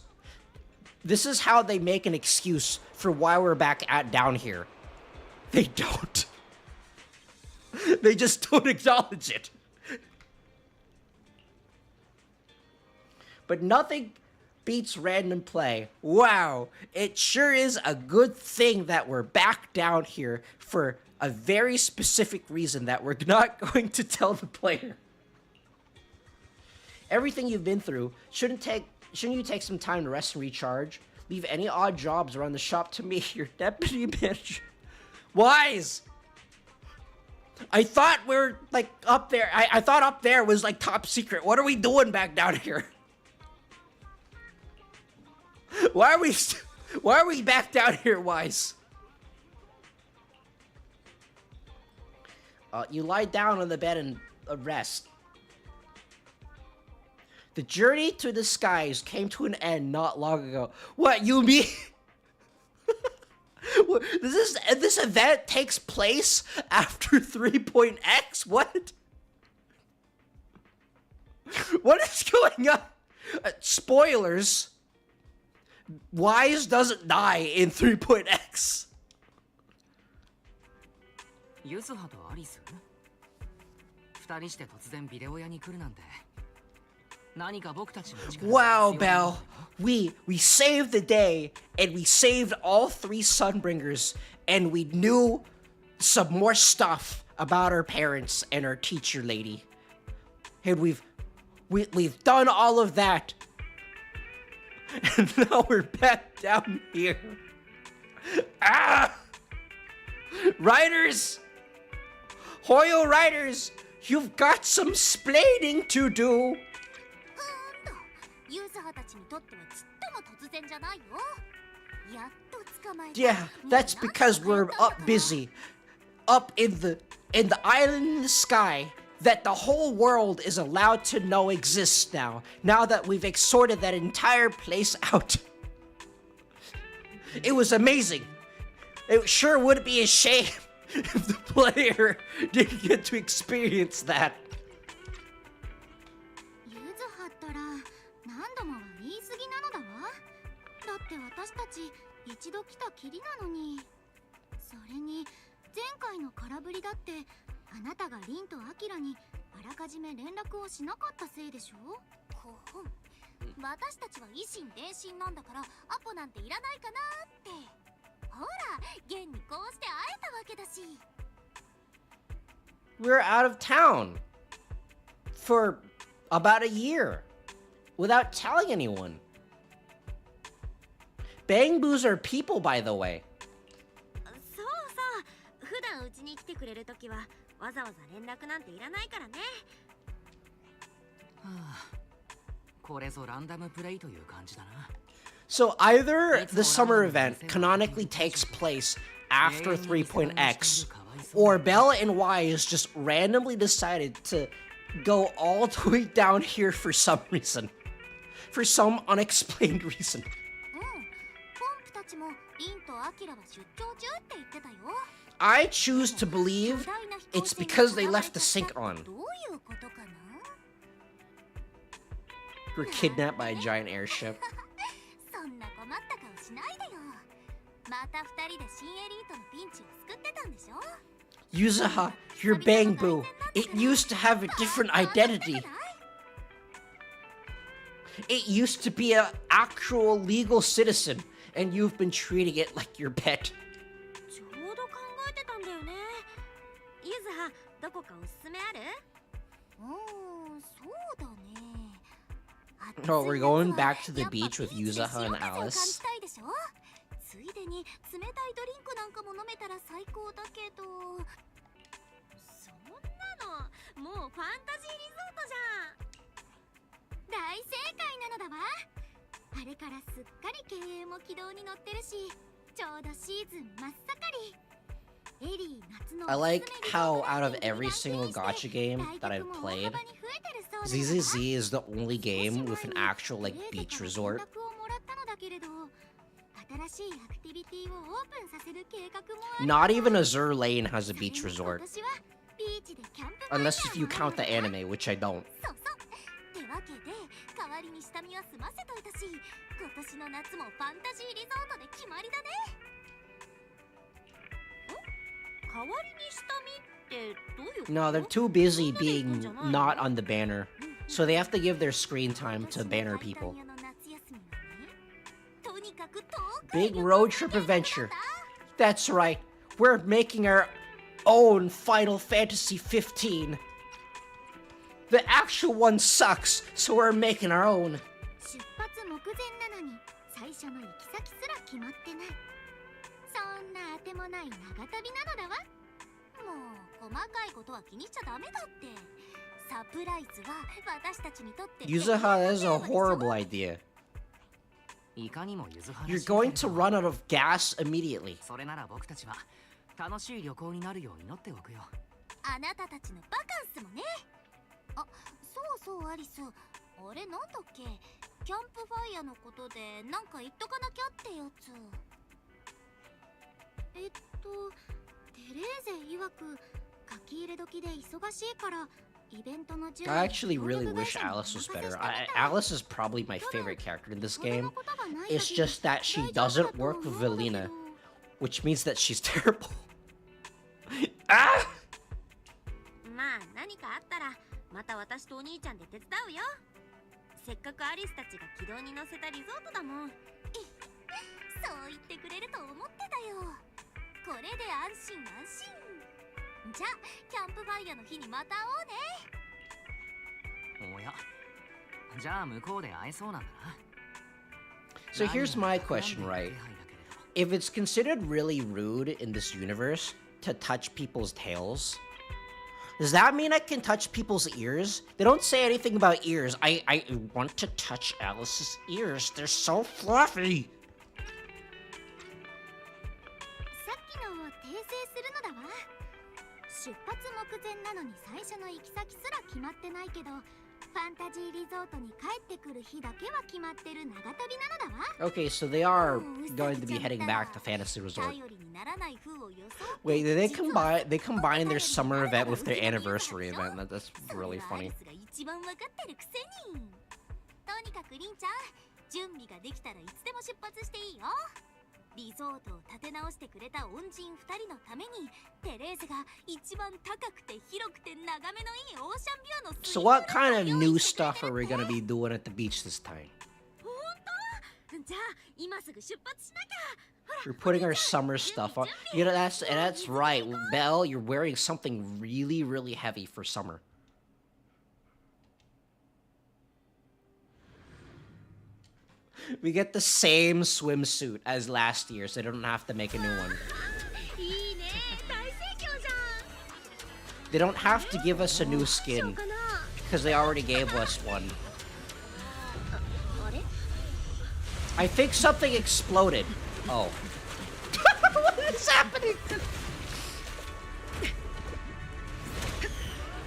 This is how they make an excuse for why we're back down here. They don't. They just don't acknowledge it. But nothing beats random play. Wow, it sure is a good thing that we're back down here for a very specific reason that we're not going to tell the player. Everything you've been through, shouldn't you take some time to rest and recharge? Leave any odd jobs around the shop to me, your deputy manager. Wise! I thought we were, like, up there. I thought up there was, like, top secret. What are we doing back down here? Why are we back down here, Wise? You lie down on the bed and rest. The journey to the skies came to an end not long ago. What, you mean? This event takes place after 3.x? What? What is going on? Spoilers. Wise doesn't die in 3.x. ユズハとアリス二人して突然ビデオ屋に来るなんて何か僕たちの力 Wow, Belle. We saved the day, and we saved all 3 Sunbringers, and we knew some more stuff about our parents and our teacher lady. And we've done all of that. And now we're back down here. Ah! Writers! Hoyo writers, you've got some splaining to do. ユーザーたちにとってはちっとも突然じゃないよ。やっと捕まえた。 Yeah, that's because we're busy. Up in the island in the sky that the whole world is allowed to know exists now. Now that we've sorted that entire place out. It was amazing. It sure would be a shame if the player didn't get to experience that. ユーザーったら何度もは言い過ぎなのだわ。だって私たち一度来たきりなのに。それに前回の空振りだってあなたがリンとアキラにあらかじめ連絡をしなかったせいでしょ。ほほん。私たちは維心伝心なんだからアポなんていらないかなって。ほら、現にこうして会えたわけだし。We're out of town for about a year without telling anyone. Bangboos are people, by the way. そうそう。普段うちに来てくれるときはわざわざ連絡なんていらないからね。はあ、これぞランダムプレイという感じだな。 So either the summer event canonically takes place after 3.x, or Bella and Wise just randomly decided to go all the way down here for some reason. For some unexplained reason. うん。ポンプたちもリンとアキラは出張中って言ってたよ。 I choose to believe it's because they left the sync on. どういうことかな？ We're kidnapped by a giant airship. 困った顔しないでよ。また二人で新エリートのピンチを救ってたんでしょ。 Yuzaha, your bang boo. It used to have a different identity. It used to be an actual legal citizen, and you've been treating it like your pet. ちょうど考えてたんだよね。ゆずは、どこかおすすめある？そうだね。 Oh, we're going back to the beach with Yuzaha and Alice. ついでに冷たいドリンクなんかも飲めたら最高だけど。そんなのもうファンタジーリゾートじゃん。大正解なのだわ。あれからすっかり経営も軌道に乗ってるし、ちょうどシーズン真っ盛り。 I like how out of every single gacha game that I've played, ZZZ is the only game with an actual like beach resort. Not even Azure Lane has a beach resort. Unless if you count the anime, which I don't. わけで代わりに下見は済ませといたし、今年の夏もファンタジーリゾートで決まりだね。代わりに下見ってどういうこと？ No, they're too busy being not on the banner, so they have to give their screen time to banner people. Big road trip adventure. That's right. We're making our own Final Fantasy 15. The actual one sucks, so we're making our own. 出発目前なのに最初の行き先すら決まってない。そんなあてもない長旅なのだわ。もう細かいことは気にしちゃダメだって。サプライズは私たちにとって。 Yuzaha, that is a horrible idea. You're going to run out of gas immediately. それなら僕たちは楽しい旅行になるよう祈っておくよ。あなたたちのバカンスもね。あ、そうそうアリス。あれなんだっけ？キャンプファイヤーのことでなんか言っとかなきゃってやつ。テレーゼ曰く書き入れ時で忙しいからイベントの準備。 I actually really wish Alice was better. Alice is probably my favorite character in this game. It's just that she doesn't work with Velina, which means that she's terrible. Ah! まあ何かあったらまた私とお兄ちゃんで手伝うよ。せっかくアリスたちが軌道に乗せたリゾートだもん。そう言ってくれると思ってたよ。これで安心安心。じゃあキャンプファイヤーの日にまた会おうね。おや、じゃあ向こうで会えそうなんだな。 So here's my question, right? If it's considered really rude in this universe to touch people's tails, does that mean I can touch people's ears? They don't say anything about ears. I want to touch Alice's ears. They're so fluffy. さっきのを訂正するのだわ。出発目前なのに最初の行き先すら決まってないけど、ファンタジーリゾートに帰ってくる日だけは決まってる長旅なのだわ。 Okay, so they are going to be heading back to Fantasy Resort. Wait, did they combine their summer event with their anniversary event? That's really funny. とにかくリンちゃん、準備ができたらいつでも出発していいよ。リゾートを立て直してくれた恩人2人のために、テレーゼが一番高くて広くて眺めのいいオーシャンビューの。 So what kind of new stuff are we gonna be doing at the beach this time? 本当？じゃあ今すぐ出発しなきゃ。 We're putting our summer stuff on. You know, that's right. Belle, you're wearing something really, really heavy for summer. We get the same swimsuit as last year, so they don't have to make a new one. They don't have to give us a new skin, because they already gave us one. I think something exploded. Oh. What is happening?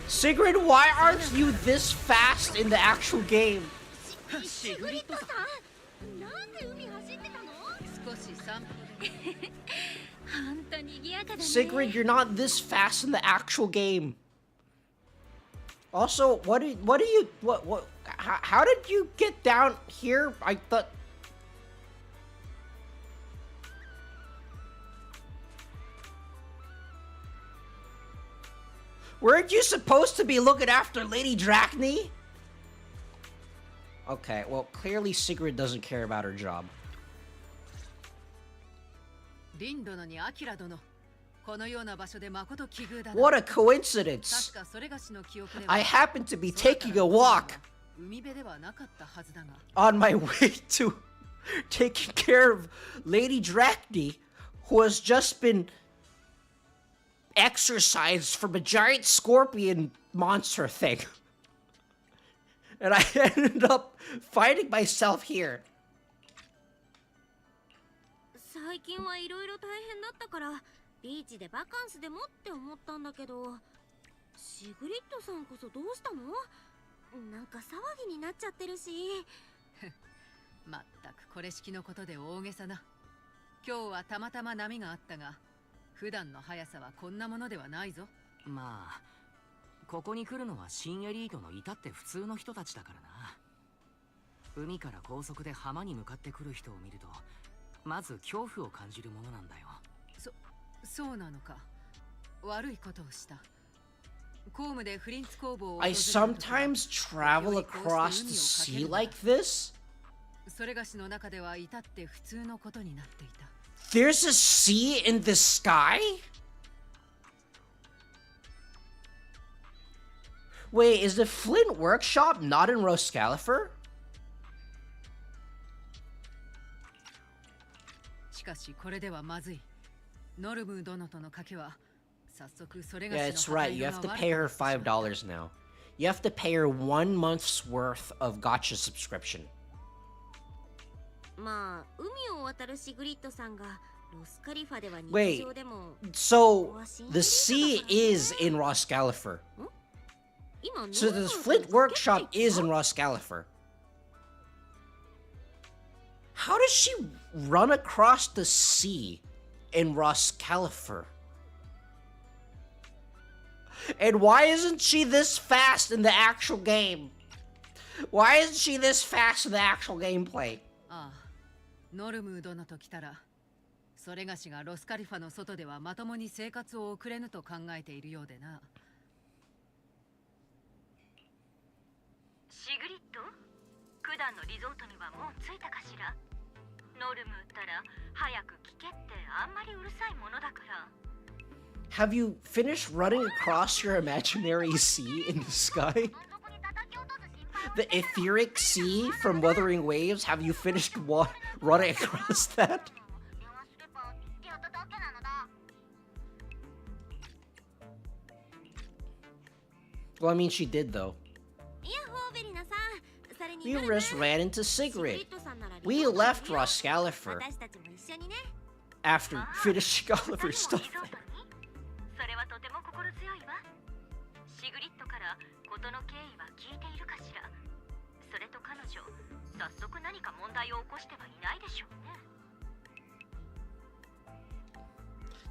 Sigrid, why aren't you this fast in the actual game? Sigrid, you're not this fast in the actual game. Also, how did you get down here? I thought... Weren't you supposed to be looking after Lady Drachny? Okay, well, clearly Sigrid doesn't care about her job. リン殿にアキラ殿、このような場所で誠奇遇だな。 What a coincidence! 確かそれがしの記憶では I happen to be taking a walk 海辺ではなかったはずだが。 on my way to taking care of Lady Drachny, who has just been exorcised from a giant scorpion monster thing. And I ended up finding myself here. 最近はいろいろ大変だったからビーチでバカンスでもって思ったんだけど、シグリッドさんこそどうしたの？なんか騒ぎになっちゃってるし。まったくこれ式のことで大げさな。今日はたまたま波があったが、普段の速さはこんなものではないぞ。まあここに来るのは新エリートの至って普通の人たちだからな。海から高速で浜に向かってくる人を見るとまず恐怖を感じるものなんだよ。そうなのか。悪いことをした。公務でフリンツ工房を I sometimes travel across the sea like this. それがしの中では至って普通のことになっていた。 There's a sea in the sky? Wait, is the Flint workshop not in Roscalifer? しかしこれではまずい。ノルム殿との賭けは早速それが Yeah, し it's の right. You have to pay her $5 now. You have to pay her 1 month's worth of gacha subscription. まあ海を渡るシグリッドさんがロスカリファでは日 Wait, 常でも。 so the sea is in Roscalifer. So the Flint workshop is in Roscalifer. How does she run across the sea in Roscalifer? And why isn't she this fast in the actual game? Why isn't she this fast in the actual gameplay? ああ、ノルム殿と来たら、それがしがロスカリファの外ではまともに生活を送れぬと考えているようでな。シグリッド、九段のリゾートにはもう着いたかしら。ノルムったら早く聞けってあんまりうるさいものだから。 Have you finished running across your imaginary sea in the sky? The etheric sea from Wuthering Waves? Have you finished running across that? Well, I mean, she did, though. We just ran into Sigrid. We left Roscalifer after finishing all of her stuff. それはとても心強いわ。シグリッドから事の経緯は聞いているかしら。それと彼女、早速何か問題を起こしてはいないでしょうね。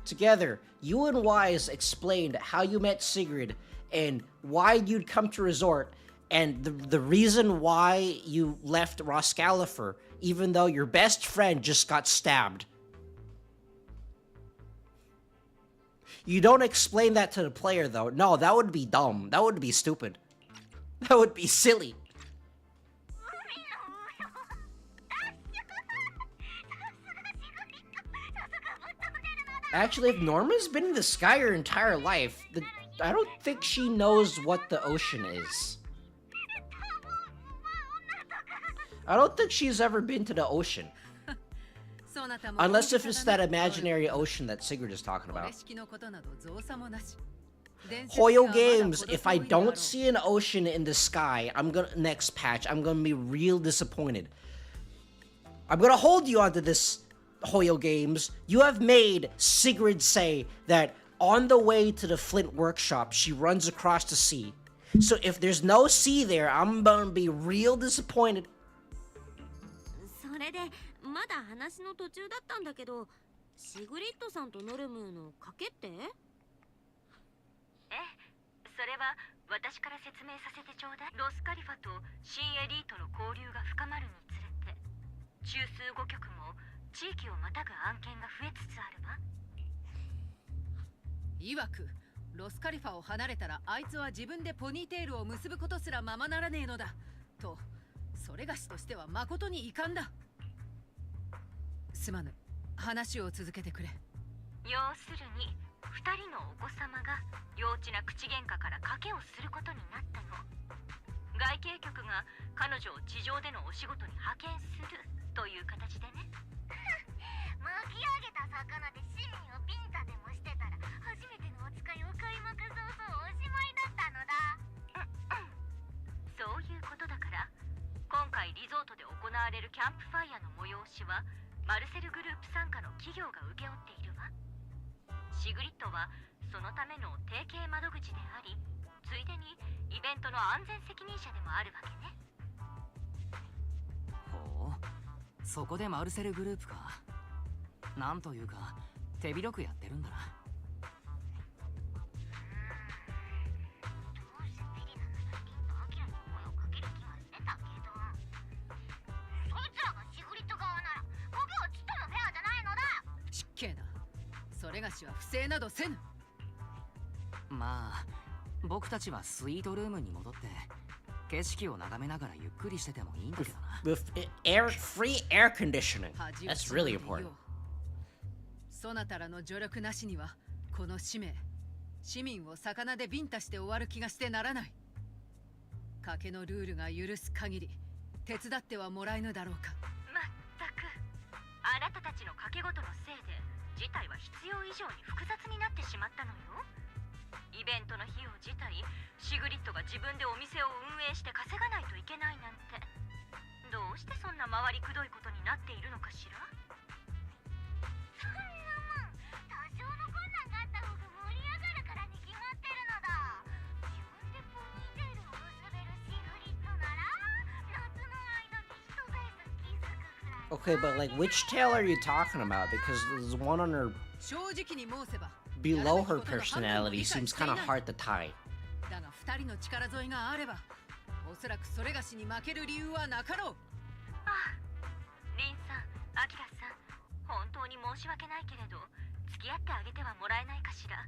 Together, you and Wise explained how you met Sigrid and why you'd come to resort and the reason why you left Roscalifer, even though your best friend just got stabbed. You don't explain that to the player, though. No, that would be dumb. That would be stupid. That would be silly. Actually, if Norma's been in the sky her entire life, I don't think she knows what the ocean is. I don't think she's ever been to the ocean. Unless if it's that imaginary ocean that Sigrid is talking about. Hoyo Games, if I don't see an ocean in the sky, next patch, I'm gonna be real disappointed. I'm gonna hold you onto this, Hoyo Games. You have made Sigrid say that on the way to the Flint workshop, she runs across the sea. So if there's no sea there, I'm gonna be real disappointed. それでまだ話の途中だったんだけど、シグリッドさんとノルムの賭けって？ええ、それは私から説明させてちょうだい。ロスカリファと新エリートの交流が深まるにつれて、中枢5局も地域をまたぐ案件が増えつつあるわ。いわくロスカリファを離れたらあいつは自分でポニーテールを結ぶことすらままならねえのだと、それがしとしては誠に遺憾だ。すまぬ、話を続けてくれ。要するに2人のお子様が幼稚な口喧嘩から賭けをすることになったの。外景局が彼女を地上でのお仕事に派遣するという形でね。巻き上げた魚で市民をビンタでもしてたら初めてのお使いを開幕早々おしまいだったのだ。そういうことだから、今回リゾートで行われるキャンプファイヤーの催しはマルセルグループ傘下の企業が請け負っているわ。シグリッドはそのための提携窓口であり、ついでにイベントの安全責任者でもあるわけね。ほう、そこでマルセルグループか。なんというか手広くやってるんだな。どうせビリならリンとアキラに声をかける気はしてたけど、そいつらがシグリッド側なら僕はちっともフェアじゃないのだ。失敬な。それがしは不正などせぬ。まあ僕たちはスイートルームに戻って景色を眺めながらゆっくりしててもいいんだけどな。With free air conditioning. 恥を That's really そこで言 important. おう。そなたらの助力なしにはこの使命、市民を魚でビンタして終わる気がしてならない。賭けのルールが許す限り手伝ってはもらえぬだろうか。まったく、あなたたちの賭け事のせいで事態は必要以上に複雑になってしまったのよ。イベントの費用自体、シグリッドが自分でお店を運営して稼がないといけないなんて、どうしてそんな回りくどいことになっているのかしら。そんなもん、多少の困難があった方が盛り上がるからに決まってるのだ。自分でポニーテールを結べるシグリッドなら夏の間に一ベース気づくくらい。 Okay, but like, which tail are you talking about? Because there's one on her 正直に申せば below her personality seems kind of hard to tie. だが二人の力添えがあれば、おそらくそれがしに負ける理由はなかろう。ああ、リンさん、アキラさん、本当に申し訳ないけれど、付き合ってあげてはもらえないかしら。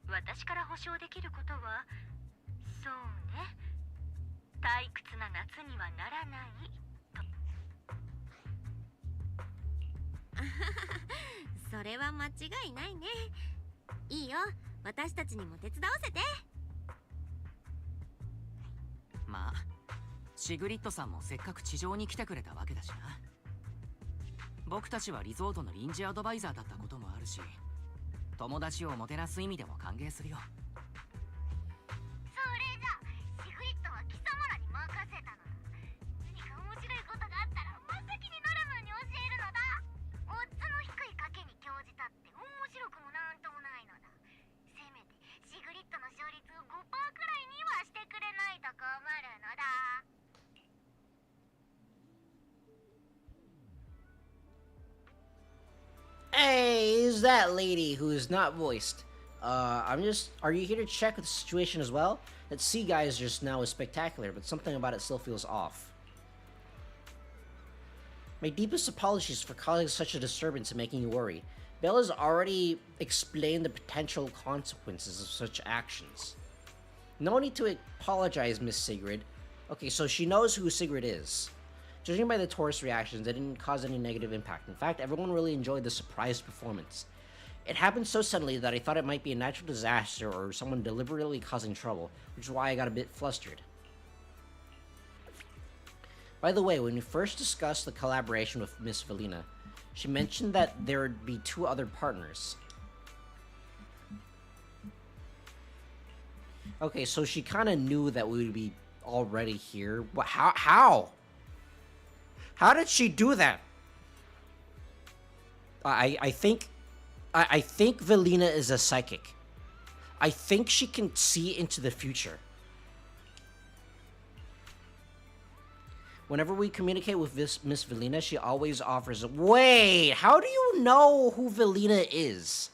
私から保証できることは、そうね、退屈な夏にはならないと。それは間違いないね。いいよ、私たちにも手伝わせて。まあシグリッドさんもせっかく地上に来てくれたわけだしな。僕たちはリゾートの臨時アドバイザーだったこともあるし、友達をもてなす意味でも歓迎するよ。それじゃシグリッドは貴様らに任せたのだ。何か面白いことがあったら真っ先にノルマンに教えるのだ。オッズの低い賭けに興じたって面白くもなんともないのだ。せめてシグリッドの勝率を 5% くらいにはしてくれないと困るのだ。Hey, is that lady who is not voiced? Are you here to check the situation as well? That sea guys just now is spectacular, but something about it still feels off. My deepest apologies for causing such a disturbance and making you worry. Bella's already explained the potential consequences of such actions. No need to apologize, Miss Sigrid. Okay, so she knows who Sigrid is. Judging by the tourist reactions, it didn't cause any negative impact. In fact, everyone really enjoyed the surprise performance. It happened so suddenly that I thought it might be a natural disaster or someone deliberately causing trouble, which is why I got a bit flustered. By the way, when we first discussed the collaboration with Miss Velina, she mentioned that there would be 2 other partners. Okay, so she kind of knew that we would be already here. But how? How did she do that? I think Velina is a psychic. I think she can see into the future. Whenever we communicate with this Miss Velina, she always offers... Wait, how do you know who Velina is?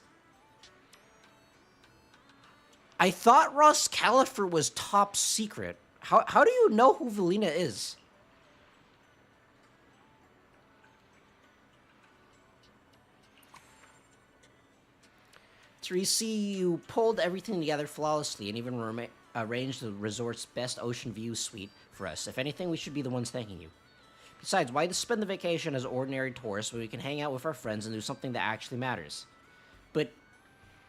I thought Ross Califer was top secret. How do you know who Velina is? Teresi, you pulled everything together flawlessly and even arranged the resort's best ocean view suite for us. If anything, we should be the ones thanking you. Besides, why just spend the vacation as ordinary tourists when we can hang out with our friends and do something that actually matters? But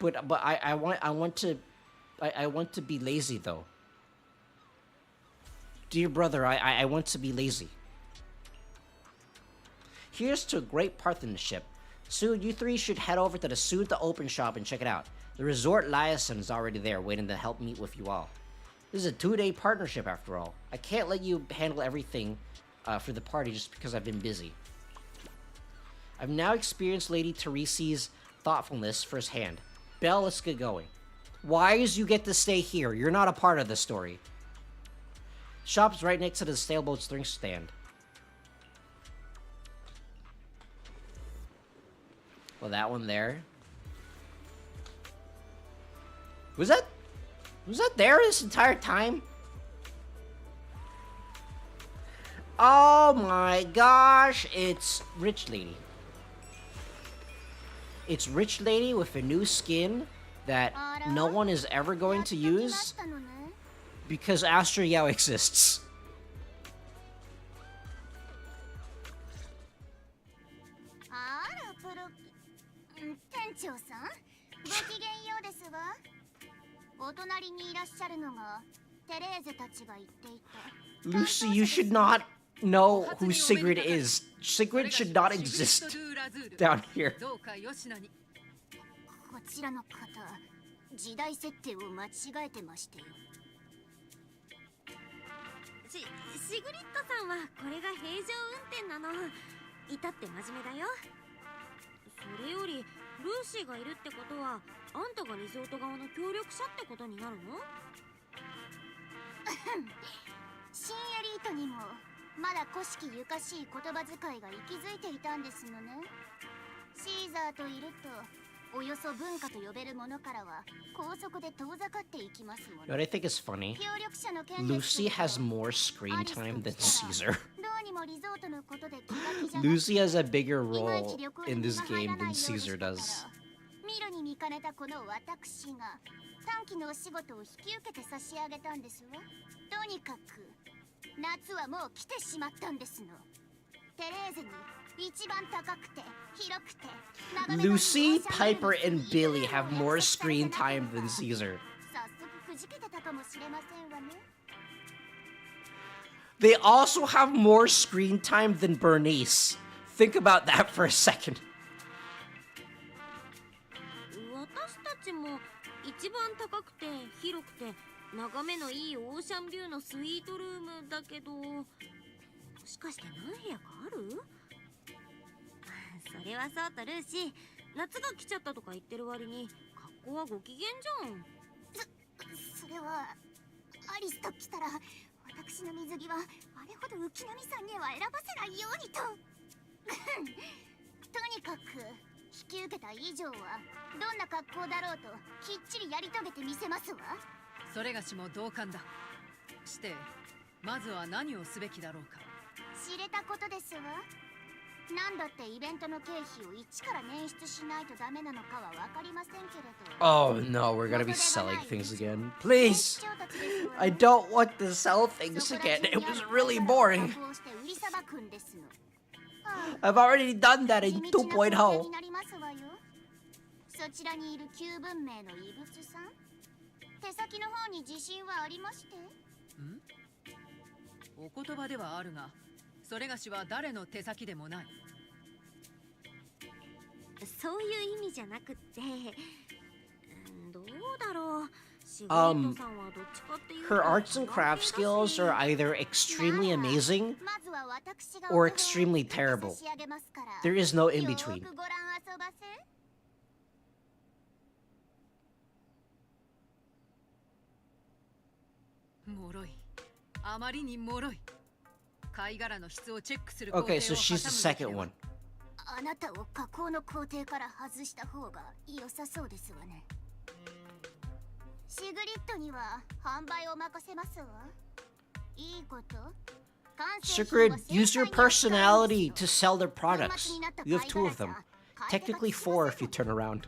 I want to be lazy though. Dear brother, I want to be lazy. Here's to a great partnership. Soon, you three should head over to the soon-to-open shop and check it out. The resort liaison is already there, waiting to help meet with you all. This is a 2-day partnership, after all. I can't let you handle everything for the party just because I've been busy. I've now experienced Lady Teresi's thoughtfulness firsthand. Belle, let's get going. Wise, you get to stay here. You're not a part of the story. Shop's right next to the sailboat's drink stand. Well, that one there. Was that there this entire time? Oh my gosh, it's Rich Lady. It's Rich Lady with a new skin that no one is ever going to use because Astro Yao exists. 長さん、ごきげんようですわ。お隣にいらっしゃるのがテレーゼたちが言っていた。Lucy, you should not know who Sigrid is. Sigrid should not exist down here. こちらの方、時代設定を間違えてましてよ。シグリッドさんはこれが平常運転なの。至って真面目だよ。それよりルーシーがいるってことはあんたがリゾート側の協力者ってことになるの？新エリートにもまだ古式ゆかしい言葉遣いが息づいていたんですのね。シーザーといるとおよそ文化と呼べるものからは高速で遠ざかっていきますもの。 What I think is funny, Lucy has more screen time than Caesar. Lucy has a bigger role in this game than Caesar does. ミロに見かねたこの私が短期のお仕事を引き受けて差し上げたんですわ。とにかく夏はもう来てしまったんですの。テレーゼに一番高くて広くて Lucy, Piper, and Billy have more screen time than Caesar. They also have more screen time than Bernice. Think about that for a second. 私たちも一番高くて広くて眺めのいいオーシャンビューのスイートルームだけど、もしかして何部屋かある？それはそうとルーシー、夏が来ちゃったとか言ってる割に格好はご機嫌じゃん。それはアリスと来たら私の水着はあれほど浮波さんには選ばせないようにと。とにかく引き受けた以上はどんな格好だろうときっちりやり遂げてみせますわ。それがしも同感だ。してまずは何をすべきだろうか。知れたことですわ。なんだってイベントの経費を一から捻出しないとダメなのかはわかりませんけれど。Oh no, we're gonna be selling things again. Please! I don't want to sell things again. It was really boring. I've already done that in 2.0. そちらにいる旧文明の異物さん、手先の方に自信はありまして？お言葉ではあるが、それがしは誰の手先でもない。そういう意味じゃなくって、どうだろう。Her arts and craft skills are either extremely amazing or extremely terrible. There is no in between. もろい。あまりにもろい。貝殻の質をチェックする。 Okay, so she's the second one. あなたを加工の工程から外した方が良さそうですわね。シグリッドには販売を任せますわ。いいこと。Sigrid, use your personality to sell their products. You have 2 of them. Technically 4 if you turn around.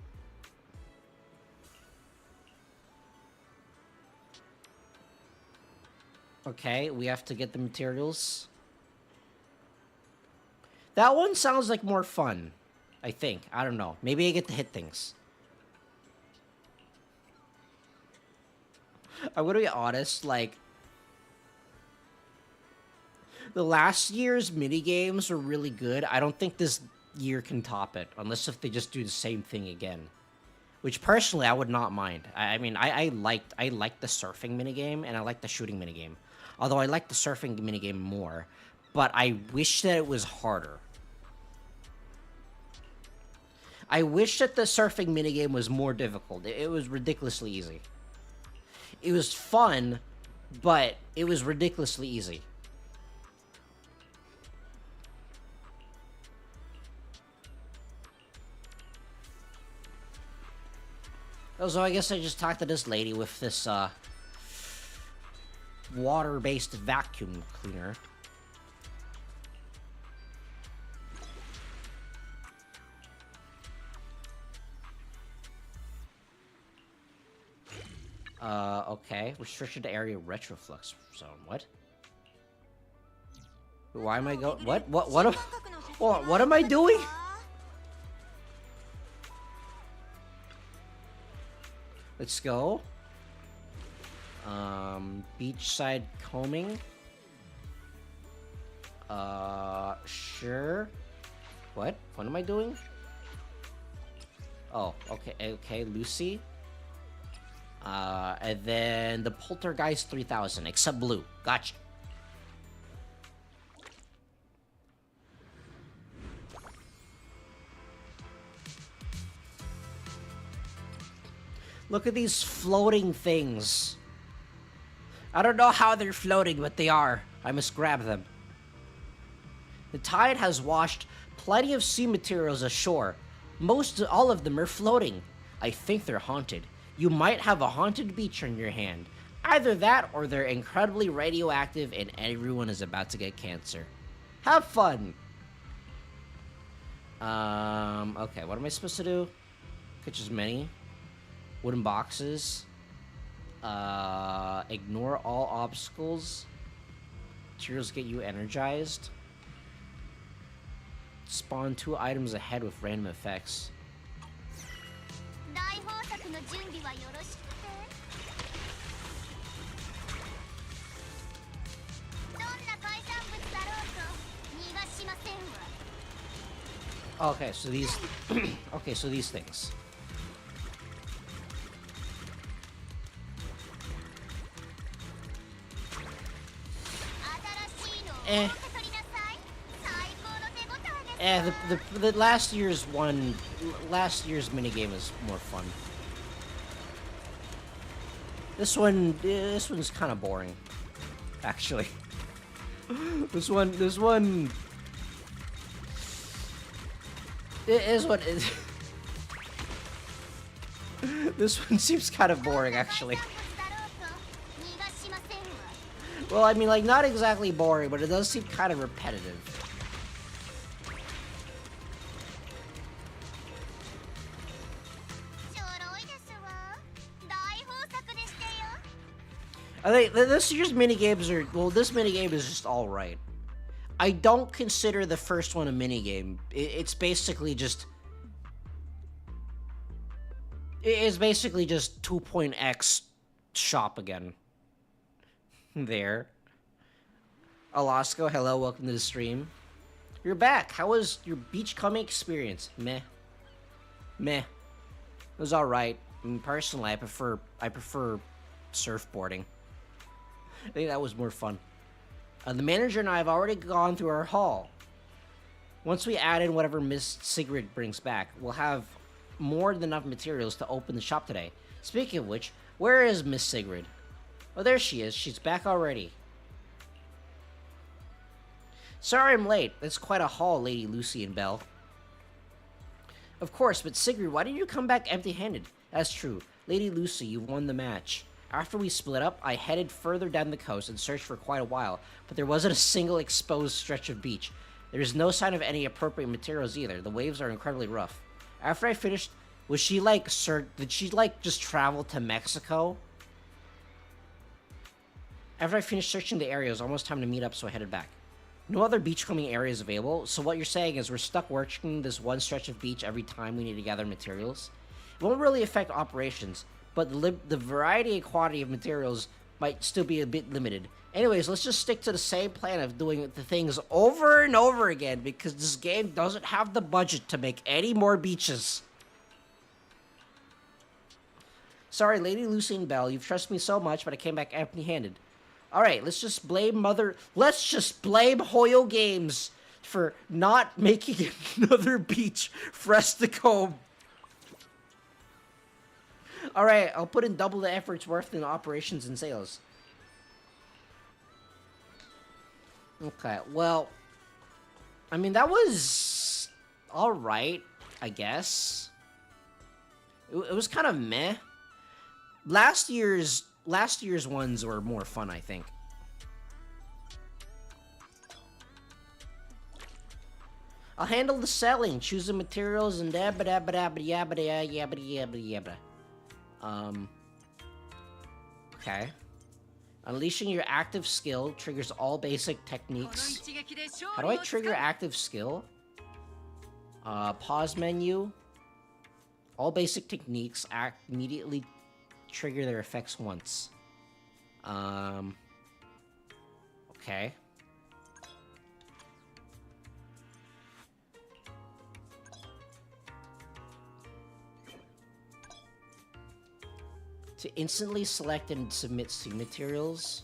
Okay, we have to get the materials. That one sounds like more fun, I think. I don't know. Maybe I get to hit things. I'm gonna be honest, like, the last year's minigames were really good. I don't think this year can top it, unless if they just do the same thing again. Which, personally, I would not mind. I mean, I liked the surfing minigame, and I liked the shooting minigame. Although I like the surfing minigame more. But I wish that it was harder. I wish that the surfing minigame was more difficult. It was ridiculously easy. It was fun, but it was ridiculously easy. So I guess I just talked to this lady with this, water-based vacuum cleaner. Okay. Restricted area retroflux zone. What? Why am I going? What am... What am I doing? Let's go. Beachside combing. Sure. What? What am I doing? Oh, okay, okay, Lucy. And then the Poltergeist 3000, except blue. Gotcha. Look at these floating things. I don't know how they're floating, but they are. I must grab them. The tide has washed plenty of sea materials ashore. All of them are floating. I think they're haunted. You might have a haunted beach on your hand. Either that or they're incredibly radioactive and everyone is about to get cancer. Have fun! Okay, what am I supposed to do? Catch as many. Wooden boxes. Ignore all obstacles. Materials get you energized. Spawn 2 items ahead with random effects. Okay, so these... okay, so these things. The last year's minigame is more fun. This one's kind of boring, actually. This one it is what it. This one seems kind of boring, actually. Well, I mean, like, not exactly boring, but it does seem kind of repetitive. I think this year's minigames are... Well, this minigame is just alright. I don't consider the first one a minigame. It's basically just... It's basically just 2.x shop again. There. Alaska, hello, welcome to the stream. You're back. How was your beachcombing experience? Meh. Meh. It was alright. I mean, personally, I prefer surfboarding. I think that was more fun. The manager and I have already gone through our haul. Once we add in whatever Miss Sigrid brings back, we'll have more than enough materials to open the shop today. Speaking of which, where is Miss Sigrid? Oh, there she is. She's back already. Sorry I'm late. It's quite a haul, Lady Lucy and Belle. Of course, but Sigrid, why didn't you come back empty-handed? That's true. Lady Lucy, you won the match. After we split up, I headed further down the coast and searched for quite a while, but there wasn't a single exposed stretch of beach. There is no sign of any appropriate materials either. The waves are incredibly rough. After I finished, was she like, did she like just travel to Mexico? After I finished searching the area, it was almost time to meet up, so I headed back. No other beachcombing areas available, so what you're saying is we're stuck working this one stretch of beach every time we need to gather materials? It won't really affect operations, but the variety and quantity of materials might still be a bit limited. Anyways, let's just stick to the same plan of doing the things over and over again, because this game doesn't have the budget to make any more beaches. Sorry, Lady Lucy and Belle, you've trusted me so much, but I came back empty-handed. Alright, let's just blame Hoyo Games for not making another beach for us to comb. Alright, I'll put in double the effort's worth in operations and sales. Okay, well, I mean, that was alright, I guess. It was kind of meh. Last year's ones were more fun, I think. I'll handle the selling, choose the materials, and okay. Unleashing your active skill triggers all basic techniques. How do I trigger active skill? Pause menu. All basic techniques immediately trigger their effects once. Okay. To instantly select and submit scene materials.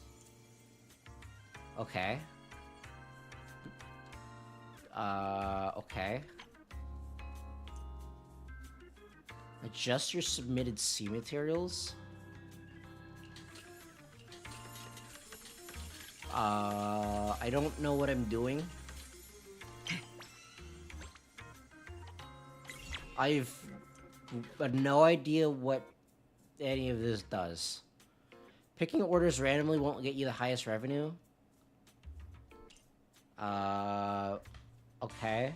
Okay. Okay. Adjust your submitted scene materials. I don't know what I'm doing. I've no idea what any of this does. Picking orders randomly won't get you the highest revenue. Okay.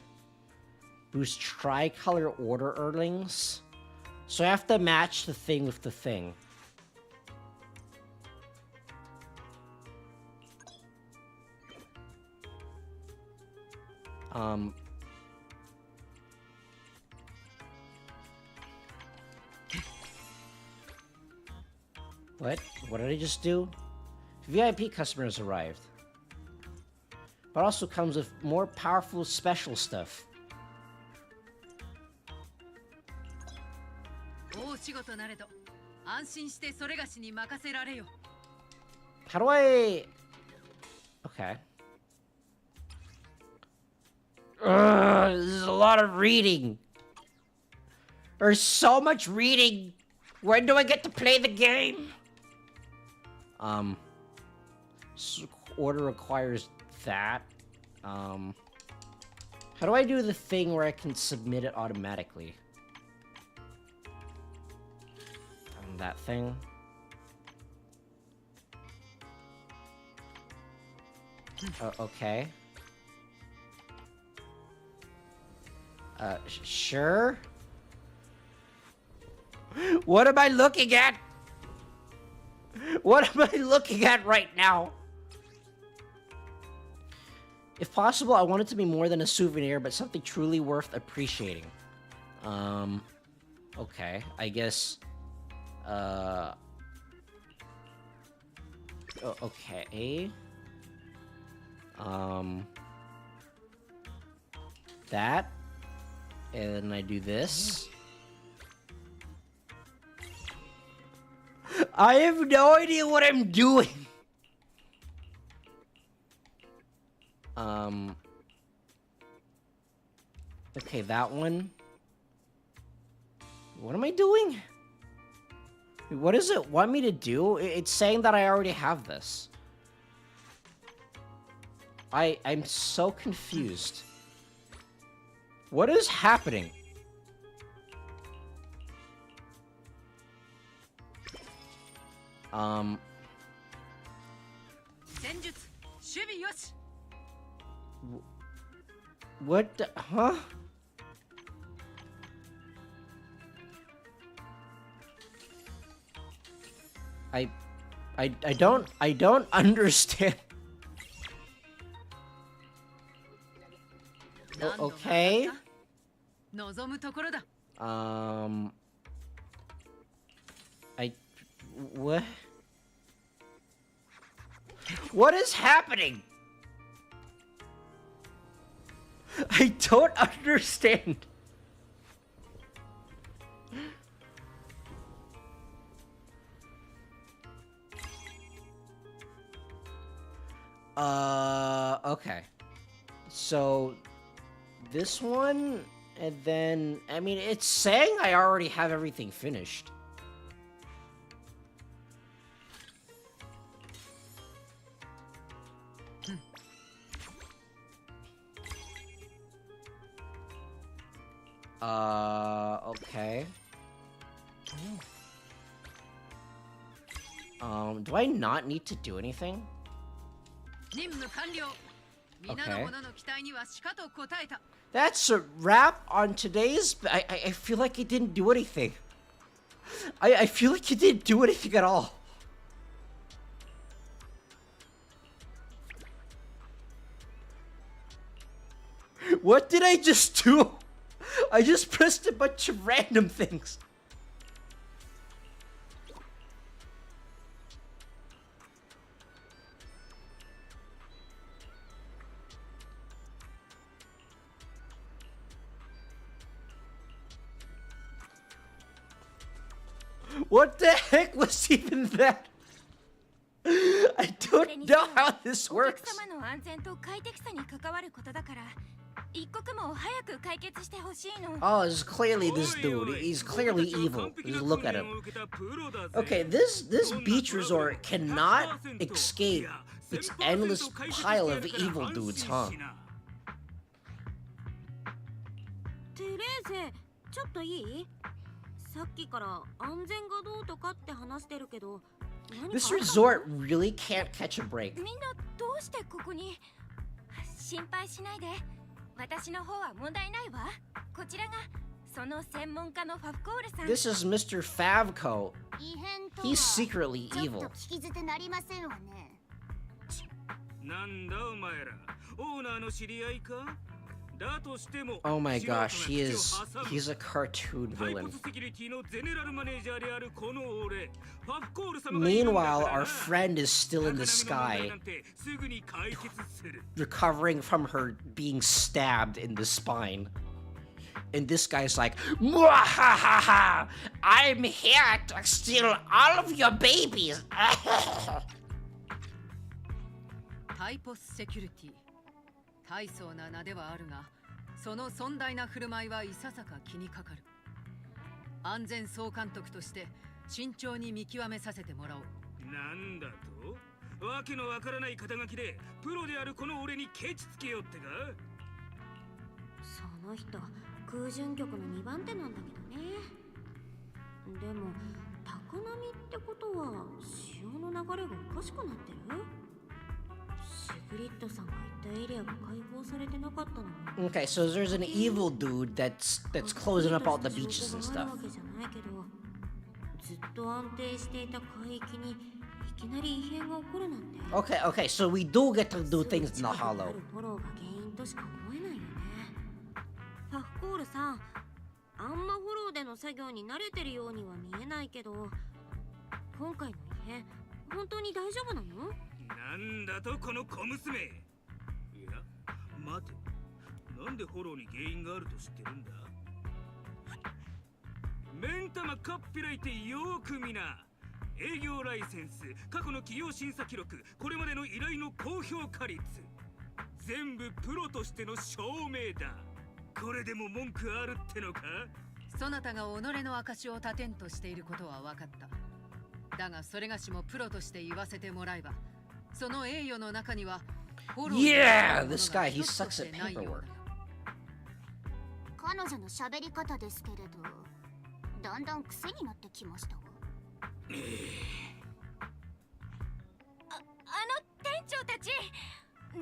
Boost tricolor order earnings. So I have to match the thing with the thing. What? What did I just do? VIP customers arrived. But also comes with more powerful special stuff. How do I... Okay. This is a lot of reading. There's so much reading. When do I get to play the game? Order requires that. How do I do the thing where I can submit it automatically? That thing. Okay. Sure. What am I looking at? What am I looking at right now? If possible, I want it to be more than a souvenir, but something truly worth appreciating. Okay, I guess... okay. That. And then I do this. I have no idea what I'm doing. Okay, that one. What am I doing? What does it want me to do? It's saying that I already have this. I'm so confused. What is happening? What the, huh? I don't understand. Okay. 望むところだ。What? What is happening? I don't understand. Okay. So this one, and then I mean, it's saying I already have everything finished. Okay. Do I not need to do anything? 任務完了。皆の者の期待にはしかと応えた。 That's a wrap on today's. I feel like it didn't do anything. I feel like it didn't do anything at all. What did I just do? I just pressed a bunch of random things. What the heck was even that? I don't know how this works. お客様の安全と快適さに関わることだから、一刻も早く解決してほしいの。 Oh, it's clearly this dude. He's clearly evil. Just look at him. Okay, this beach resort cannot escape its endless pile of evil dudes, huh? テレーゼ、ちょっといい？さっきから安全がどうとかって話してるけど、This resort really can't catch a break. みんなどうしてここに？心配しないで。私の方は問題ないわ。こちらがその専門家のファフコールさん。This is Mr. Favco. 異変とは He's secretly ちょっ evil. と聞き捨てなりませんわね。なんだお前ら、オーナーの知り合いか？だとしても、 Oh my gosh, he's a cartoon villain. Meanwhile, our friend is still in the sky, recovering from her being stabbed in the spine. And this guy's like, "Mwahaha! I'm here to steal all of your babies." タイポスセキュリティ。大層な名ではあるが、その尊大な振る舞いはいささか気にかかる。安全総監督として慎重に見極めさせてもらおう。なんだと？わけのわからない肩書きでプロであるこの俺にケチつけよってか？その人、空準局の2番手なんだけどね。でも、高波ってことは潮の流れがおかしくなってる？シグリッドさんがいたエリアが開放されてなかったのも。 Okay, so there's an evil dude that's closing up all the beaches and stuff. ずっと安定していた海域にいきなり異変が起こるなんて。 Okay, so we do get to do things in the hollow. フォローが原因としか思えないよね。パフコールさん、あんまフォローでの作業に慣れてるようには見えないけど、今回の異変、本当に大丈夫なの？なんだとこの小娘。いや、待て。なんでフォローに原因があると知ってるんだ？目ん玉かっぴらいてよく見な。営業ライセンス、過去の企業審査記録、これまでの依頼の高評価率。全部プロとしての証明だ。これでも文句あるってのか？そなたが己の証を立てんとしていることは分かった。だがそれがしもプロとして言わせてもらえば、その栄誉の中にはフォロー Yeah, this guy, he sucks at paperwork. 彼女の喋り方ですけれど、だんだん癖になってきましたわ。店長たち、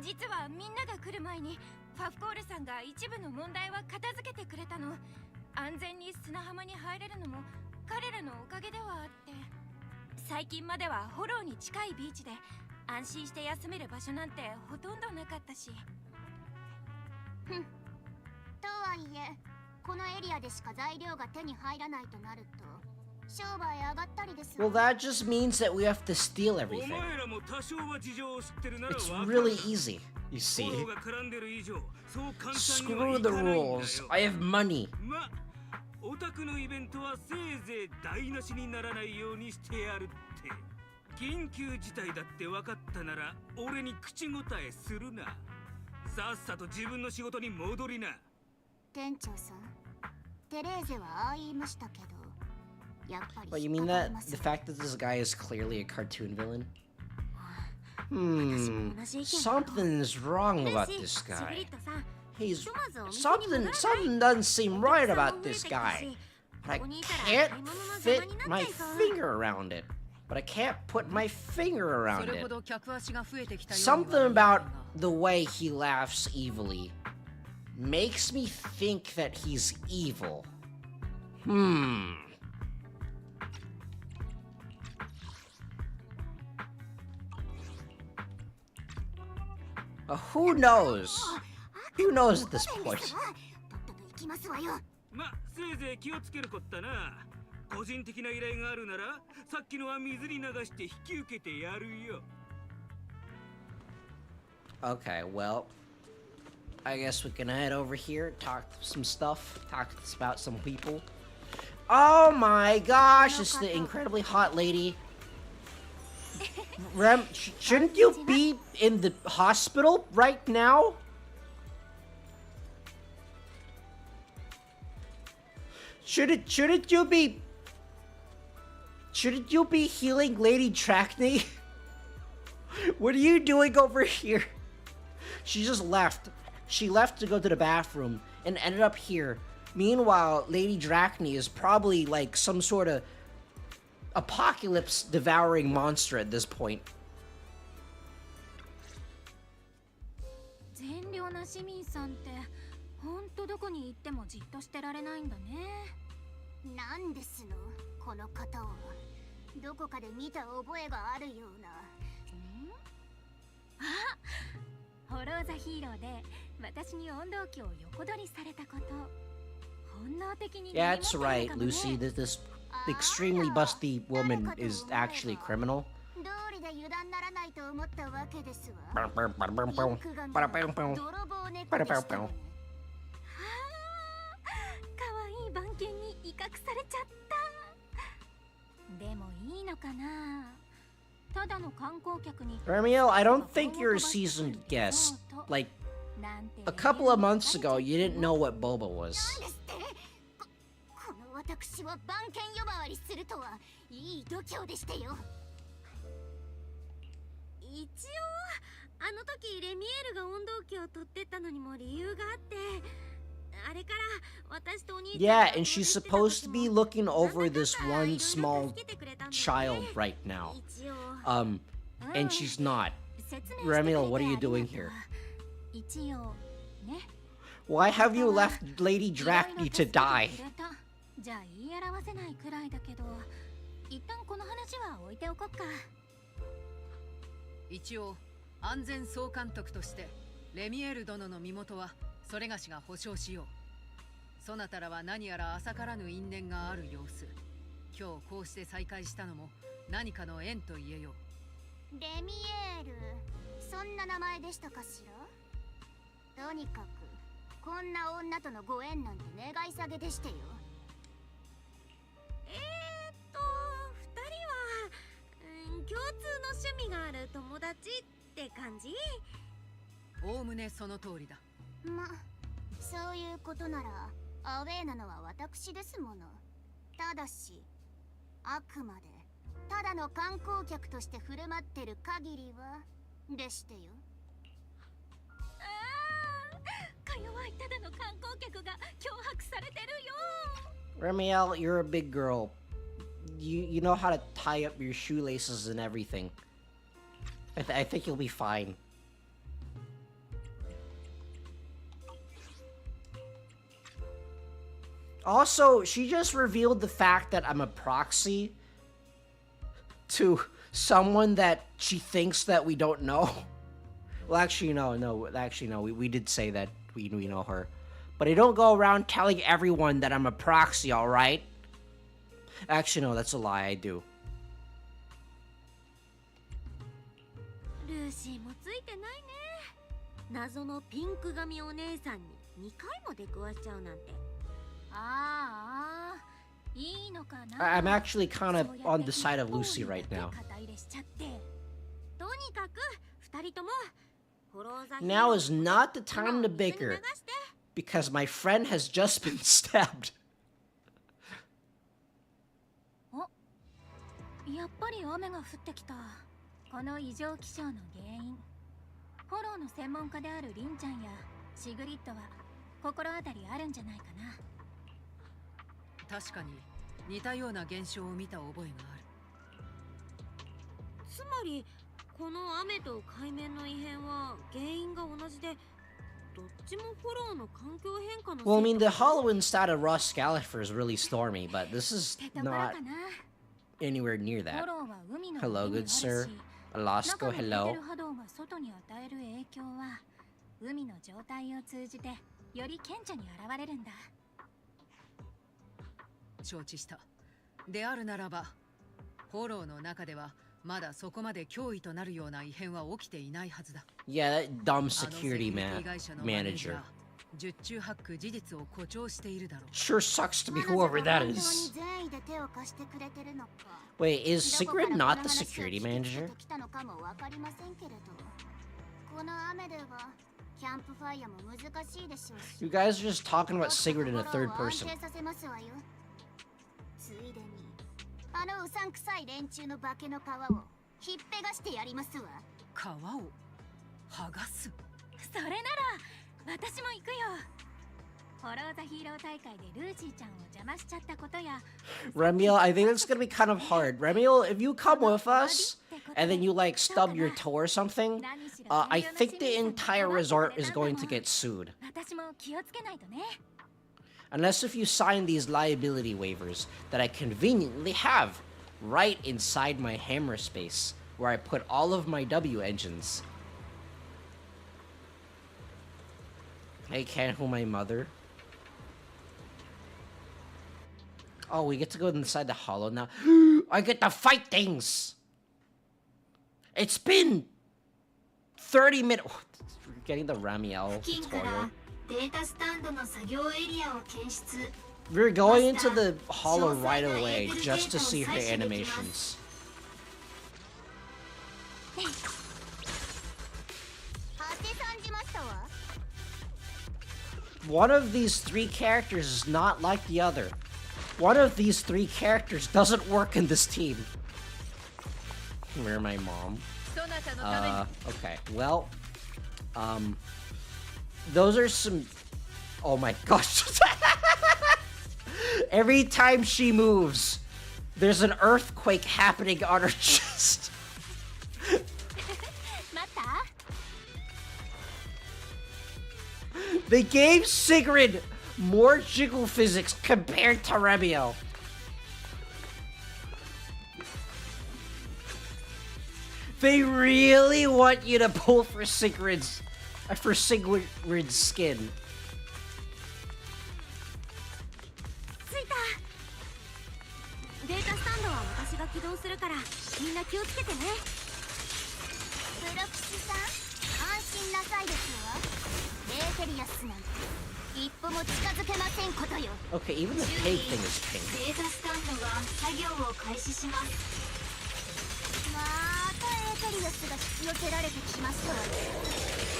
実はみんなが来る前にファフコールさんが一部の問題は片付けてくれたの。安全に砂浜に入れるのも彼らのおかげではあって。最近まではフォローに近いビーチで安心して休める場所なんてほとんどなかったし。ふん。とはいえ、このエリアでしか材料が手に入らないとなると、商売上がったりです。Well, that just means that we have to steal everything. お前らも多少は事情を知ってるなら It's わかる。 really easy, you フ see. ォローが絡んでる以上、そう簡単には Screw い the かないんだよ。 rules. I have money. ま、オタクのイベントはせいぜい台無しにならないようにしてやるって。緊急事態だって分かったなら俺に口答えするな。さっさと自分の仕事に戻りな。店長さん、テレーゼはああ言いましたけど、やっぱり But you mean that the fact that this guy is clearly a cartoon villain? Something's wrong about this guy. He's something doesn't seem right about this guy. But I can't fit my finger around it. But I can't put my finger around it. Something about the way he laughs evilly makes me think that he's evil. Who knows? Who knows at this point? ま、せいぜい気をつけるこったな。個人的な依頼があるなら、さっきのは水に流して引き受けてやるよ。Okay, well, I guess we can head over here, talk some stuff, talk about some people. Oh my gosh, it's the incredibly hot lady. Rem, shouldn't you be in the hospital right now? Shouldn't you be healing Lady Drachny? What are you doing over here? She just left. She left to go to the bathroom and ended up here. Meanwhile, Lady Drachny is probably like some sort of apocalypse devouring monster at this point. 善良な市民さんってほんとどこに行ってもじっとしてられないんだね。なんですのこの方は。どこかで見た覚えがあるような。あ、ホローザヒーローで私に音動機を横取りされたこと。本能的に。Yeah, that's right, Lucy. This extremely busty woman is actually a criminal. 道理で油断ならないと思ったわけですわ。泥棒猫でしたね。可愛い番犬に威嚇されちゃった。でもいいのかな。ただの観光客に。Ramiel, I don't think you're a seasoned guest. Like, a couple of months ago, you didn't know what boba was. この私は番犬呼ばわりするとはいい度胸でしてよ。一応あの時レミエールが音動機を取ってったのにも理由があって、あれから私とお兄ちゃん。 Yeah, and she's supposed to be looking over this one small child right now. And she's not. Ramiel, what are you doing here? Why have you left Lady Drachny to die? じゃあ言い表せないくらいだけど、一旦この話は置いておこっか。一応安全総監督としてレミエル殿の身元はそれがしが保証しよう。そなたらは何やら浅からぬ因縁がある様子。今日こうして再会したのも何かの縁と言えよう。レミエール、そんな名前でしたかしら。とにかくこんな女とのご縁なんて願い下げでしてよ。二人は共通の趣味がある友達って感じ？おおむねその通りだ。ま、そういうことならアウェーなのは私ですもの。ただし、あくまでただの観光客として振る舞ってる限りはでしてよ。か弱いただの観光客が脅迫されてるよ。Ramiel, you're a big girl. You know how to tie up your shoelaces and everything. I think you'll be fine. Also, she just revealed the fact that I'm a proxy to someone that she thinks that we don't know. Well, actually, no. We did say that we know her. But I don't go around telling everyone that I'm a proxy, alright? Actually, no, that's a lie, I do. ルーシーもついてないね。謎のピンク髪お姉さんに2回も出くわしちゃうなんて。ああ、いいのかな。 I'm actually kind of on the side of Lucy right now. とにかく2人とも Now is not the time to bicker, because my friend has just been stabbed. やっぱり雨が降ってきた。この異常気象の原因。フォローの専門家であるリンちゃんやシグリッドは心当たりあるんじゃないかな。確かに似たような現象を見た覚えがある。つまりこの雨と海面の異変は原因が同じで、どっちもフォローの環境変化の。 Well, I mean, the hollow inside of Ross Scalifer is really stormy, but this is not anywhere near that. Hello, good sir. Alaska, hello. 外に与える影響は海の状態を通じてより顕著に現れるんだ。承知した。であるならば、フォローの中ではまだそこまで脅威となるような異変は起きていないはずだ。Yeah, that dumb security manager. 十中八九事実を誇張しているだろう。 Sure sucks to be whoever that is. Wait, is Sigrid not the security manager? You guys are just talking about Sigrid in a third person. ついでにあのうさんくさい連中の化けの皮をひっぺがしてやりますわ。皮を剥がす。それなら私も行くよ。フォローザヒーロー大会でルーシーちゃんを邪魔しちゃったことや。 Remiel, I think it's gonna be kind of hard. Remiel, if you come with us and then you like stub your toe or something, I think the entire resort is going to get sued. 私も気をつけないとね。 Unless if you sign these liability waivers that I conveniently have right inside my hammer space, where I put all of my W engines. I can't hold my mother. Oh, we get to go inside the hollow now. I get to fight things! It's been 30 minutes. We're getting the Ramiel tutorial. We're going into the hollow right away just to see her animations. One of these three characters is not like the other. One of these three characters doesn't work in this team. Where my mom? Okay, well, those are some... Oh my gosh. Every time she moves, there's an earthquake happening on her chest. They gave Sigrid more jiggle physics compared to Remiel. They really want you to pull for Sigrid's skin. データスタンドは私が起動するからみんな気をつけてね。プロキシさん、安心なさいですわ。レーテリアスなんて一歩も近づけませんことよ。 Okay, even the pig thing is pink. データスタンドが作業を開始します。またレーテリアスが引き寄せられてきましたわ。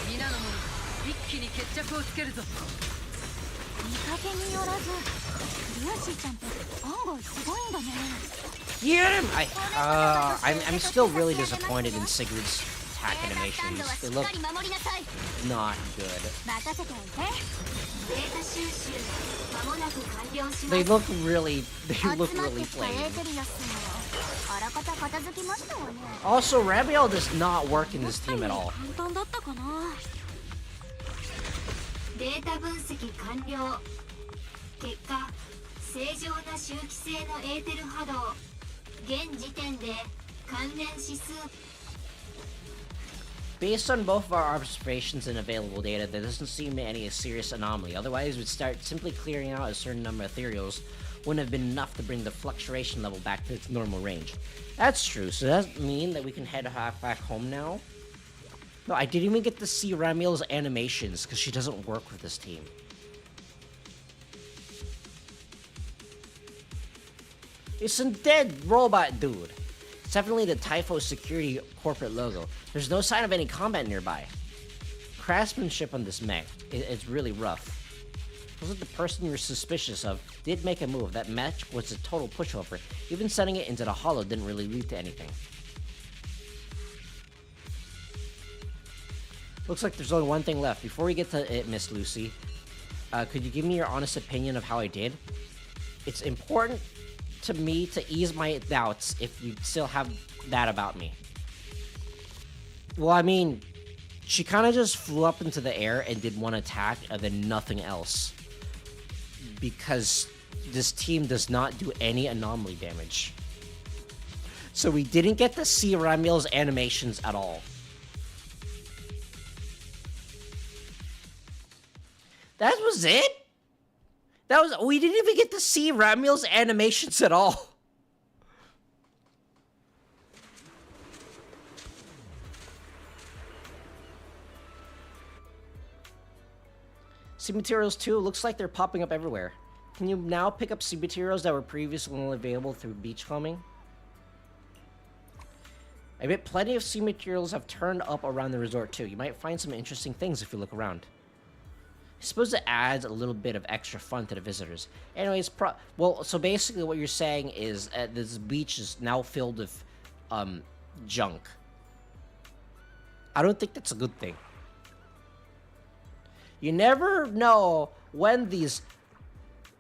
皆の者、一気に決着をつけるぞ。見かけによらず、ルーシーちゃんって案外すごいんだね。Get him! I'm still really disappointed in Sigrid's attack animations. They look not good. They look really plain. Also, Ramiel does not work in this team at all. データ分析完了。結果、正常な周期性のエーテル波動。現時点で Based on both of our observations and available data, there doesn't seem to be any serious anomaly. Otherwise, we'd start simply clearing out a certain number of ethereals. Wouldn't have been enough to bring the fluctuation level back to its normal range. That's true. So does that mean that we can head back home now? No, I didn't even get to see Ramiel's animations because she doesn't work with this team. It's a dead robot dude. It's definitely the Typho Security corporate logo. There's no sign of any combat nearby. Craftsmanship on this mech is really rough. Looks like the person you were suspicious of did make a move. That mech was a total pushover. Even sending it into the hollow didn't really lead to anything. Looks like there's only one thing left. Before we get to it, Miss Lucy, could you give me your honest opinion of how I did? It's important to me to ease my doubts if you still have that about me. Well, I mean, she kind of just flew up into the air and did one attack and then nothing else. Because this team does not do any anomaly damage. So we didn't get to see Ramiel's animations at all. That was it? We didn't even get to see Ramiel's animations at all. Sea materials too, looks like they're popping up everywhere. Can you now pick up sea materials that were previously only available through beachcombing? I bet plenty of sea materials have turned up around the resort too. You might find some interesting things if you look around. I suppose it adds a little bit of extra fun to the visitors. Anyways, well, so basically what you're saying is this beach is now filled with junk. I don't think that's a good thing. You never know when these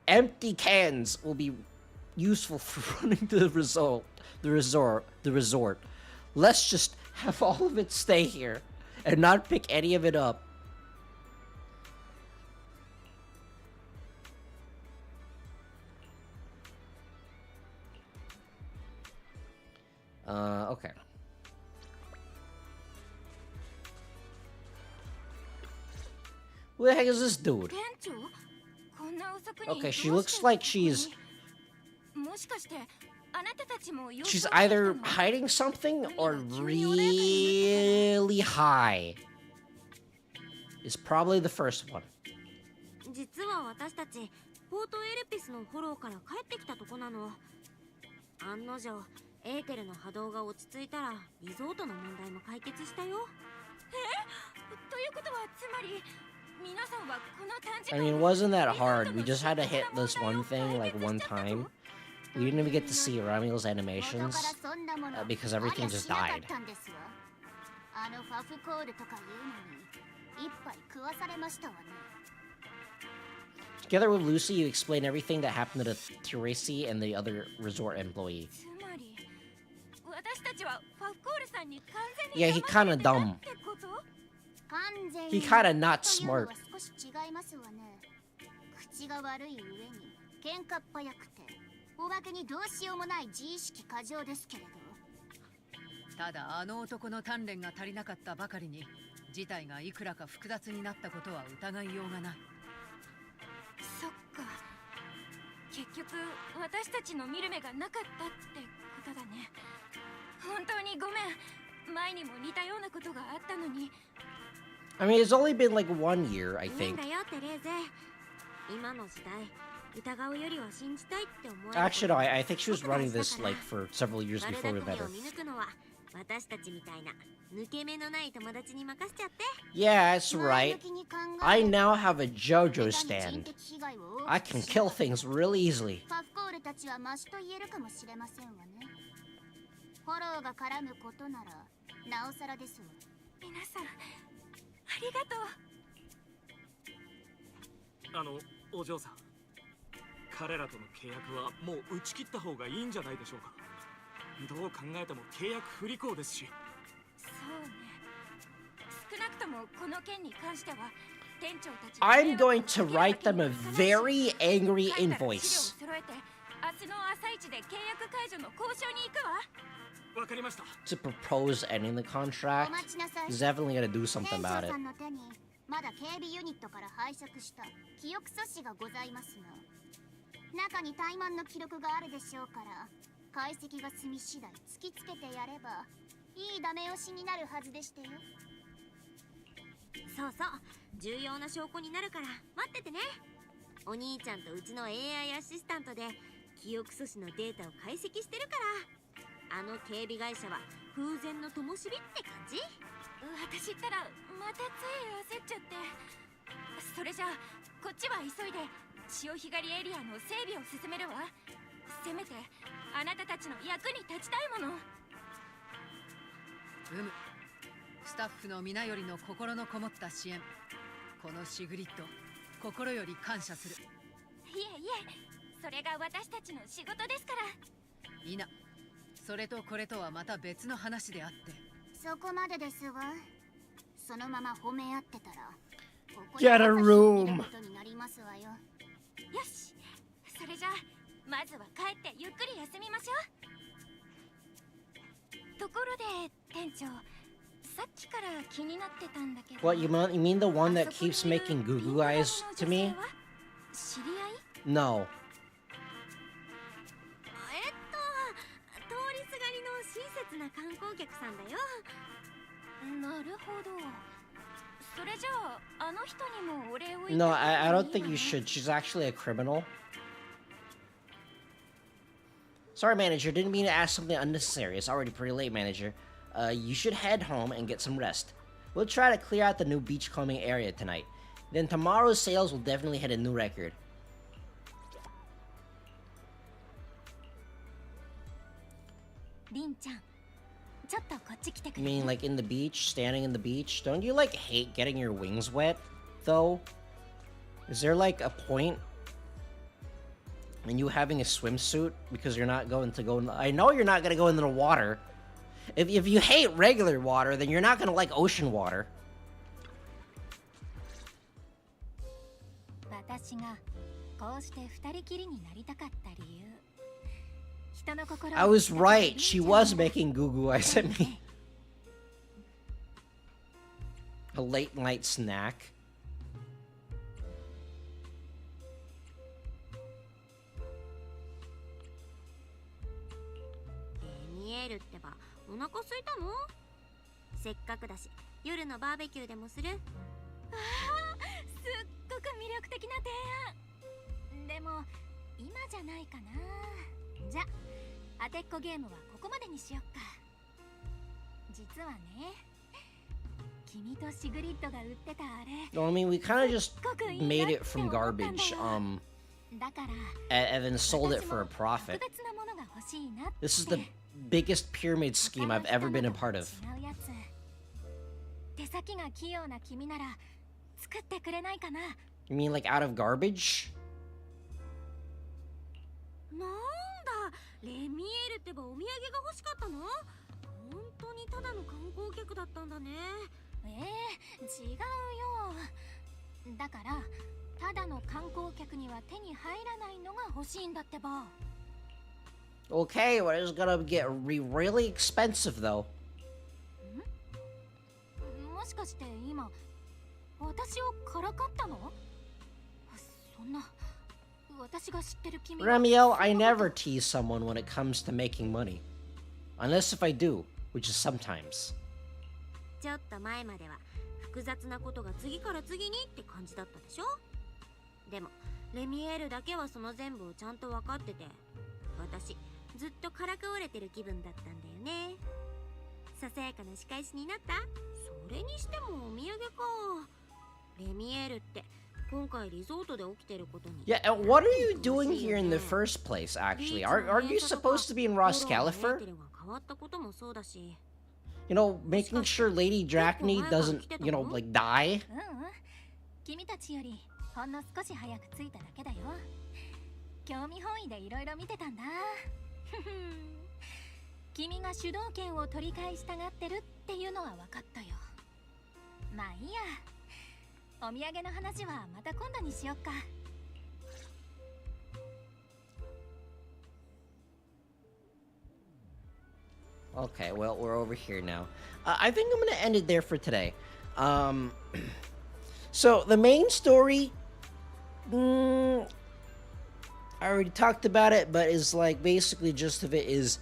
empty cans will be useful for running the resort. Let's just have all of it stay here and not pick any of it up. Okay. Who the heck is this dude? Okay, she looks like she's either hiding something or really high. It's probably the first one. 実は私たちポートエルピスのフォローから帰ってきたとこなの。案の定エーテルの波動が落ち着いたらリゾートの問題も解決したよ。ということはつまり皆さんはこの短時間 I mean, it wasn't that hard. We just had to hit this one thing like one time. We didn't even get to see Ramiel's animations because everything just died. Together with Lucy, you explain everything that happened to Teresi and the other resort employee. Yeah, he kinda dumb. He kinda not smart. I mean, it's only been like 1 year, I think. Actually, no, I think she was running this like for several years before we met her. Yeah, that's right. I now have a JoJo stand. I can kill things really easily. I'm going to write them a very angry invoice. わかりました。 to propose ending the contract. お待ちなさい。 He's definitely gonna do 店 something 長 about it. さんの手にまだ警備ユニットから拝借した記憶素子がございますが、中に怠慢の記録があるでしょうから、解析が済み次第突きつけてやればいいダメ押しになるはずでしてよ。そうそう、重要な証拠になるから待っててね。お兄ちゃんとうちの AI アシスタントで記憶素子のデータを解析してるから、あの警備会社は風前の灯火って感じ。私ったらまたつい焦っちゃって。それじゃあこっちは急いで潮干狩りエリアの整備を進めるわ。せめてあなたたちの役に立ちたいもの。スタッフの皆よりの心のこもった支援、このシグリッド心より感謝する。いえいえ、それが私たちの仕事ですから。いな、それとこれとはまた別の話であって。そこまでですわ。そのまま褒め合ってたらここ Get a room ことになりますわよ。よし、それじゃあまずは帰ってゆっくり休みましょう。ところで店長、さっきから気になってたんだけど。 What, you mean the one that keeps making goo goo eyes to me? 知り合い？ No. 通りすがりの親切な観光客さんだよ。なるほど。それじゃああの人にもお礼を言って。 No, I don't think you should. She's actually a criminal. Sorry, manager. Didn't mean to ask something unnecessary. It's already pretty late, manager. You should head home and get some rest. We'll try to clear out the new beachcombing area tonight. Then tomorrow's sales will definitely hit a new record. リンちゃん、ちょっとこっち来てく You れ。 mean like in the beach, standing in the beach? Don't you like hate getting your wings wet, though? Is there like a point in you having a swimsuit because you're not going to go in the... I know you're not going to go into the water. If you hate regular water, then you're not going to like ocean water. 私がこうして二人きりになりたかった理由。 I was right. She was making goo goo eyes at me. A late night snack. 見えるってば、お腹空いたの？せっかくだし夜のバーベキューでもする？ああ、すっごく魅力的な提案。でも今じゃないかな。じゃあ当てっこゲームはここまでにしよっか。実はね、君とシグリッドが売ってたあれ。 No, I mean, we kind of just made it from garbage, だから and then sold it for a profit. 特別なものが欲しいなって。 This is the biggest pyramid scheme I've ever been a part of. 違うやつ。手先が器用な君なら作ってくれないかな。 You mean like out of garbage? なんだ、レミエールってばお土産が欲しかったの？本当にただの観光客だったんだね。違うよ。だからただの観光客には手に入らないのが欲しいんだってば。 Okay, well, it's gonna get really expensive though. もしかして今私をからかったの？そんな。 Ramiel, I never tease someone when it comes to making money. Unless if I do, which is sometimes. ちょっと前までは複雑なことが次から次にって感じだったでしょ？でもレミエールだけはその全部をちゃんと分かってて、私ずっとからかわれてる気分だったんだよね。ささやかな仕返しになった？それにしてもお土産か。レミエールって今回リゾートで起きてることに。 Yeah, and what are you doing here in the first place, actually? Aren't you supposed to be in Roscalifer? 変わったこともそうだし。 You know, making sure Lady Drachny doesn't, you know, like die? 君たちよりほんの少し早く着いただけだよ。興味本位でいろいろ見てたんだ。君が主導権を取り返したがってるっていうのは分かったよ。まあいいや。お土産の話はまた今度にしよっか。Okay, well, we're over here now. I think I'm gonna end it there for today. So the main story, I already talked about it, but is like basically gist of it is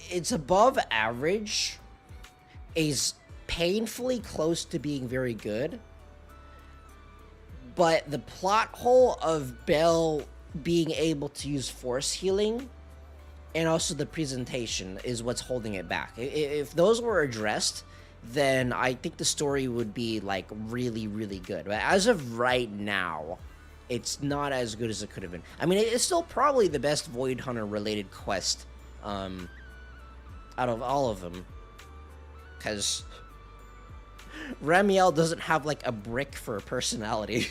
it's above average, is painfully close to being very good, but the plot hole of Belle being able to use force healing and also the presentation is what's holding it back. If those were addressed, then I think the story would be like really, really good. But as of right now, it's not as good as it could have been. I mean, it's still probably the best Void Hunter related quest out of all of them, because Ramiel doesn't have like a brick for a personality.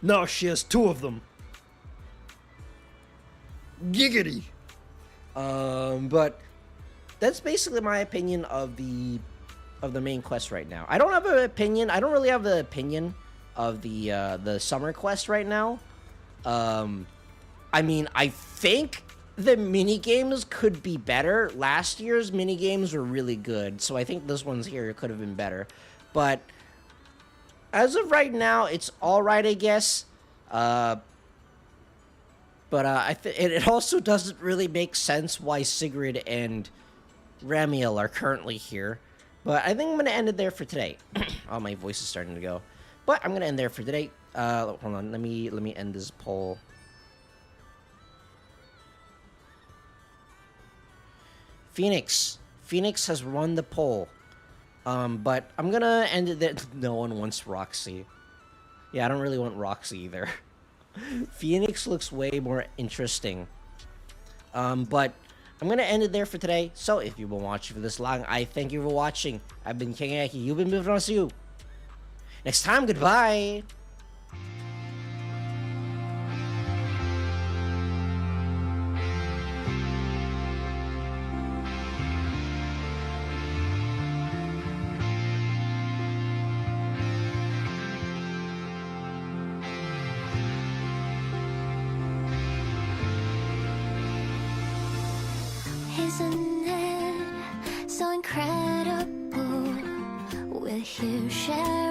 No, she has 2 of them. Giggity. But that's basically my opinion of the main quest right now. I don't have an opinion. I don't really have an opinion of the summer quest right now. I mean, I think the mini games could be better. Last year's mini games were really good, so I think this one's here could have been better. But as of right now, it's all right, I guess. But it also doesn't really make sense why Sigrid and Ramiel are currently here. But I think I'm going to end it there for today. Oh, my voice is starting to go. But I'm going to end there for today. Hold on, let me end this poll. Phoenix has won the poll. But I'm going to end it there. No one wants Roxy. Yeah, I don't really want Roxy either. Phoenix looks way more interesting. But I'm gonna end it there for today. So if you've been watching for this long, I thank you for watching. I've been King Aki. You've been moving on to you. Next time, goodbye. Isn't it so incredible? We're here sharing